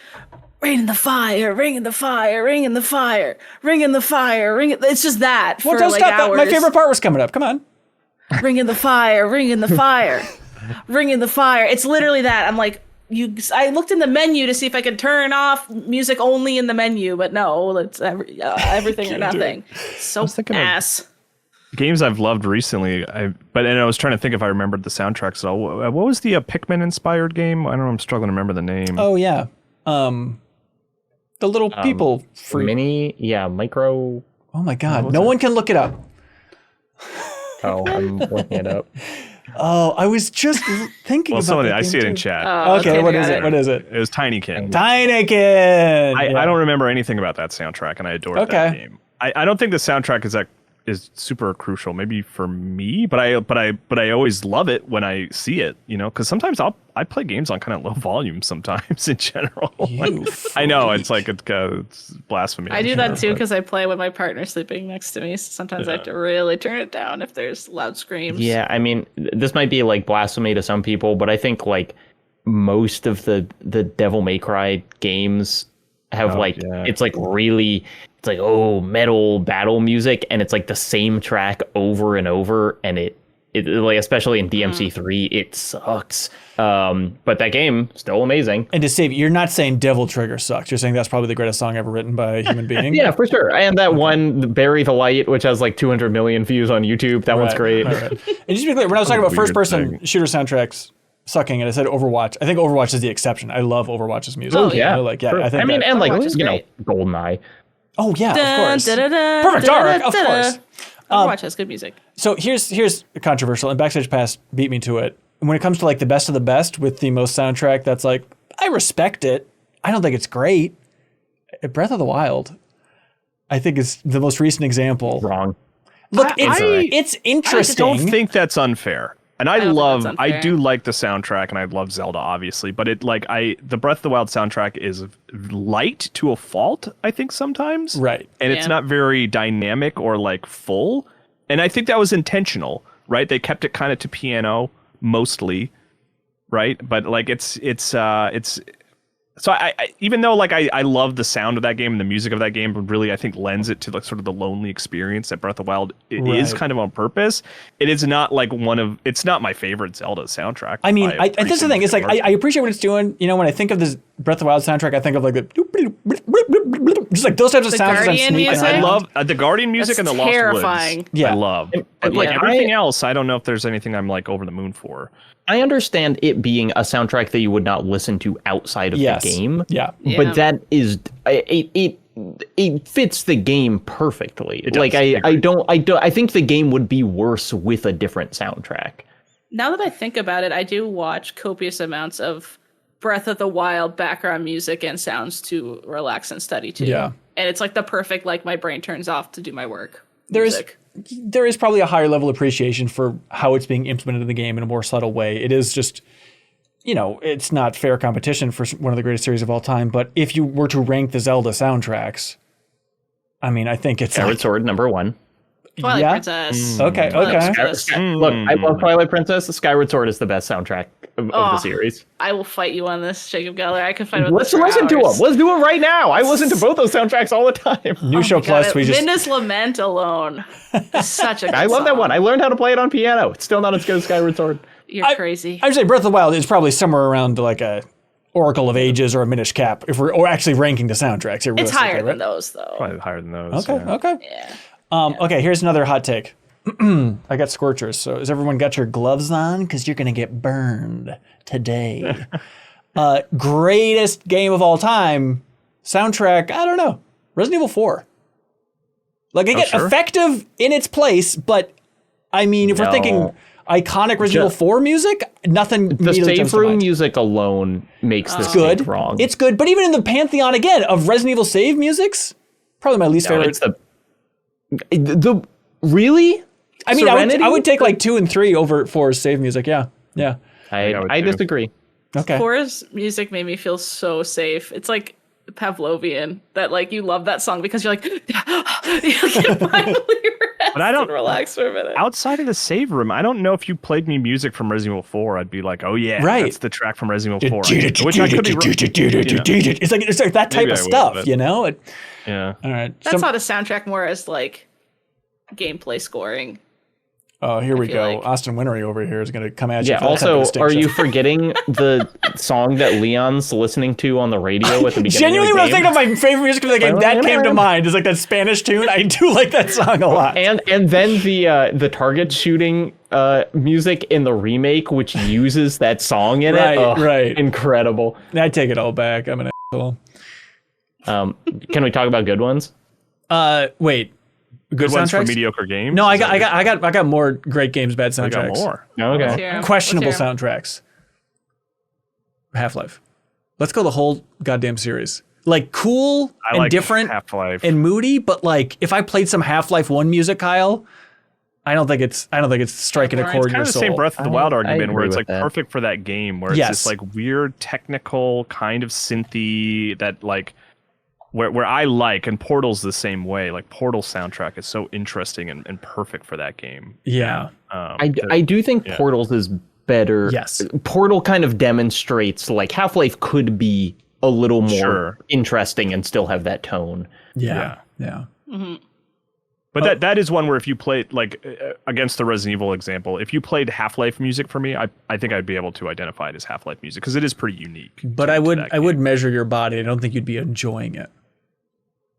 Speaker 3: Ring in the fire, ring in the fire, ring in the fire, ring in the fire, ring. It's just that for
Speaker 2: don't
Speaker 3: like
Speaker 2: stop.
Speaker 3: hours.
Speaker 2: My favorite part was coming up. Come on.
Speaker 3: Ring in the fire, ring in the fire, ring in the fire. It's literally that. I'm like, I looked in the menu to see if I could turn off music only in the menu, but no, it's everything or nothing. So ass.
Speaker 4: Games I've loved recently, I was trying to think if I remembered the soundtracks at all. What was the Pikmin inspired game? I don't know. I'm struggling to remember the name.
Speaker 2: Oh yeah, the little people
Speaker 1: free micro.
Speaker 2: Oh my god, no one can look it up.
Speaker 1: Oh, I'm looking it up.
Speaker 2: Oh, I was just thinking about that.
Speaker 4: I see it in chat.
Speaker 2: Okay, what is it? What is it?
Speaker 4: It was Tinykin.
Speaker 2: Tinykin.
Speaker 4: I don't remember anything about that soundtrack, and I adored that game. I don't think the soundtrack is super crucial, maybe for me, but I always love it when I see it, because sometimes I play games on kind of low volume sometimes in general. I know it's like it's blasphemy.
Speaker 3: I do that too because I play when my partner's sleeping next to me. So sometimes I have to really turn it down if there's loud screams.
Speaker 1: Yeah, I mean, this might be like blasphemy to some people, but I think like most of the Devil May Cry games have it's like really. It's like, metal battle music, and it's like the same track over and over, and it like, especially in DMC3, it sucks. But that game, still amazing.
Speaker 2: And to save, you're not saying Devil Trigger sucks. You're saying that's probably the greatest song ever written by a human being.
Speaker 1: Yeah, for sure. And that one, Bury the Light, which has like 200 million views on YouTube. That one's great.
Speaker 2: Right. And just to be clear, when I was talking about first-person shooter soundtracks sucking, and I said Overwatch, I think Overwatch is the exception. I love Overwatch's music.
Speaker 1: Oh, yeah.
Speaker 2: I think
Speaker 1: and like, GoldenEye.
Speaker 2: Oh yeah, of course. Perfect Dark, of course.
Speaker 3: Overwatch has good music.
Speaker 2: So here's controversial, and Backstage Pass beat me to it. When it comes to like the best of the best with the most soundtrack, that's like, I respect it. I don't think it's great. Breath of the Wild, I think, is the most recent example.
Speaker 1: Wrong.
Speaker 2: Look, it's interesting.
Speaker 4: I don't think that's unfair. And I do like the soundtrack, and I love Zelda, obviously. But the Breath of the Wild soundtrack is light to a fault, I think, sometimes.
Speaker 2: Right.
Speaker 4: And it's not very dynamic or like full. And I think that was intentional, right? They kept it kind of to piano mostly, right? But like it's so I even though like I love the sound of that game and the music of that game, but really I think lends it to like sort of the lonely experience that Breath of the Wild is kind of on purpose. It is not like it's not my favorite Zelda soundtrack.
Speaker 2: I mean, that's the thing. It's like I appreciate what it's doing. When I think of this Breath of the Wild soundtrack, I think of like just like those types of sounds.
Speaker 4: I love the Guardian music and the Lost
Speaker 3: terrifying.
Speaker 4: Woods. Yeah, I love. But like everything else, I don't know if there's anything I'm like over the moon for.
Speaker 1: I understand it being a soundtrack that you would not listen to outside of the game.
Speaker 2: Yeah.
Speaker 1: But that is it fits the game perfectly. Like I think the game would be worse with a different soundtrack.
Speaker 3: Now that I think about it, I do watch copious amounts of Breath of the Wild background music and sounds to relax and study too.
Speaker 2: Yeah.
Speaker 3: And it's like the perfect, like, my brain turns off to do my work.
Speaker 2: There is probably a higher level appreciation for how it's being implemented in the game in a more subtle way. It is just, it's not fair competition for one of the greatest series of all time. But if you were to rank the Zelda soundtracks, I mean, I think it's
Speaker 1: Skyward Sword #1.
Speaker 3: Twilight Princess.
Speaker 2: Okay.
Speaker 1: Look, I love Twilight Princess. Skyward Sword is the best soundtrack of the series.
Speaker 3: I will fight you on this, Jacob Geller. I could fight with
Speaker 1: Let's listen to them. Let's do it right now. I listen to both those soundtracks all the time.
Speaker 2: New Show Plus.
Speaker 3: Midna's Lament alone is such a good
Speaker 1: I love
Speaker 3: song.
Speaker 1: that one. I learned how to play it on piano. It's still not as good as Skyward Sword.
Speaker 3: You're crazy.
Speaker 2: I would say Breath of the Wild is probably somewhere around like a Oracle of Ages or a Minish Cap, or actually ranking the soundtracks.
Speaker 3: It's higher than those, though.
Speaker 4: Probably higher than those.
Speaker 2: Okay.
Speaker 3: Yeah.
Speaker 2: Okay, here's another hot take. I got scorchers, so has everyone got your gloves on? Because you're going to get burned today. Greatest game of all time, soundtrack, I don't know, Resident Evil 4. Like, effective in its place, but, I mean, if we're thinking iconic Resident Evil 4 music, nothing.
Speaker 1: The save room music alone makes this
Speaker 2: good.
Speaker 1: Wrong.
Speaker 2: It's good, but even in the pantheon, again, of Resident Evil save musics, probably my least favorite.
Speaker 1: It's the really?
Speaker 2: I mean, I would take like 2 and 3 over 4's save music. Yeah.
Speaker 1: I disagree.
Speaker 2: Okay.
Speaker 3: 4's music made me feel so safe. It's like Pavlovian that like you love that song because you're like, you finally rest.
Speaker 4: But I don't
Speaker 3: relax for a minute.
Speaker 4: Outside of the save room, I don't know if you played me music from Resident Evil 4, I'd be like, oh yeah, that's the track from Resident Evil 4. Which I could be
Speaker 2: It's like that type of stuff, you know?
Speaker 4: Yeah.
Speaker 2: All right.
Speaker 3: That's not a soundtrack, more as like gameplay scoring.
Speaker 2: Oh, here we go.
Speaker 3: like.
Speaker 2: Austin Winnery over here is going to come at you.
Speaker 1: Yeah, also, are you forgetting the song that Leon's listening to on the radio at the beginning
Speaker 2: Genuinely,
Speaker 1: of the
Speaker 2: when I
Speaker 1: game?
Speaker 2: think of my favorite music of the game, that came to mind. It's like that Spanish tune. I do like that song a lot.
Speaker 1: And then the target shooting music in the remake, which uses that song in it.
Speaker 2: Right.
Speaker 1: Incredible.
Speaker 2: I take it all back. I'm an asshole.
Speaker 1: Can we talk about good ones?
Speaker 2: Wait.
Speaker 4: Good ones for
Speaker 2: soundtracks?
Speaker 4: mediocre games?
Speaker 2: No, I got more great games, bad soundtracks.
Speaker 4: I got more.
Speaker 1: Okay.
Speaker 2: Questionable soundtracks. Half-Life. Let's go the whole goddamn series. Like cool and
Speaker 4: like
Speaker 2: different
Speaker 4: Half-Life.
Speaker 2: and moody, but like if I played some Half-Life 1 music, Kyle, I don't think it's striking a chord in your
Speaker 4: Kind of the
Speaker 2: soul.
Speaker 4: same Breath of the Wild argument
Speaker 1: agree
Speaker 4: where it's
Speaker 1: with
Speaker 4: like
Speaker 1: that.
Speaker 4: perfect for that game, where it's this like weird technical kind of synthy that like where I like, and Portal's the same way. Like Portal's soundtrack is so interesting and perfect for that game.
Speaker 2: Yeah.
Speaker 1: I do think Portals is better.
Speaker 2: Yes.
Speaker 1: Portal kind of demonstrates like Half-Life could be a little more interesting and still have that tone.
Speaker 2: Yeah.
Speaker 4: But that is one where if you played like against the Resident Evil example, if you played Half-Life music for me, I think I'd be able to identify it as Half-Life music because it is pretty unique.
Speaker 2: But I would measure your body. I don't think you'd be enjoying it.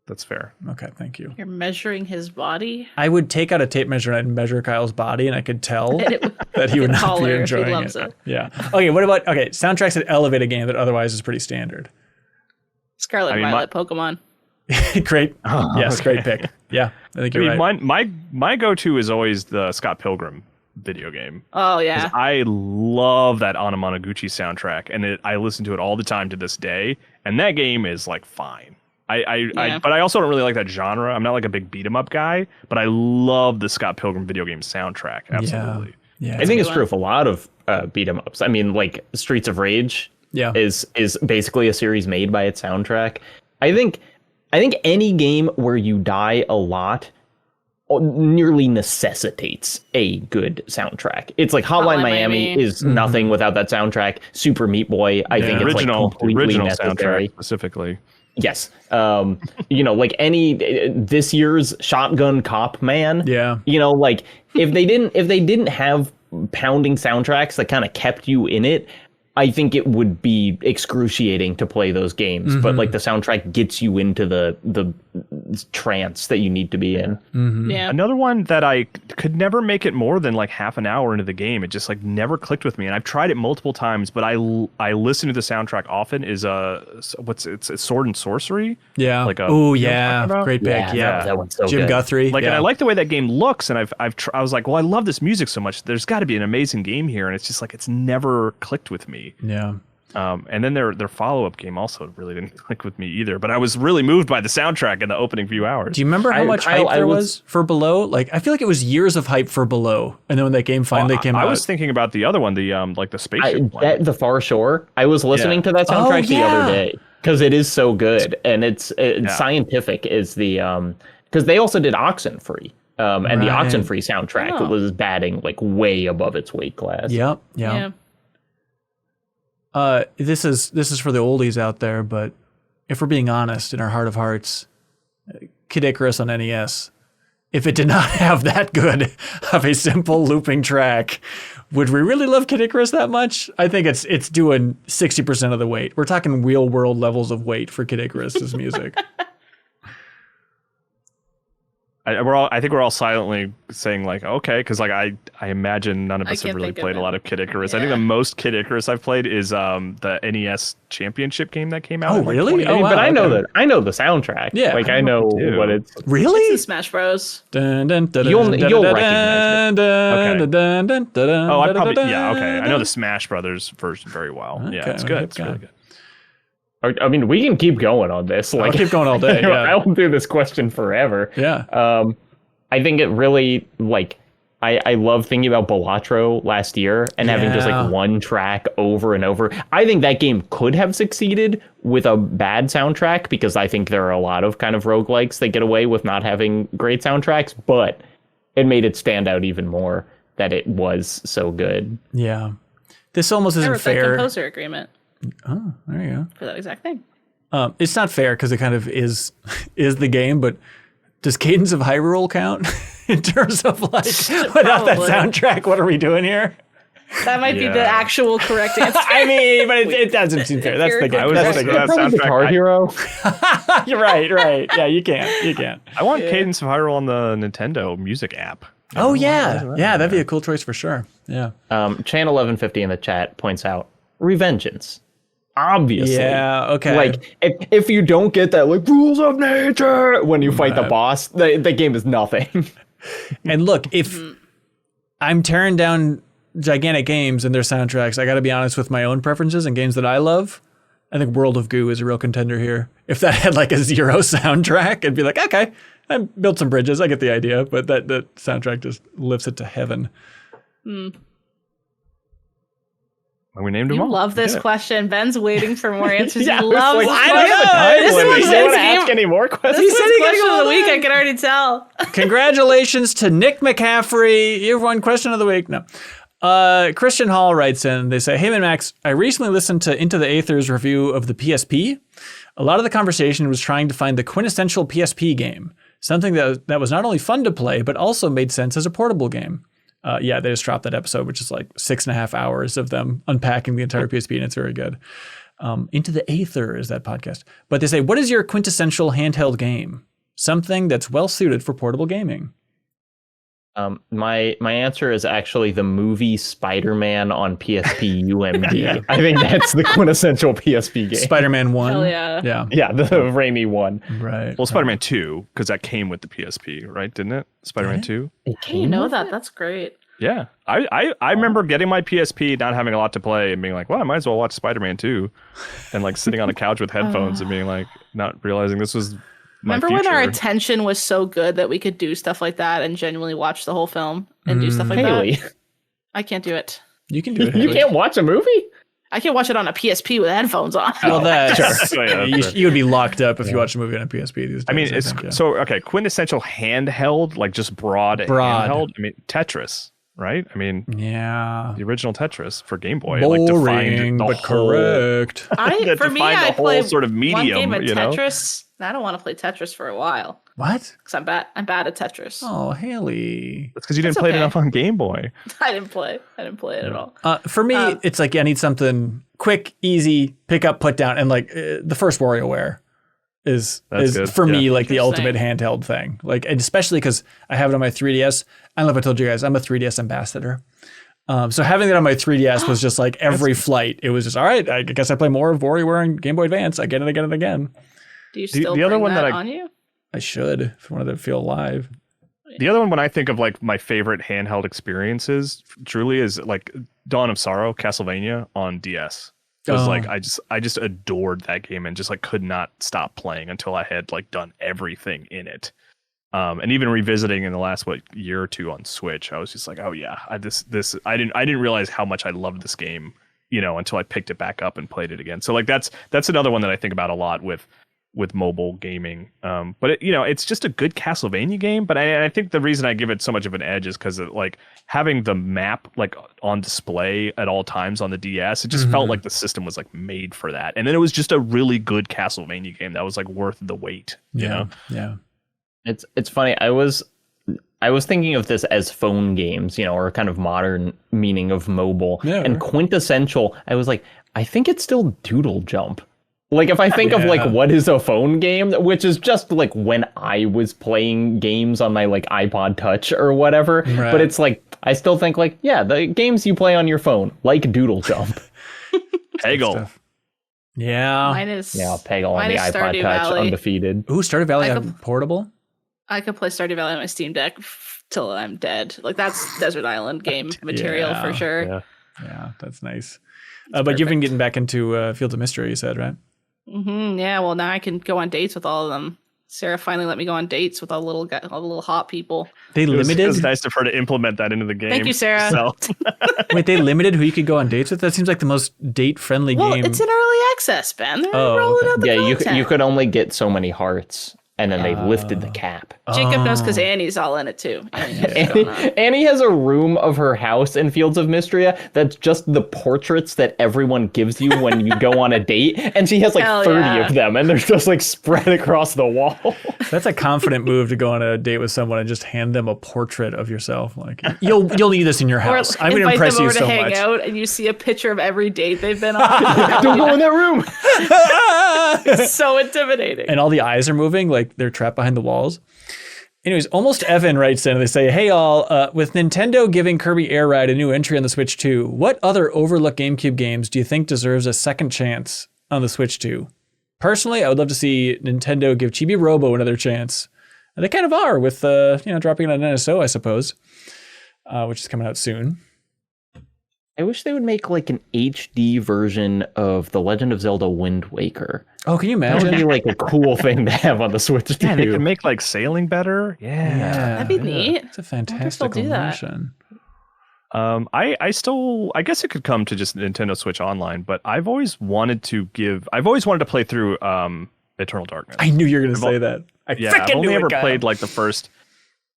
Speaker 4: That's fair.
Speaker 2: Okay, thank you.
Speaker 3: You're measuring his body.
Speaker 2: I would take out a tape measure and I'd measure Kyle's body, and I could tell that he would not be enjoying it. Yeah. Okay. What about soundtracks that elevate a game that otherwise is pretty standard?
Speaker 3: Scarlet Violet Pokemon.
Speaker 2: Great. Yes, great pick. Yeah, I think you're right.
Speaker 4: My go-to is always the Scott Pilgrim video game.
Speaker 3: Oh yeah.
Speaker 4: I love that Anamanaguchi soundtrack, and I listen to it all the time to this day. And that game is like fine. But I also don't really like that genre. I'm not like a big beat 'em up guy, but I love the Scott Pilgrim video game soundtrack. Absolutely.
Speaker 2: Yeah.
Speaker 1: I think it's true of a lot of beat 'em ups. I mean, like Streets of Rage is basically a series made by its soundtrack. I think any game where you die a lot nearly necessitates a good soundtrack. It's like Hotline Miami is nothing without that soundtrack. Super Meat Boy, I think it's like completely
Speaker 4: original
Speaker 1: necessary.
Speaker 4: soundtrack specifically.
Speaker 1: Yes. Like this year's Shotgun Cop Man.
Speaker 2: Yeah.
Speaker 1: Like if they didn't have pounding soundtracks that kind of kept you in it, I think it would be excruciating to play those games. But like the soundtrack gets you into the trance that you need to be in.
Speaker 3: Yeah.
Speaker 4: Another one that I could never make it more than like half an hour into the game. It just like never clicked with me, and I've tried it multiple times. But I listen to the soundtrack often. Is it's Sword and Sorcery?
Speaker 2: Yeah.
Speaker 4: Like
Speaker 2: great pick. Yeah.
Speaker 1: That one's so
Speaker 2: Jim
Speaker 1: good.
Speaker 2: Guthrie.
Speaker 4: And I like the way that game looks, and I was like, well, I love this music so much. There's got to be an amazing game here, and it's just like it's never clicked with me.
Speaker 2: Yeah.
Speaker 4: And then their follow-up game also really didn't click with me either. But I was really moved by the soundtrack in the opening few hours.
Speaker 2: Do you remember how much hype there was for Below? Like, I feel like it was years of hype for Below, and then when that game finally came out,
Speaker 4: I was thinking about the other one, the like the spaceship one.
Speaker 1: The Far Shore. I was listening to that soundtrack the other day because it is so good, and it's scientific. Is the because they also did Oxenfree. And the Oxenfree soundtrack was batting like way above its weight class.
Speaker 2: Yep. This is for the oldies out there, but if we're being honest, in our heart of hearts, Kid Icarus on NES, if it did not have that good of a simple looping track, would we really love Kid Icarus that much? I think it's doing 60% of the weight. We're talking real world levels of weight for Kid Icarus's music.
Speaker 4: I think we're all silently saying like, okay, because like I imagine none of us have really played a lot of Kid Icarus. I think the most Kid Icarus I've played is the NES Championship game that came out.
Speaker 2: Oh, really?
Speaker 1: But I know that I know the soundtrack.
Speaker 2: Yeah,
Speaker 1: like I know what it's.
Speaker 2: Really?
Speaker 3: It's in Smash Bros.
Speaker 1: You'll recognize it.
Speaker 4: Oh, I probably okay. I know the Smash Brothers version very well. Yeah, it's good. It's really good.
Speaker 1: I mean, we can keep going on this. Like,
Speaker 2: I'll keep going all day.
Speaker 1: I will do this question forever.
Speaker 2: Yeah.
Speaker 1: I think it really, like, I love thinking about Balatro last year and having just like one track over and over. I think that game could have succeeded with a bad soundtrack because I think there are a lot of kind of roguelikes that get away with not having great soundtracks. But it made it stand out even more that it was so good.
Speaker 2: Yeah. This almost isn't
Speaker 3: I wrote that
Speaker 2: fair.
Speaker 3: composer agreement
Speaker 2: Oh, there you go.
Speaker 3: for that exact thing.
Speaker 2: It's not fair because it kind of is the game, but does Cadence of Hyrule count in terms of like without that
Speaker 3: Probably.
Speaker 2: soundtrack? What are we doing here?
Speaker 3: That might be the
Speaker 4: Yeah.
Speaker 3: actual correct answer.
Speaker 2: I mean, but it doesn't seem fair. That's the game.
Speaker 4: I was
Speaker 2: That's the
Speaker 4: listening
Speaker 2: game.
Speaker 4: to that
Speaker 1: Probably Guitar
Speaker 4: soundtrack.
Speaker 1: Hero.
Speaker 2: You're right. Yeah, you can't.
Speaker 4: I want Cadence of Hyrule on the Nintendo Music app.
Speaker 2: Oh yeah, that'd be a cool choice for sure. Yeah.
Speaker 1: Chan 1150 in the chat points out Revengeance. Obviously.
Speaker 2: Yeah. Okay.
Speaker 1: Like if you don't get that like rules of nature when you fight the boss, the game is nothing.
Speaker 2: And look, if I'm tearing down gigantic games and their soundtracks, I got to be honest with my own preferences and games that I love. I think World of Goo is a real contender here. If that had like a 0 soundtrack, it'd be like, okay, I built some bridges. I get the idea, but that soundtrack just lifts it to heaven.
Speaker 4: We named them
Speaker 3: You
Speaker 4: all.
Speaker 3: love this question. Ben's waiting for more answers.
Speaker 1: Yeah,
Speaker 3: he
Speaker 1: I was
Speaker 3: loves
Speaker 1: like,
Speaker 3: this
Speaker 1: I don't have a
Speaker 3: question.
Speaker 1: time
Speaker 3: This is
Speaker 1: limit.
Speaker 3: what
Speaker 1: You
Speaker 3: Ben's
Speaker 1: want to ask
Speaker 3: game.
Speaker 1: any more questions?
Speaker 3: This
Speaker 2: said
Speaker 3: is
Speaker 2: he gotta
Speaker 3: question
Speaker 2: go
Speaker 3: of the
Speaker 2: all
Speaker 3: week.
Speaker 2: day.
Speaker 3: I can already tell.
Speaker 2: Congratulations to Nick McCaffrey. You've won question of the week. No. Christian Hall writes in, they say, hey, MinnMax, I recently listened to Into the Aether's review of the PSP. A lot of the conversation was trying to find the quintessential PSP game, something that was not only fun to play, but also made sense as a portable game. Yeah, they just dropped that episode, which is like 6.5 hours of them unpacking the entire PSP, and it's very good. Into the Aether is that podcast. But they say, what is your quintessential handheld game? Something that's well suited for portable gaming.
Speaker 1: My answer is actually the movie Spider-Man on PSP UMD.
Speaker 2: Yeah.
Speaker 1: I think that's the quintessential PSP game.
Speaker 2: Spider-Man 1.
Speaker 3: Hell yeah.
Speaker 2: Yeah.
Speaker 1: Yeah, the Raimi one.
Speaker 2: Right.
Speaker 4: Well, Spider-Man 2, because that came with the PSP, right? Didn't it? Spider-Man 2?
Speaker 3: You know that. That's great.
Speaker 4: Yeah. I remember getting my PSP, not having a lot to play, and being like, well, I might as well watch Spider-Man 2. And like sitting on a couch with headphones and being like, not realizing this was my
Speaker 3: Remember when our
Speaker 4: future.
Speaker 3: attention was so good that we could do stuff like that and genuinely watch the whole film and do stuff like
Speaker 1: Haley,
Speaker 3: that? I can't do it.
Speaker 2: You can do it.
Speaker 1: you
Speaker 2: Haley.
Speaker 1: can't watch a movie?
Speaker 3: I can't watch it on a PSP with headphones on.
Speaker 2: Well, that's
Speaker 4: Sure. Yeah,
Speaker 2: you,
Speaker 4: that's
Speaker 2: you would be locked up if you watched a movie on a PSP these days.
Speaker 4: I mean, it's
Speaker 2: think, yeah.
Speaker 4: so okay. Quintessential handheld, like just broad handheld. I mean, Tetris, right? I mean,
Speaker 2: Yeah.
Speaker 4: the original Tetris for Game Boy,
Speaker 2: Boring,
Speaker 4: like defined the
Speaker 2: but
Speaker 4: whole,
Speaker 2: correct.
Speaker 4: that
Speaker 3: For me,
Speaker 4: defined the
Speaker 3: I
Speaker 4: whole
Speaker 3: play
Speaker 4: sort of
Speaker 3: one
Speaker 4: medium.
Speaker 3: game of
Speaker 4: You know,
Speaker 3: Tetris. I don't want to play Tetris for a while
Speaker 2: What?
Speaker 3: because I'm bad at Tetris.
Speaker 2: Oh, Haley.
Speaker 4: that's because you didn't
Speaker 3: It's
Speaker 4: play it
Speaker 3: okay.
Speaker 4: enough on Game Boy.
Speaker 3: I didn't play it at all.
Speaker 2: For me, it's like I need something quick, easy, pick up, put down, and like the first WarioWare is
Speaker 4: That's good.
Speaker 2: for me
Speaker 4: Yeah.
Speaker 2: like the ultimate
Speaker 3: Interesting.
Speaker 2: handheld thing. Like, and especially because I have it on my 3DS. I don't know if I told you guys, I'm a 3DS ambassador. So having it on my 3DS was just like every flight. It was just all right. I guess I play more of WarioWare and Game Boy Advance again and again and again.
Speaker 3: Do you still
Speaker 4: the other
Speaker 3: bring
Speaker 4: one that
Speaker 3: that
Speaker 4: I-
Speaker 3: on you?
Speaker 2: I should if I wanted to feel alive.
Speaker 4: The other one, when I think of like my favorite handheld experiences, truly is like Dawn of Sorrow, Castlevania on DS. Because
Speaker 2: Oh.
Speaker 4: like I just adored that game and just like could not stop playing until I had like done everything in it. And even revisiting in the last year or two on Switch, I was just like, oh yeah, I didn't realize how much I loved this game, you know, until I picked it back up and played it again. So like that's another one that I think about a lot with mobile gaming. But it, you know, it's just a good Castlevania game. But I think the reason I give it so much of an edge is because like having the map like on display at all times on the DS, it just felt like the system was like made for that. And then it was just a really good Castlevania game that was like worth the wait. You know?
Speaker 2: Yeah.
Speaker 1: It's funny. I was thinking of this as phone games, you know, or kind of modern meaning of mobile.
Speaker 2: Yeah.
Speaker 1: And quintessential, I was like, I think it's still Doodle Jump. Like if I think of like what is a phone game, which is just like when I was playing games on my like iPod Touch or whatever.
Speaker 2: Right.
Speaker 1: But it's like I still think like, yeah, the games you play on your phone, like Doodle Jump.
Speaker 4: Peggle.
Speaker 2: Yeah.
Speaker 3: Mine is
Speaker 1: Peggle on
Speaker 3: mine
Speaker 1: the
Speaker 3: is
Speaker 1: iPod
Speaker 3: Stardew
Speaker 1: Touch,
Speaker 3: Valley.
Speaker 1: undefeated.
Speaker 2: Ooh, Stardew Valley
Speaker 3: I
Speaker 2: on
Speaker 3: could-
Speaker 2: portable?
Speaker 3: I could play Stardew Valley on my Steam Deck till I'm dead. Like that's Desert Island game material for sure.
Speaker 4: Yeah.
Speaker 2: Yeah, that's nice. But you've been getting back into Fields of Mystery, you said, right?
Speaker 3: Yeah, well now I can go on dates with all of them. Sarah finally let me go on dates with all the little hot people.
Speaker 2: They
Speaker 4: It was
Speaker 2: limited?
Speaker 4: nice of her to implement that into the game.
Speaker 3: Thank you, Sarah.
Speaker 4: So,
Speaker 2: Wait, they limited who you could go on dates with? That seems like the most date-friendly
Speaker 3: Well,
Speaker 2: game.
Speaker 3: it's in early access, Ben. They're
Speaker 2: Oh,
Speaker 3: rolling
Speaker 2: okay.
Speaker 3: out the
Speaker 1: Yeah,
Speaker 3: content.
Speaker 1: you could only get so many hearts. and then they lifted the cap.
Speaker 3: Jacob knows because Annie's all in it too. Annie knows what's going on.
Speaker 1: Annie has a room of her house in Fields of Mystria that's just the portraits that everyone gives you when you go on a date, and she has like
Speaker 3: Hell
Speaker 1: 30
Speaker 3: yeah.
Speaker 1: of them, and they're just like spread across the wall.
Speaker 2: That's a confident move to go on a date with someone and just hand them a portrait of yourself. Like, you'll need this in your
Speaker 3: Or
Speaker 2: house. I'm going to
Speaker 3: invite
Speaker 2: impress
Speaker 3: them
Speaker 2: you
Speaker 3: over
Speaker 2: so
Speaker 3: to hang
Speaker 2: much.
Speaker 3: out, and you see a picture of every date they've been on.
Speaker 1: Don't go in that room.
Speaker 3: It's so intimidating.
Speaker 2: And all the eyes are moving, like they're trapped behind the walls. Anyways, Almost Evan writes in and they say, hey all, with Nintendo giving Kirby Air Ride a new entry on the Switch 2, what other overlooked GameCube games do you think deserves a second chance on the Switch 2? Personally, I would love to see Nintendo give Chibi Robo another chance. And they kind of are with, dropping it on NSO, I suppose, which is coming out soon.
Speaker 1: I wish they would make like an HD version of The Legend of Zelda Wind Waker.
Speaker 2: Oh, can you
Speaker 1: That
Speaker 2: imagine?
Speaker 1: would be like a cool thing to have on the Switch
Speaker 4: Yeah, they
Speaker 1: too.
Speaker 4: could make like sailing better. Yeah.
Speaker 3: That'd be neat.
Speaker 2: It's a
Speaker 3: they'll
Speaker 2: fantastic
Speaker 3: do that.
Speaker 2: motion.
Speaker 4: I guess it could come to just Nintendo Switch Online, but I've always wanted to play through Eternal Darkness.
Speaker 2: I knew you were going to say that. I
Speaker 4: Yeah,
Speaker 2: freaking
Speaker 4: I've only
Speaker 2: knew
Speaker 4: ever
Speaker 2: it, Kyle.
Speaker 4: played like the first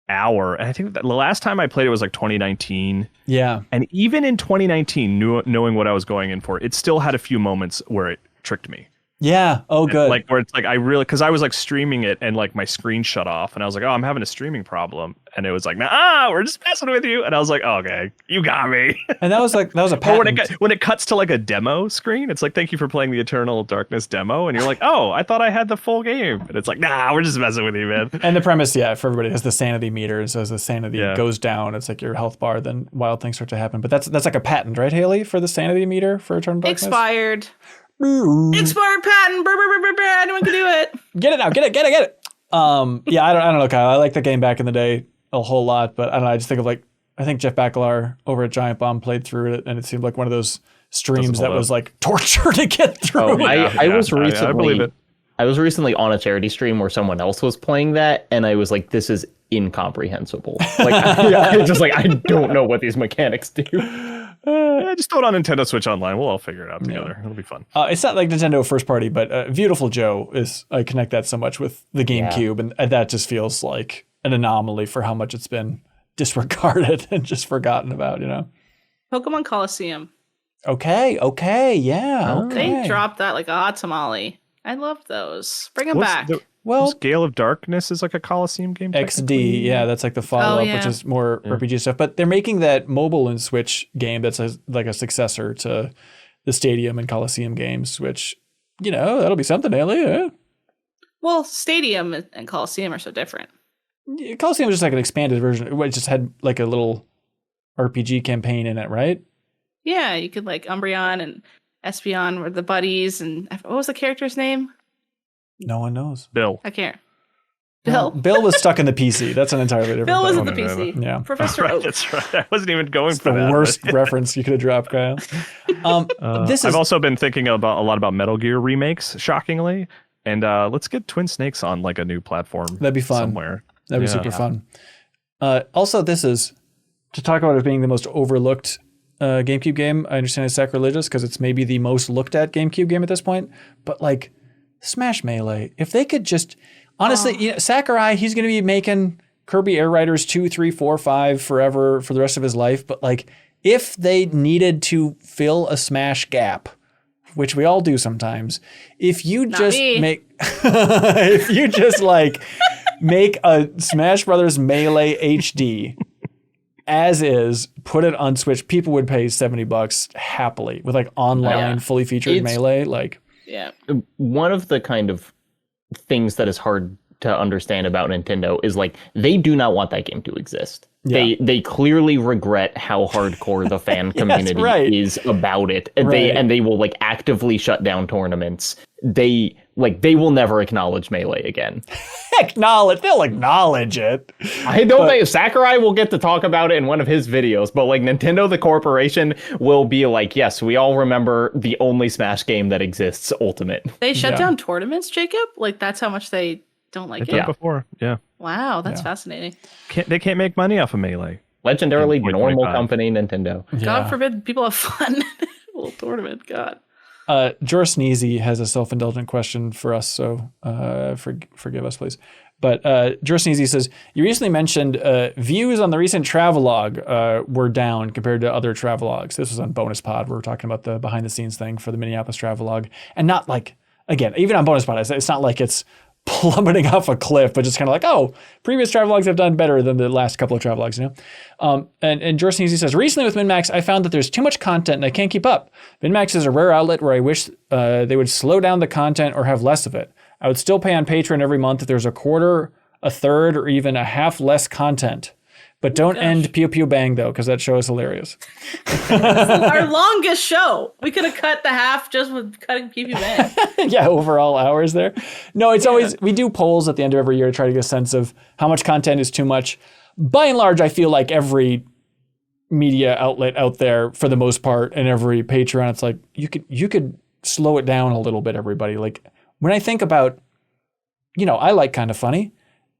Speaker 4: hour, and I think that the last time I played it was like 2019.
Speaker 2: Yeah.
Speaker 4: And even in 2019, knowing what I was going in for, it still had a few moments where it tricked me.
Speaker 2: Yeah. Oh, good.
Speaker 4: Like where it's like because I was like streaming it and like my screen shut off and I was like, oh, I'm having a streaming problem, and it was like, nah, we're just messing with you, and I was like, oh, okay, you got me.
Speaker 2: and that was a
Speaker 4: Or
Speaker 2: patent.
Speaker 4: when it cuts to like a demo screen, it's like, thank you for playing the Eternal Darkness demo, and you're like, oh, I thought I had the full game, and it's like, nah, we're just messing with you, man.
Speaker 2: And the premise, for everybody, has the sanity meter. And so as the sanity goes down, it's like your health bar, then wild things start to happen. But that's like a patent, right, Haley, for the sanity meter for Eternal Darkness?
Speaker 3: Expired. Expired patent. Brr, brr, brr, brr, anyone can do it.
Speaker 2: Get it now. Get it. I don't know, Kyle. I like the game back in the day a whole lot, but I don't know. I just think of I think Jeff Bakalar over at Giant Bomb played through it, and it seemed like one of those streams that was like torture to get through.
Speaker 1: I was recently.
Speaker 4: I believe it.
Speaker 1: I was recently on a charity stream where someone else was playing that, and I was like, "This is incomprehensible." Like, I don't know what these mechanics do.
Speaker 4: Yeah, just throw it on Nintendo Switch Online. We'll all figure it out together. It'll be fun.
Speaker 2: It's not like Nintendo first party, but Beautiful Joe I connect that so much with the GameCube, and that just feels like an anomaly for how much it's been disregarded and just forgotten about,
Speaker 3: Pokemon Coliseum.
Speaker 2: Okay, yeah. Okay.
Speaker 3: They dropped that like a hot tamale. I love those. Bring them back.
Speaker 4: Gale of Darkness is like a Coliseum game.
Speaker 2: XD, that's like the follow-up, which is more RPG stuff. But they're making that mobile and Switch game that's like a successor to the Stadium and Coliseum games, which, that'll be something, Ellie. Yeah.
Speaker 3: Well, Stadium and Coliseum are so different.
Speaker 2: Coliseum is just like an expanded version. It just had like a little RPG campaign in it, right?
Speaker 3: Yeah, you could like Umbreon and Espeon were the buddies, and what was the character's name?
Speaker 2: No one knows.
Speaker 4: Bill.
Speaker 3: I can't. Bill.
Speaker 2: Bill was stuck in the PC. That's an entirely different
Speaker 3: Bill was
Speaker 2: thing.
Speaker 3: at the PC.
Speaker 2: Yeah.
Speaker 3: Professor
Speaker 4: Right,
Speaker 3: Oak.
Speaker 4: that's right. I wasn't even going for
Speaker 2: The
Speaker 4: that.
Speaker 2: worst reference you could have dropped, Kyle.
Speaker 4: I've also been thinking a lot about Metal Gear remakes, shockingly. And let's get Twin Snakes on like a new platform.
Speaker 2: That'd be fun.
Speaker 4: Somewhere.
Speaker 2: That'd be super fun. Also, this is to talk about it being the most overlooked GameCube game. I understand it's sacrilegious because it's maybe the most looked at GameCube game at this point. But like Smash Melee, if they could just honestly, Sakurai, he's going to be making Kirby Air Riders 2, 3, 4, 5 forever for the rest of his life. But like, if they needed to fill a Smash gap, which we all do sometimes, if you just make, if you just like make a Smash Brothers Melee HD as is, put it on Switch, people would pay $70 happily with like online fully featured Melee. Like,
Speaker 1: one of the kind of things that is hard to understand about Nintendo is like they do not want that game to exist. Yeah. They clearly regret how hardcore the fan community is about it. And they will like actively shut down tournaments. They will never acknowledge Melee again.
Speaker 2: They'll acknowledge it.
Speaker 1: I don't think Sakurai will get to talk about it in one of his videos, but like Nintendo the corporation will be like, yes, we all remember the only Smash game that exists, Ultimate.
Speaker 3: They shut down tournaments, Jacob? Like that's how much they don't like it.
Speaker 4: Before,
Speaker 3: Wow, that's fascinating.
Speaker 4: They can't make money off of Melee.
Speaker 1: Legendarily normal company, Nintendo.
Speaker 3: God forbid people have fun in a little tournament. God.
Speaker 2: Jor Sneezy has a self-indulgent question for us, so forgive us, please. But Jor Sneezy says, you recently mentioned views on the recent travelogue were down compared to other travelogues. This was on Bonus Pod. We were talking about the behind-the-scenes thing for the Minneapolis travelogue. And not like, again, even on Bonus Pod, it's not like it's plummeting off a cliff, but just kind of like, oh, previous travelogues have done better than the last couple of travelogues, you know? And Jor Sneezy says, recently with MinnMax, I found that there's too much content and I can't keep up. MinnMax is a rare outlet where I wish they would slow down the content or have less of it. I would still pay on Patreon every month if there's a quarter, a third, or even a half less content. But don't end Pew Pew Bang, though, because that show is hilarious.
Speaker 3: Our longest show. We could have cut the half just with cutting Pew Pew Bang.
Speaker 2: Yeah, overall hours there. No, it's always, we do polls at the end of every year to try to get a sense of how much content is too much. By and large, I feel like every media outlet out there, for the most part, and every Patreon, it's like, you could slow it down a little bit, everybody. Like, when I think about, you know, I like Kind of Funny.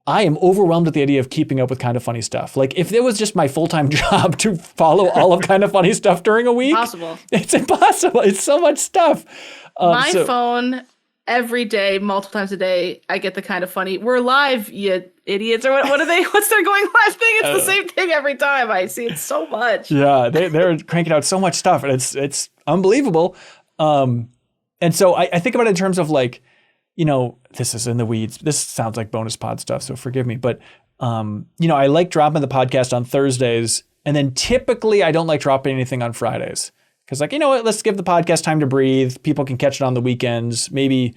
Speaker 2: I am overwhelmed at the idea of keeping up with Kind of Funny stuff. Like, if it was just my full-time job to follow all of Kind of Funny stuff during a week,
Speaker 3: Impossible.
Speaker 2: It's impossible. It's so much stuff.
Speaker 3: My phone, every day, multiple times a day, I get the Kind of Funny, we're live, you idiots, or what are they? What's their going live thing? It's the same thing every time. I see it so much. Yeah,
Speaker 2: they're cranking out so much stuff, and it's unbelievable. And so I think about it in terms of like, you know, this is in the weeds. This sounds like Bonus Pod stuff, so forgive me. But, you know, I like dropping the podcast on Thursdays. And then typically I don't like dropping anything on Fridays. Because, like, you know what, let's give the podcast time to breathe. People can catch it on the weekends. Maybe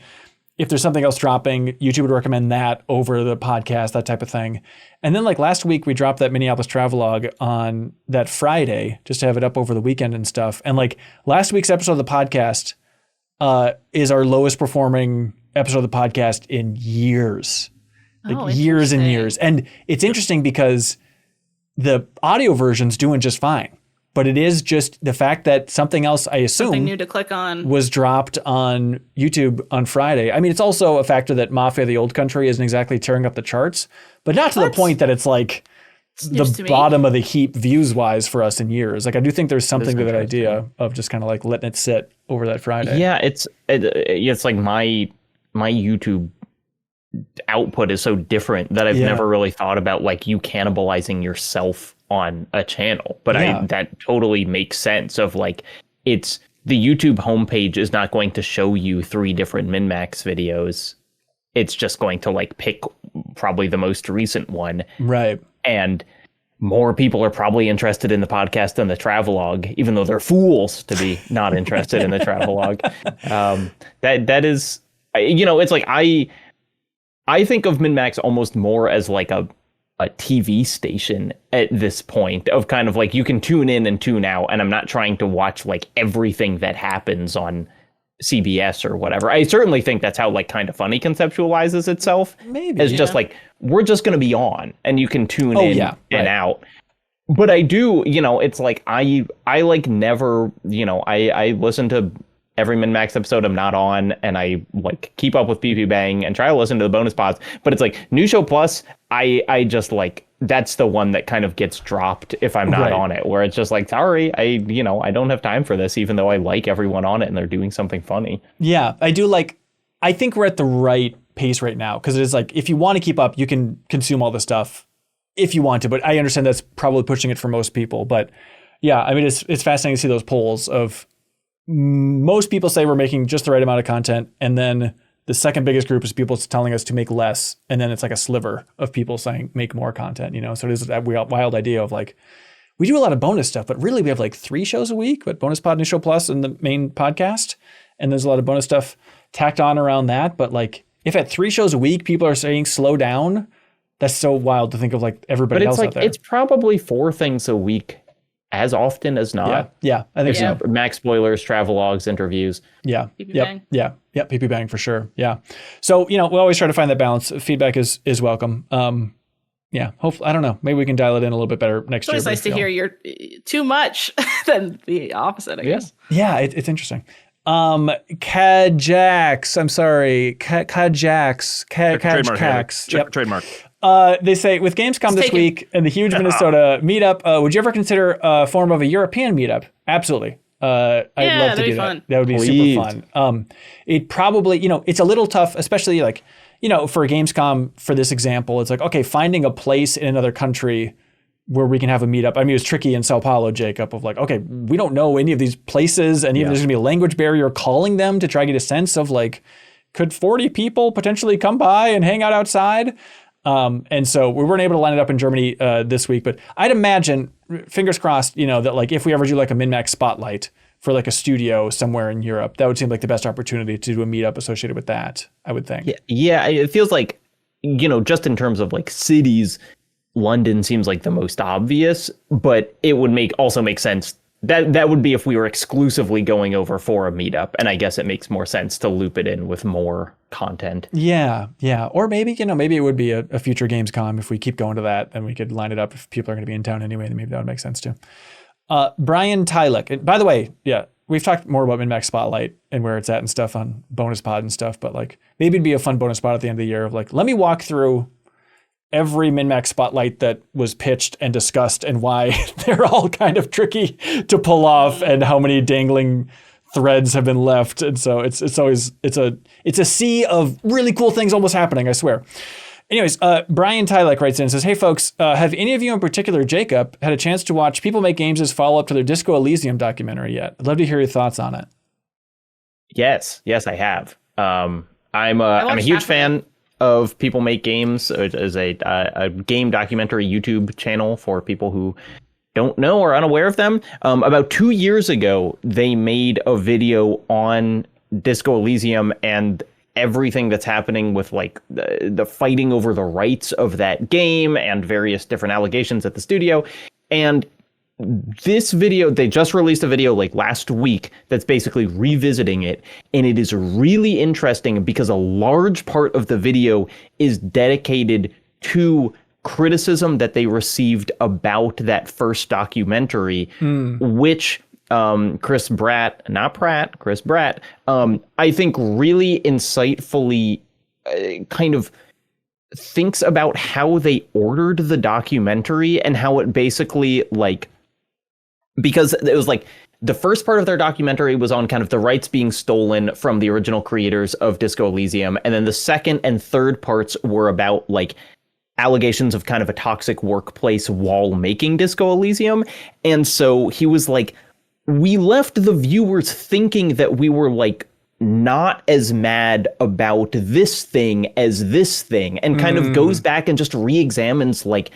Speaker 2: if there's something else dropping, YouTube would recommend that over the podcast, that type of thing. And then, like, last week we dropped that Minneapolis travelogue on that Friday just to have it up over the weekend and stuff. And, like, last week's episode of the podcast is our lowest performing episode of the podcast in years, like years and years. And it's interesting because the audio version's doing just fine, but it is just the fact that something else, I assume,
Speaker 3: something new to click on,
Speaker 2: was dropped on YouTube on Friday. I mean, it's also a factor that Mafia: The Old Country isn't exactly tearing up the charts, but not to the point that it's like the bottom of the heap views wise for us in years. Like, I do think there's something to that idea of just kind of like letting it sit over that Friday.
Speaker 1: Yeah, it's like my YouTube output is so different that I've never really thought about like you cannibalizing yourself on a channel. But that totally makes sense of like, it's the YouTube homepage is not going to show you 3 different MinnMax videos. It's just going to like pick probably the most recent one. Right. And more people are probably interested in the podcast than the travelogue, even though they're fools to be not interested in the travelogue. That is, you know, it's like I think of MinnMax almost more as like a TV station at this point, of kind of like you can tune in and tune out, and I'm not trying to watch like everything that happens on CBS or whatever. I certainly think that's how like Kind of Funny conceptualizes itself. Maybe as just like, we're just going to be on and you can tune in and out. But I do, you know, it's like I like never, you know, I listen to every MinnMax episode I'm not on, and I like keep up with PP Bang and try to listen to the bonus pods. But it's like New Show Plus, I just like, that's the one that kind of gets dropped if I'm not on it, where it's just like, sorry, I don't have time for this, even though I like everyone on it and they're doing something funny.
Speaker 2: Yeah, I do like, I think we're at the right pace right now, because it is like, if you want to keep up, you can consume all the stuff if you want to, but I understand that's probably pushing it for most people. But yeah, I mean, it's fascinating to see those polls of, most people say we're making just the right amount of content, and then the second biggest group is people telling us to make less, and then it's like a sliver of people saying make more content, you know? So it is that wild idea of like, we do a lot of bonus stuff, but really we have like 3 shows a week, but Bonus Pod, New Show Plus, and the main podcast, and there's a lot of bonus stuff tacked on around that. But like, if at 3 shows a week people are saying slow down, that's so wild to think of like everybody else out there.
Speaker 1: It's probably 4 things a week as often as not.
Speaker 2: Yeah, I think so.
Speaker 1: Max spoilers, travelogues, interviews.
Speaker 2: Yeah. Yep, PP Bang for sure. Yeah. So, you know, we always try to find that balance. Feedback is welcome. Yeah, hopefully, I don't know. Maybe we can dial it in a little bit better next year.
Speaker 3: It's nice to hear you're too much than the opposite, I guess.
Speaker 2: Yeah, it's interesting. Kajax, I'm sorry. Kajax.
Speaker 4: Trademark.
Speaker 2: They say, with Gamescom this week and the huge Minnesota meetup, would you ever consider a form of a European meetup? Absolutely. I'd love to do that.
Speaker 3: Fun.
Speaker 2: That would be super fun. It probably, it's a little tough, especially like, for Gamescom, for this example, it's like, okay, finding a place in another country where we can have a meetup. I mean, it was tricky in Sao Paulo, Jacob, of like, okay, we don't know any of these places, and even there's gonna be a language barrier calling them to try to get a sense of like, could 40 people potentially come by and hang out outside? And so we weren't able to line it up in Germany this week, but I'd imagine, fingers crossed, that like if we ever do like a MinnMax spotlight for like a studio somewhere in Europe, that would seem like the best opportunity to do a meetup associated with that, I would think.
Speaker 1: Yeah, it feels like, just in terms of like cities, London seems like the most obvious, but it would also make sense. That would be if we were exclusively going over for a meetup, and I guess it makes more sense to loop it in with more content.
Speaker 2: Yeah. Or maybe, maybe it would be a future Gamescom if we keep going to that, then we could line it up if people are going to be in town anyway, then maybe that would make sense too. Brian Tylick, and by the way, we've talked more about MinnMax Spotlight and where it's at and stuff on Bonus Pod and stuff, but like maybe it'd be a fun bonus pod at the end of the year of like, let me walk through every MinnMax Spotlight that was pitched and discussed and why they're all kind of tricky to pull off and how many dangling threads have been left. And so it's a sea of really cool things almost happening, I swear. Anyways, Brian Tylick writes in and says, hey folks, have any of you in particular, Jacob, had a chance to watch People Make Games' follow-up to their Disco Elysium documentary yet? I'd love to hear your thoughts on it.
Speaker 1: Yes, I have. I'm a huge fan of People Make Games. It is a game documentary YouTube channel for people who don't know or unaware of them. About 2 years ago, they made a video on Disco Elysium and everything that's happening with like the fighting over the rights of that game and various different allegations at the studio. And this video, they just released a video like last week that's basically revisiting it. And it is really interesting because a large part of the video is dedicated to criticism that they received about that first documentary, which Chris Bratt, I think really insightfully kind of thinks about how they ordered the documentary and how it basically like, because it was like the first part of their documentary was on kind of the rights being stolen from the original creators of Disco Elysium. And then the second and third parts were about like allegations of kind of a toxic workplace while making Disco Elysium. And so he was like, we left the viewers thinking that we were like not as mad about this thing as this thing, and kind of goes back and just re-examines like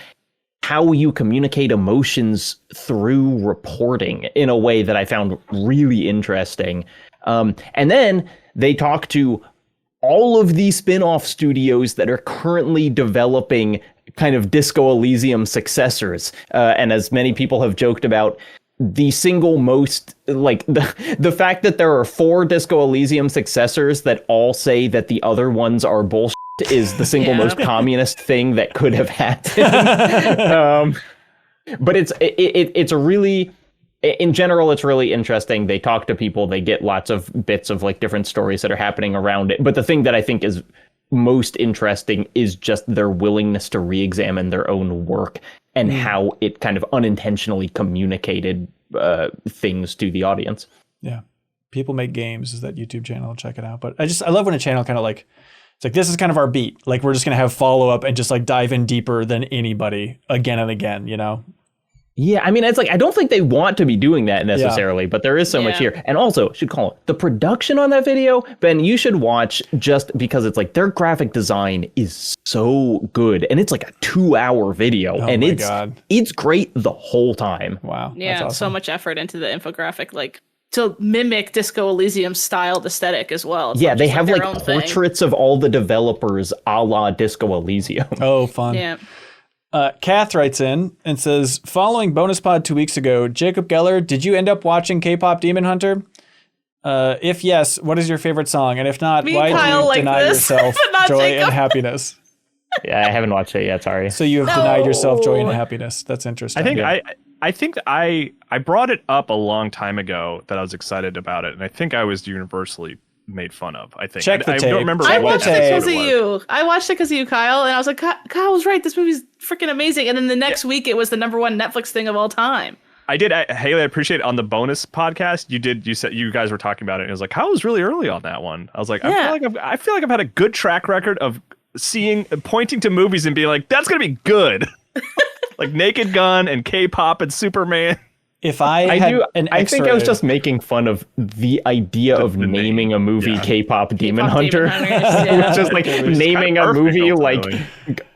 Speaker 1: how you communicate emotions through reporting in a way that I found really interesting. And then they talk to all of the spin-off studios that are currently developing kind of Disco Elysium successors. And as many people have joked about, the single most, like, the fact that there are 4 Disco Elysium successors that all say that the other ones are bullshit is the single most communist thing that could have happened. But it's a really, in general, it's really interesting. They talk to people, they get lots of bits of like different stories that are happening around it. But the thing that I think is most interesting is just their willingness to re-examine their own work and how it kind of unintentionally communicated things to the audience.
Speaker 2: Yeah. People Make Games is that YouTube channel. Check it out. But I love when a channel kind of like, it's like, this is kind of our beat. Like, we're just going to have follow up and just like dive in deeper than anybody again and again, you know?
Speaker 1: Yeah, I mean, it's like, I don't think they want to be doing that necessarily, but there is so much here. And also, should call it the production on that video, Ben, you should watch, just because it's like their graphic design is so good. And it's like a 2-hour video. And it's great the whole time.
Speaker 2: Wow.
Speaker 3: Yeah,
Speaker 2: that's awesome.
Speaker 3: So much effort into the infographic, like to mimic Disco Elysium styled aesthetic as well. It's
Speaker 1: they have like portraits of all the developers a la Disco Elysium.
Speaker 2: Oh, fun.
Speaker 3: Yeah.
Speaker 2: Kath writes in and says, following Bonus Pod 2 weeks ago, Jacob Geller, did you end up watching K-Pop Demon Hunter? If yes, what is your favorite song? And if not, why do you deny yourself joy and happiness?
Speaker 1: Yeah, I haven't watched it yet, sorry.
Speaker 2: So you have denied yourself joy and happiness. That's interesting.
Speaker 4: I think I brought it up a long time ago that I was excited about it, and I think I was universally made fun of. I think
Speaker 2: I
Speaker 4: don't remember.
Speaker 3: I watched it because of you. I watched it because of you, Kyle, and I was like, Kyle was right. This movie's freaking amazing. And then the next week, it was the #1 Netflix thing of all time.
Speaker 4: Haley, I appreciate on the bonus podcast you said you guys were talking about it, and it was like, how was really early on that one? I was like, I feel like I've had a good track record of pointing to movies and being like, that's gonna be good. Like Naked Gun and K-pop and Superman.
Speaker 2: If I
Speaker 1: think I was just making fun of the idea of naming a movie K-pop Demon Hunter.
Speaker 3: Yeah.
Speaker 1: Just like naming a movie like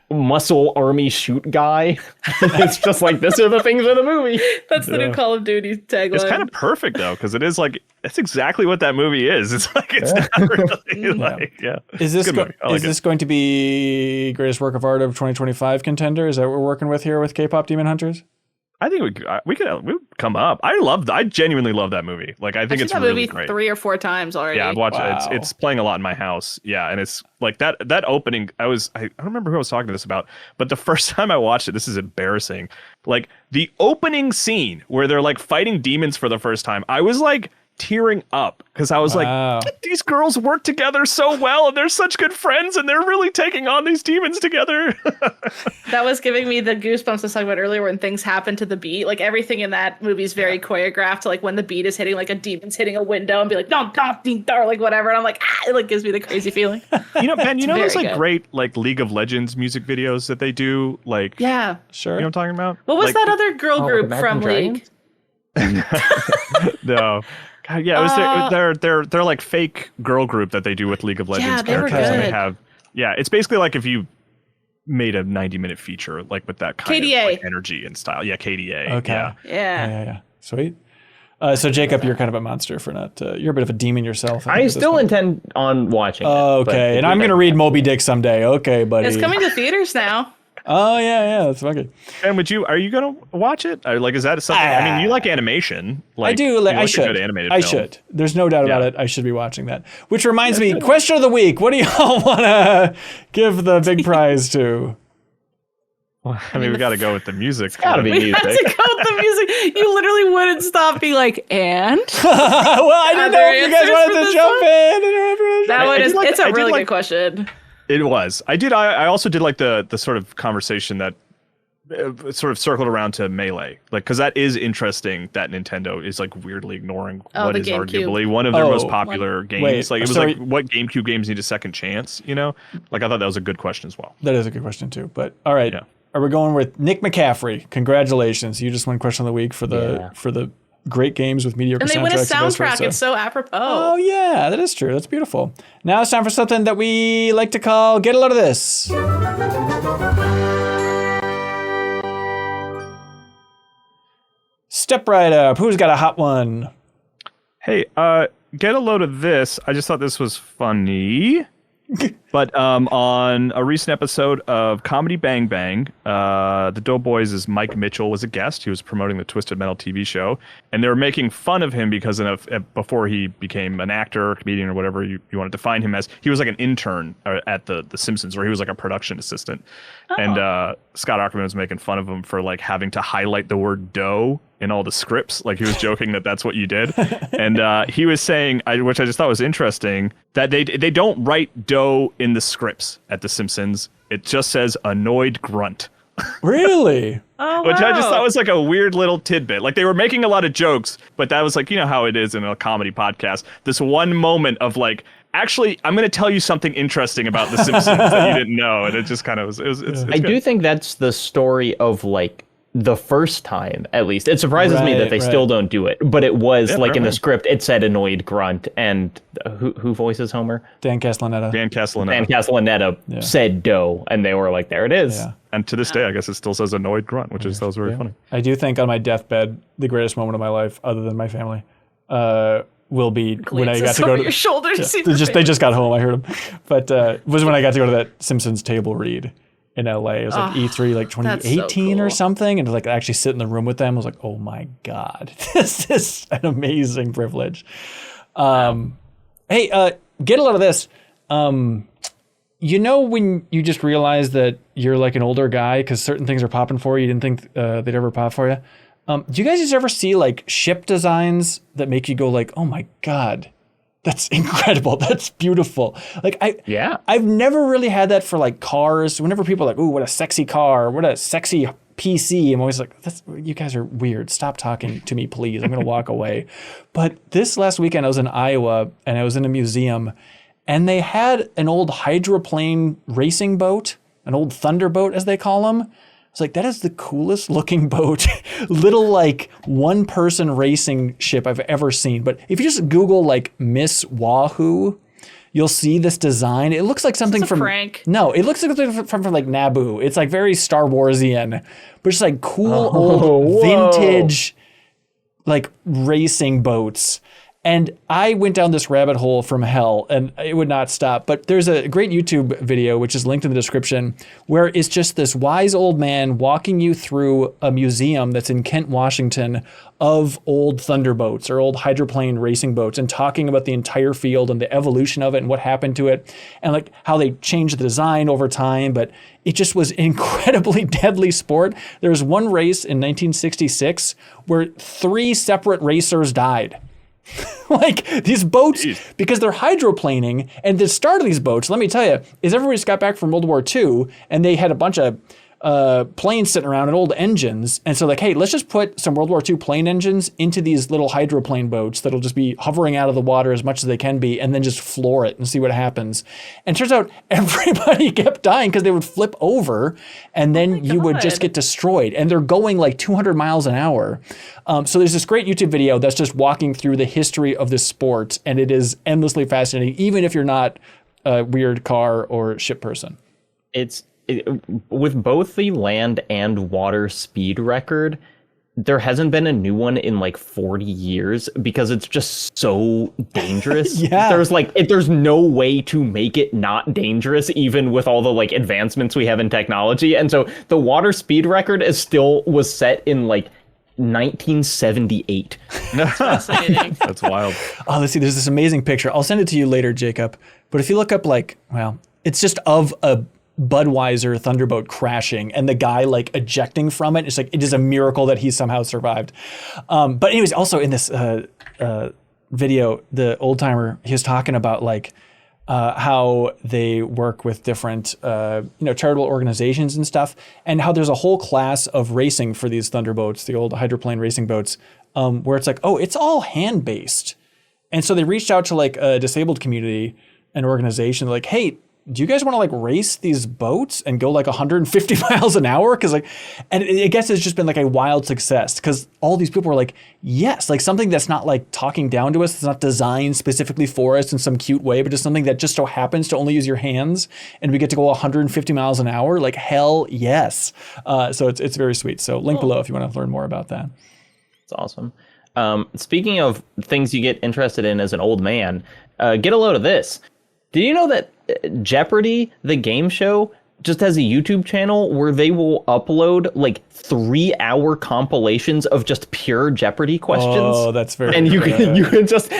Speaker 1: Muscle Army Shoot Guy. It's just like, these are the things in the movie.
Speaker 3: That's the new Call of Duty tagline.
Speaker 4: It's kind of perfect though, because it is like, that's exactly what that movie is. It's like, it's not really like,
Speaker 2: Is this going to be greatest work of art of 2025 contender? Is that what we're working with here with K-pop Demon Hunters?
Speaker 4: I think we could come up. I genuinely love that movie. Like, I think it's really great.
Speaker 3: 3 or 4 times already.
Speaker 4: Yeah, I've watched it. It's playing a lot in my house. Yeah, and it's like that opening. I don't remember who I was talking to this about, but the first time I watched it, this is embarrassing. Like the opening scene where they're like fighting demons for the first time, I was like tearing up because I was like, these girls work together so well and they're such good friends and they're really taking on these demons together.
Speaker 3: That was giving me the goosebumps I was talking about earlier when things happen to the beat. Like everything in that movie is very choreographed to like when the beat is hitting, like a demon's hitting a window and be like, no, or like whatever. And I'm like, it like gives me the crazy feeling.
Speaker 4: Ben, those like great like League of Legends music videos that they do? Like,
Speaker 3: yeah,
Speaker 2: sure.
Speaker 4: You know what I'm talking about?
Speaker 3: What was that other girl group from League?
Speaker 4: No. God, yeah, it was they're like fake girl group that they do with League of Legends characters, and they have it's basically like if you made a 90-minute feature like with that kind of like, energy and style. Yeah, KDA.
Speaker 2: Okay.
Speaker 3: Yeah.
Speaker 2: Sweet. So Jacob, you're kind of a monster for not. You're a bit of a demon yourself.
Speaker 1: I still intend on watching.
Speaker 2: Okay, and I'm gonna read Moby Dick someday. Okay, buddy.
Speaker 3: It's coming to theaters now.
Speaker 2: Oh yeah, that's funky.
Speaker 4: And are you gonna watch it? Or, like, is that something? I mean, you like animation. Like,
Speaker 2: I do. Like, I should.
Speaker 4: A good animated
Speaker 2: I
Speaker 4: film.
Speaker 2: should. There's no doubt about it. I should be watching that. Which reminds me, question of the week. What do y'all want to give the big prize to?
Speaker 4: Well, I mean, we got to go with the music. It's
Speaker 1: gotta be music.
Speaker 3: We have to go with the music. You literally wouldn't stop being like, and?
Speaker 2: Well, I didn't know if you guys wanted to jump in.
Speaker 3: That one is. It's a really good question.
Speaker 4: It was. I also did like the sort of conversation that sort of circled around to Melee, like, because that is interesting that Nintendo is like weirdly ignoring what is arguably one of their most popular games.
Speaker 2: Wait,
Speaker 4: like, it was like, what GameCube games need a second chance? You know, like, I thought that was a good question as well.
Speaker 2: That is a good question too. But all right, are we going with Nick McCaffrey? Congratulations, you just won question of the week for the great games with mediocre soundtracks.
Speaker 3: And they win a soundtrack. It's so apropos.
Speaker 2: Oh, yeah, that is true. That's beautiful. Now it's time for something that we like to call Get a Load of This. Step right up. Who's got a hot one?
Speaker 4: Hey, get a load of this. I just thought this was funny. But on a recent episode of Comedy Bang Bang, the Doughboys' Mike Mitchell was a guest. He was promoting the Twisted Metal TV show, and they were making fun of him because before he became an actor, or comedian, or whatever you want to define him as, he was like an intern at the Simpsons, where he was like a production assistant. Oh. And Scott Aukerman was making fun of him for like having to highlight the word dough in all the scripts. Like, he was joking that that's what you did. And he was saying, which I just thought was interesting, that they don't write dough in the scripts at The Simpsons. It just says annoyed grunt.
Speaker 2: Really?
Speaker 3: Oh,
Speaker 4: which I just thought was like a weird little tidbit. Like, they were making a lot of jokes, but that was like, you know how it is in a comedy podcast. This one moment of like, actually, I'm going to tell you something interesting about The Simpsons that you didn't know. And it just kind of was, it's
Speaker 1: I do think that's the story of like, the first time, at least. It surprises me that they still don't do it, but it was in the script, it said annoyed grunt, and who voices Homer?
Speaker 2: Dan Castellaneta.
Speaker 4: Dan Castellaneta
Speaker 1: said dough, and they were like, there it is.
Speaker 2: Yeah.
Speaker 4: And to this day, I guess it still says annoyed grunt, which that was very funny.
Speaker 2: I do think on my deathbed, the greatest moment of my life, other than my family, will be when I got to go to
Speaker 3: your shoulders.
Speaker 2: They just got home. I heard them, but was when I got to go to that Simpsons table read in LA. It was like E3 like 2018 or something, and to like actually sit in the room with them, I was like, oh my god, this is an amazing privilege. Hey, get a load of this. You know when you just realize that you're like an older guy because certain things are popping for you didn't think they'd ever pop for you? Do you guys just ever see like ship designs that make you go like, oh my god, that's incredible. That's beautiful. Like I've never really had that for like cars. Whenever people are like, ooh, what a sexy car, what a sexy PC. I'm always like, you guys are weird. Stop talking to me, please. I'm going to walk away. But this last weekend, I was in Iowa and I was in a museum and they had an old hydroplane racing boat, an old thunderboat, as they call them. It's like, that is the coolest looking boat, little like one person racing ship I've ever seen. But if you just Google like Miss Wahoo, you'll see this design. It looks like something from
Speaker 3: prank.
Speaker 2: No, it looks like something from like Naboo. It's like very Star Warsian, but just like cool old vintage like racing boats. And I went down this rabbit hole from hell and it would not stop. But there's a great YouTube video, which is linked in the description, where it's just this wise old man walking you through a museum that's in Kent, Washington, of old thunderboats or old hydroplane racing boats and talking about the entire field and the evolution of it and what happened to it and like how they changed the design over time. But it just was an incredibly deadly sport. There was one race in 1966 where 3 separate racers died. Like these boats, because they're hydroplaning, and the start of these boats, let me tell you, is everybody just got back from World War II and they had a bunch of planes sitting around and old engines. And so like, hey, let's just put some World War II plane engines into these little hydroplane boats that'll just be hovering out of the water as much as they can be and then just floor it and see what happens. And it turns out everybody kept dying because they would flip over and then you would just get destroyed. And they're going like 200 miles an hour. So there's this great YouTube video that's just walking through the history of this sport. And it is endlessly fascinating, even if you're not a weird car or ship person. With both the land and water speed record, there hasn't been a new one in like 40 years because it's just so dangerous. Yeah.
Speaker 1: There's no way to make it not dangerous, even with all the like advancements we have in technology. And so the water speed record was set in like 1978.
Speaker 3: That's fascinating.
Speaker 4: That's wild.
Speaker 2: Oh, let's see. There's this amazing picture. I'll send it to you later, Jacob. But if you look up it's just of a Budweiser thunderboat crashing and the guy like ejecting from it. It's like, it is a miracle that he somehow survived. But anyways, also in this video, the old timer, he was talking about like how they work with different charitable organizations and stuff, and how there's a whole class of racing for these thunderboats, the old hydroplane racing boats, where it's like, oh, it's all hand based. And so they reached out to like a disabled community, an organization, like, hey, do you guys want to like race these boats and go like 150 miles an hour? Because like, and I guess it's just been like a wild success because all these people were like, yes, like something that's not like talking down to us. It's not designed specifically for us in some cute way, but just something that just so happens to only use your hands. And we get to go 150 miles an hour. Like hell yes. So it's very sweet. So link below if you want to learn more about that.
Speaker 1: It's awesome. Speaking of things you get interested in as an old man, get a load of this. Did you know that Jeopardy, the game show, just has a YouTube channel where they will upload like 3-hour compilations of just pure Jeopardy questions?
Speaker 2: Oh, that's very
Speaker 1: And you can just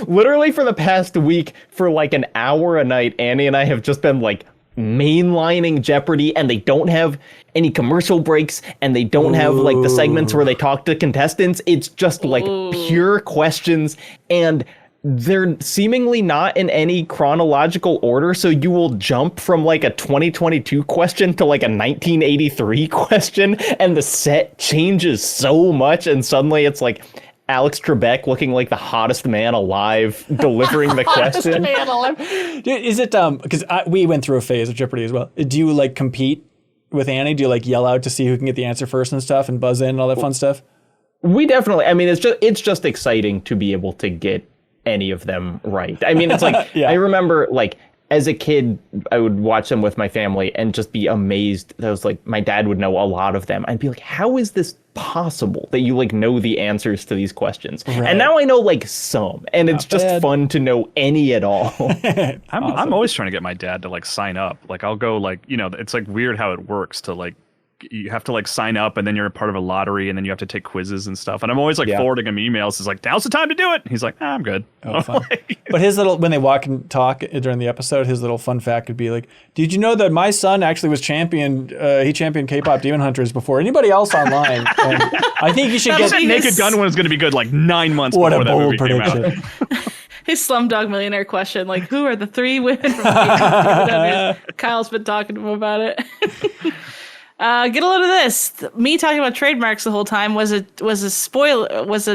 Speaker 1: literally for the past week for like an hour a night, Annie and I have just been like mainlining Jeopardy, and they don't have any commercial breaks and they don't have like the segments where they talk to contestants. It's just like pure questions, and they're seemingly not in any chronological order, so you will jump from like a 2022 question to like a 1983 question, and the set changes so much, and suddenly it's like Alex Trebek looking like the hottest man alive delivering the question.
Speaker 3: Man alive.
Speaker 2: Dude, is it because we went through a phase of Jeopardy as well. Do you like compete with Annie? Do you like yell out to see who can get the answer first and stuff and buzz in and all that fun stuff?
Speaker 1: We definitely, I mean, it's just exciting to be able to get any of them right. I mean, it's like, I remember like as a kid, I would watch them with my family and just be amazed. That was like, my dad would know a lot of them. I'd be like, how is this possible that you like know the answers to these questions? Right. And now I know like some, and it's just fun to know any at all.
Speaker 4: I'm always trying to get my dad to like sign up. Like I'll go like, it's like weird how it works to like, you have to like sign up and then you're a part of a lottery and then you have to take quizzes and stuff. And I'm always like forwarding him emails. It's like, now's the time to do it. He's like, I'm good.
Speaker 2: Oh, fun. But his little, when they walk and talk during the episode, his little fun fact would be like, did you know that my son actually was he championed K-pop Demon Hunters before anybody else online? And I think you should get
Speaker 4: Naked Gun was going to be good like 9 months
Speaker 2: what
Speaker 4: before
Speaker 2: a
Speaker 4: that
Speaker 2: bold
Speaker 4: movie
Speaker 2: prediction.
Speaker 4: came out.
Speaker 3: His Slumdog Millionaire question, like, who are the 3 women from K-pop Demon Hunters? Kyle's been talking to him about it. Get a load of this. Me talking about trademarks the whole time was a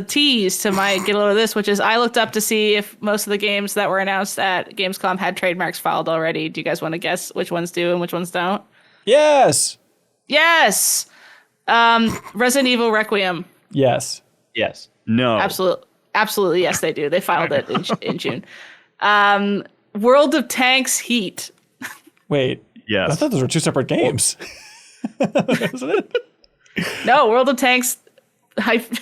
Speaker 3: tease to my get a load of this, which is I looked up to see if most of the games that were announced at Gamescom had trademarks filed already. Do you guys want to guess which ones do and which ones don't?
Speaker 2: Yes.
Speaker 3: Yes. Resident Evil Requiem.
Speaker 2: Yes.
Speaker 1: Yes.
Speaker 4: No.
Speaker 3: Absolutely. Yes, they do. They filed it in June. World of Tanks Heat.
Speaker 2: Wait.
Speaker 4: Yes.
Speaker 2: I thought those were two separate games. Isn't it?
Speaker 3: No, World of Tanks,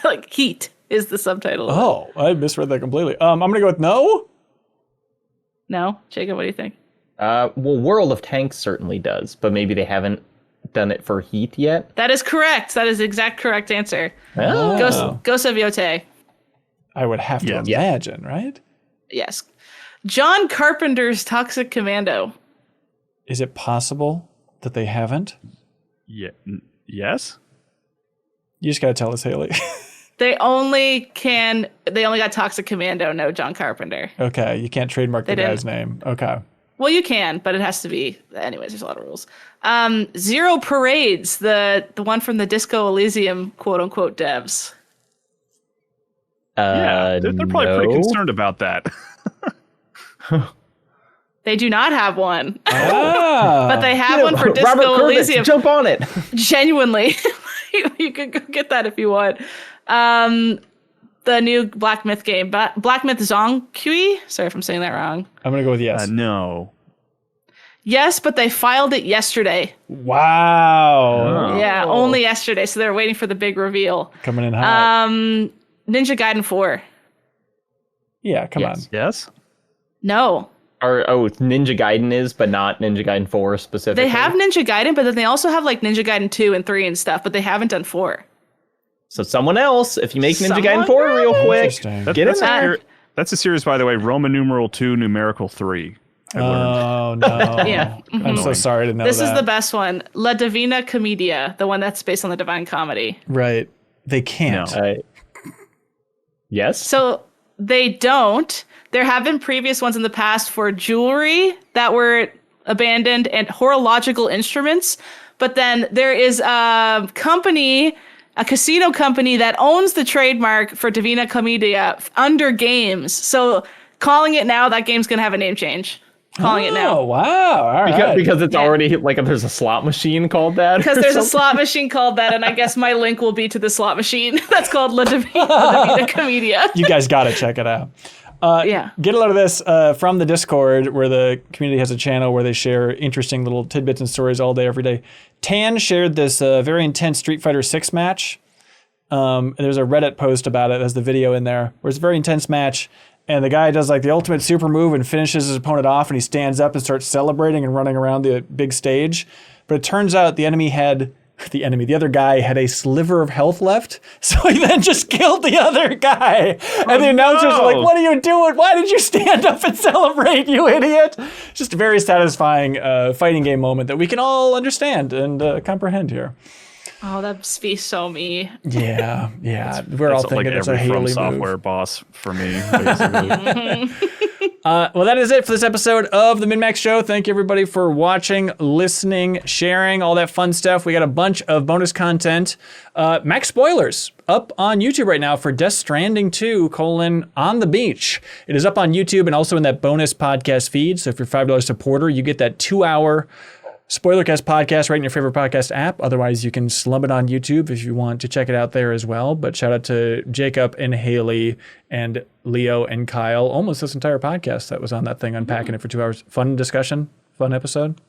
Speaker 3: like Heat is the subtitle.
Speaker 2: Oh, I misread that completely. I'm gonna go with no.
Speaker 3: No, Jacob, what do you think?
Speaker 1: Well, World of Tanks certainly does, but maybe they haven't done it for Heat yet.
Speaker 3: That is correct. That is the exact correct answer.
Speaker 1: Oh.
Speaker 3: Go Saviote.
Speaker 2: I would have to imagine, right?
Speaker 3: Yes. John Carpenter's Toxic Commando.
Speaker 2: Is it possible that they haven't?
Speaker 4: Yeah. Yes.
Speaker 2: You just gotta tell us, Haley.
Speaker 3: They only got Toxic Commando, no John Carpenter.
Speaker 2: Okay, you can't trademark the guy's name. Okay.
Speaker 3: Well, you can, but it has to be. Anyways, there's a lot of rules. Zero Parades, the one from the Disco Elysium quote unquote devs.
Speaker 4: Yeah, they're probably pretty concerned about that.
Speaker 3: They do not have one,
Speaker 2: Ah.
Speaker 3: but they have one for Disco
Speaker 1: Robert Kurbitz,
Speaker 3: Elysium.
Speaker 1: jump on it.
Speaker 3: Genuinely, you could go get that if you want. The new Black Myth game, Black Myth Zongqui. Sorry if I'm saying that wrong.
Speaker 2: I'm gonna go with yes.
Speaker 4: No.
Speaker 3: Yes, but they filed it yesterday.
Speaker 2: Wow.
Speaker 4: Oh.
Speaker 3: Yeah, only yesterday. So they're waiting for the big reveal.
Speaker 2: Coming in hot.
Speaker 3: Ninja Gaiden 4.
Speaker 2: Yeah, come on.
Speaker 4: Yes.
Speaker 3: No.
Speaker 1: Ninja Gaiden is, but not Ninja Gaiden 4 specifically.
Speaker 3: They have Ninja Gaiden, but then they also have like Ninja Gaiden 2 and 3 and stuff, but they haven't done 4.
Speaker 1: So someone else, if you make Ninja
Speaker 3: Someone
Speaker 1: Gaiden 4 real quick,
Speaker 2: Interesting.
Speaker 1: get in there.
Speaker 4: That's a series, by the way. Roman numeral 2, numerical 3. I learned.
Speaker 2: Oh no.
Speaker 3: Yeah.
Speaker 2: I'm so sorry to know
Speaker 3: This
Speaker 2: that.
Speaker 3: is the best one. La Divina Commedia, the one that's based on the Divine Comedy.
Speaker 2: Right. They can't.
Speaker 4: No.
Speaker 1: Yes.
Speaker 3: So they don't. There have been previous ones in the past for jewelry that were abandoned and horological instruments. But then there is a company, a casino company that owns the trademark for Divina Commedia under games. So calling it now, that game's going to have a name change. Calling it now.
Speaker 2: Oh, wow. All right.
Speaker 1: Because it's already like there's a slot machine called that.
Speaker 3: Because there's a slot machine called that, and I guess my link will be to the slot machine that's called La Divina Commedia.
Speaker 2: You guys got to check it out.
Speaker 3: Yeah.
Speaker 2: Get a load of this from the Discord, where the community has a channel where they share interesting little tidbits and stories all day, every day. Tan shared this very intense Street Fighter 6 match. And there's a Reddit post about it. There's the video in there, where it's a very intense match. And the guy does like the ultimate super move and finishes his opponent off, and he stands up and starts celebrating and running around the big stage. But it turns out the other guy had a sliver of health left, so he then just killed the other guy. And the announcers are like, "What are you doing? Why did you stand up and celebrate, you idiot?" Just a very satisfying fighting game moment that we can all understand and comprehend here.
Speaker 3: Oh, that'd be so me.
Speaker 2: Yeah. We're all thinking
Speaker 4: like
Speaker 2: it's a
Speaker 4: every
Speaker 2: Haley
Speaker 4: From Software
Speaker 2: move.
Speaker 4: boss for me. Basically.
Speaker 2: Well, that is it for this episode of the MinnMax Show. Thank you, everybody, for watching, listening, sharing, all that fun stuff. We got a bunch of bonus content. Max spoilers up on YouTube right now for Death Stranding 2, On the Beach. It is up on YouTube and also in that bonus podcast feed. So if you're a $5 supporter, you get that 2-hour Spoilercast podcast right in your favorite podcast app. Otherwise, you can slum it on YouTube if you want to check it out there as well. But shout out to Jacob and Haley and Leo and Kyle. Almost this entire podcast that was on that thing, unpacking it for 2 hours. Fun discussion, fun episode.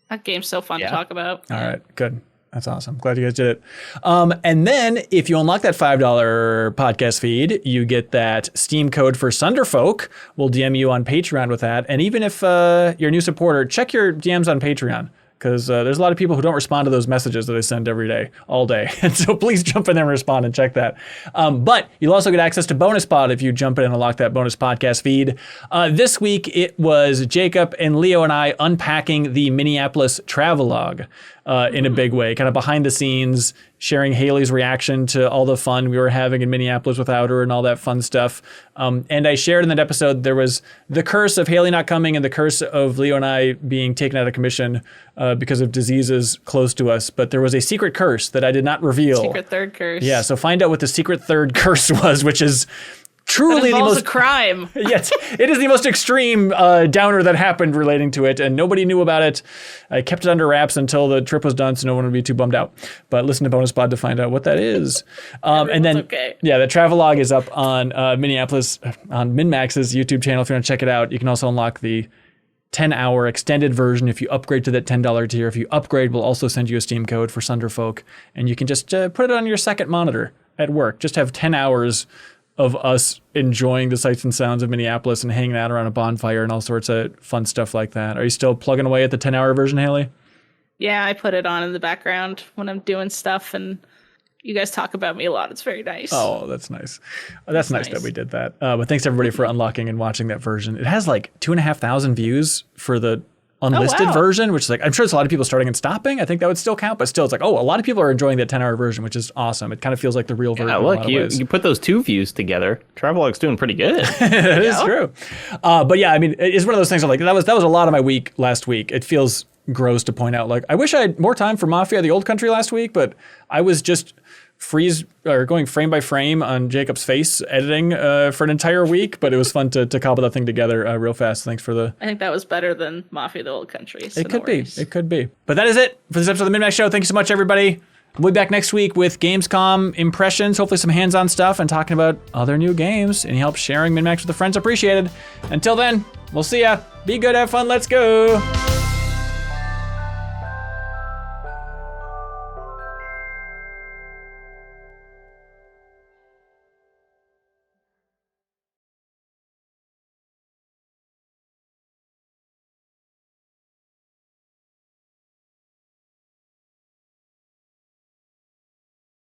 Speaker 3: That game's so fun to talk about.
Speaker 2: All right, good. That's awesome. Glad you guys did it. And then if you unlock that $5 podcast feed, you get that Steam code for Sunderfolk. We'll DM you on Patreon with that. And even if you're a new supporter, check your DMs on Patreon, because there's a lot of people who don't respond to those messages that I send every day, all day. And so please jump in there and respond and check that. But you'll also get access to Bonus Pod if you jump in and unlock that bonus podcast feed. This week, it was Jacob and Leo and I unpacking the Minneapolis travelogue. in a big way, kind of behind the scenes, sharing Haley's reaction to all the fun we were having in Minneapolis without her and all that fun stuff. And I shared in that episode, there was the curse of Haley not coming and the curse of Leo and I being taken out of commission because of diseases close to us. But there was a secret curse that I did not reveal.
Speaker 3: Secret third curse.
Speaker 2: Yeah, so find out what the secret third curse was, which is truly the most
Speaker 3: a crime.
Speaker 2: Yes, it is the most extreme downer that happened relating to it, and nobody knew about it. I kept it under wraps until the trip was done, so no one would be too bummed out. But listen to Bonus Pod to find out what that is. And then, the travelogue is up on Minneapolis on MinnMax's YouTube channel. If you want to check it out, you can also unlock the 10-hour extended version if you upgrade to that $10 tier. If you upgrade, we'll also send you a Steam code for Sunderfolk, and you can just put it on your second monitor at work. Just have 10 hours of us enjoying the sights and sounds of Minneapolis and hanging out around a bonfire and all sorts of fun stuff like that. Are you still plugging away at the 10-hour version, Haley?
Speaker 3: Yeah, I put it on in the background when I'm doing stuff, and you guys talk about me a lot. It's very nice.
Speaker 2: Oh, that's nice. That's nice that we did that. But thanks everybody for unlocking and watching that version. It has like 2,500 views for the unlisted version, which is like, I'm sure it's a lot of people starting and stopping. I think that would still count, but still it's like, a lot of people are enjoying that 10-hour version, which is awesome. It kind of feels like the real version.
Speaker 1: Yeah, look, you put those two views together. Travelogue's doing pretty good.
Speaker 2: It is true. But yeah, I mean, it's one of those things I'm like, that was a lot of my week last week. It feels gross to point out, like, I wish I had more time for Mafia: The Old Country last week, but I was just going frame by frame on Jacob's face editing for an entire week, but it was fun to cobble that thing together real fast. Thanks for the...
Speaker 3: I think that was better than Mafia: The Old Country. So
Speaker 2: it could be. But that is it for this episode of the MinnMax Show. Thank you so much, everybody. We'll be back next week with Gamescom impressions, hopefully some hands-on stuff, and talking about other new games. Any help sharing MinnMax with the friends appreciated. Until then, we'll see ya. Be good, have fun, let's go.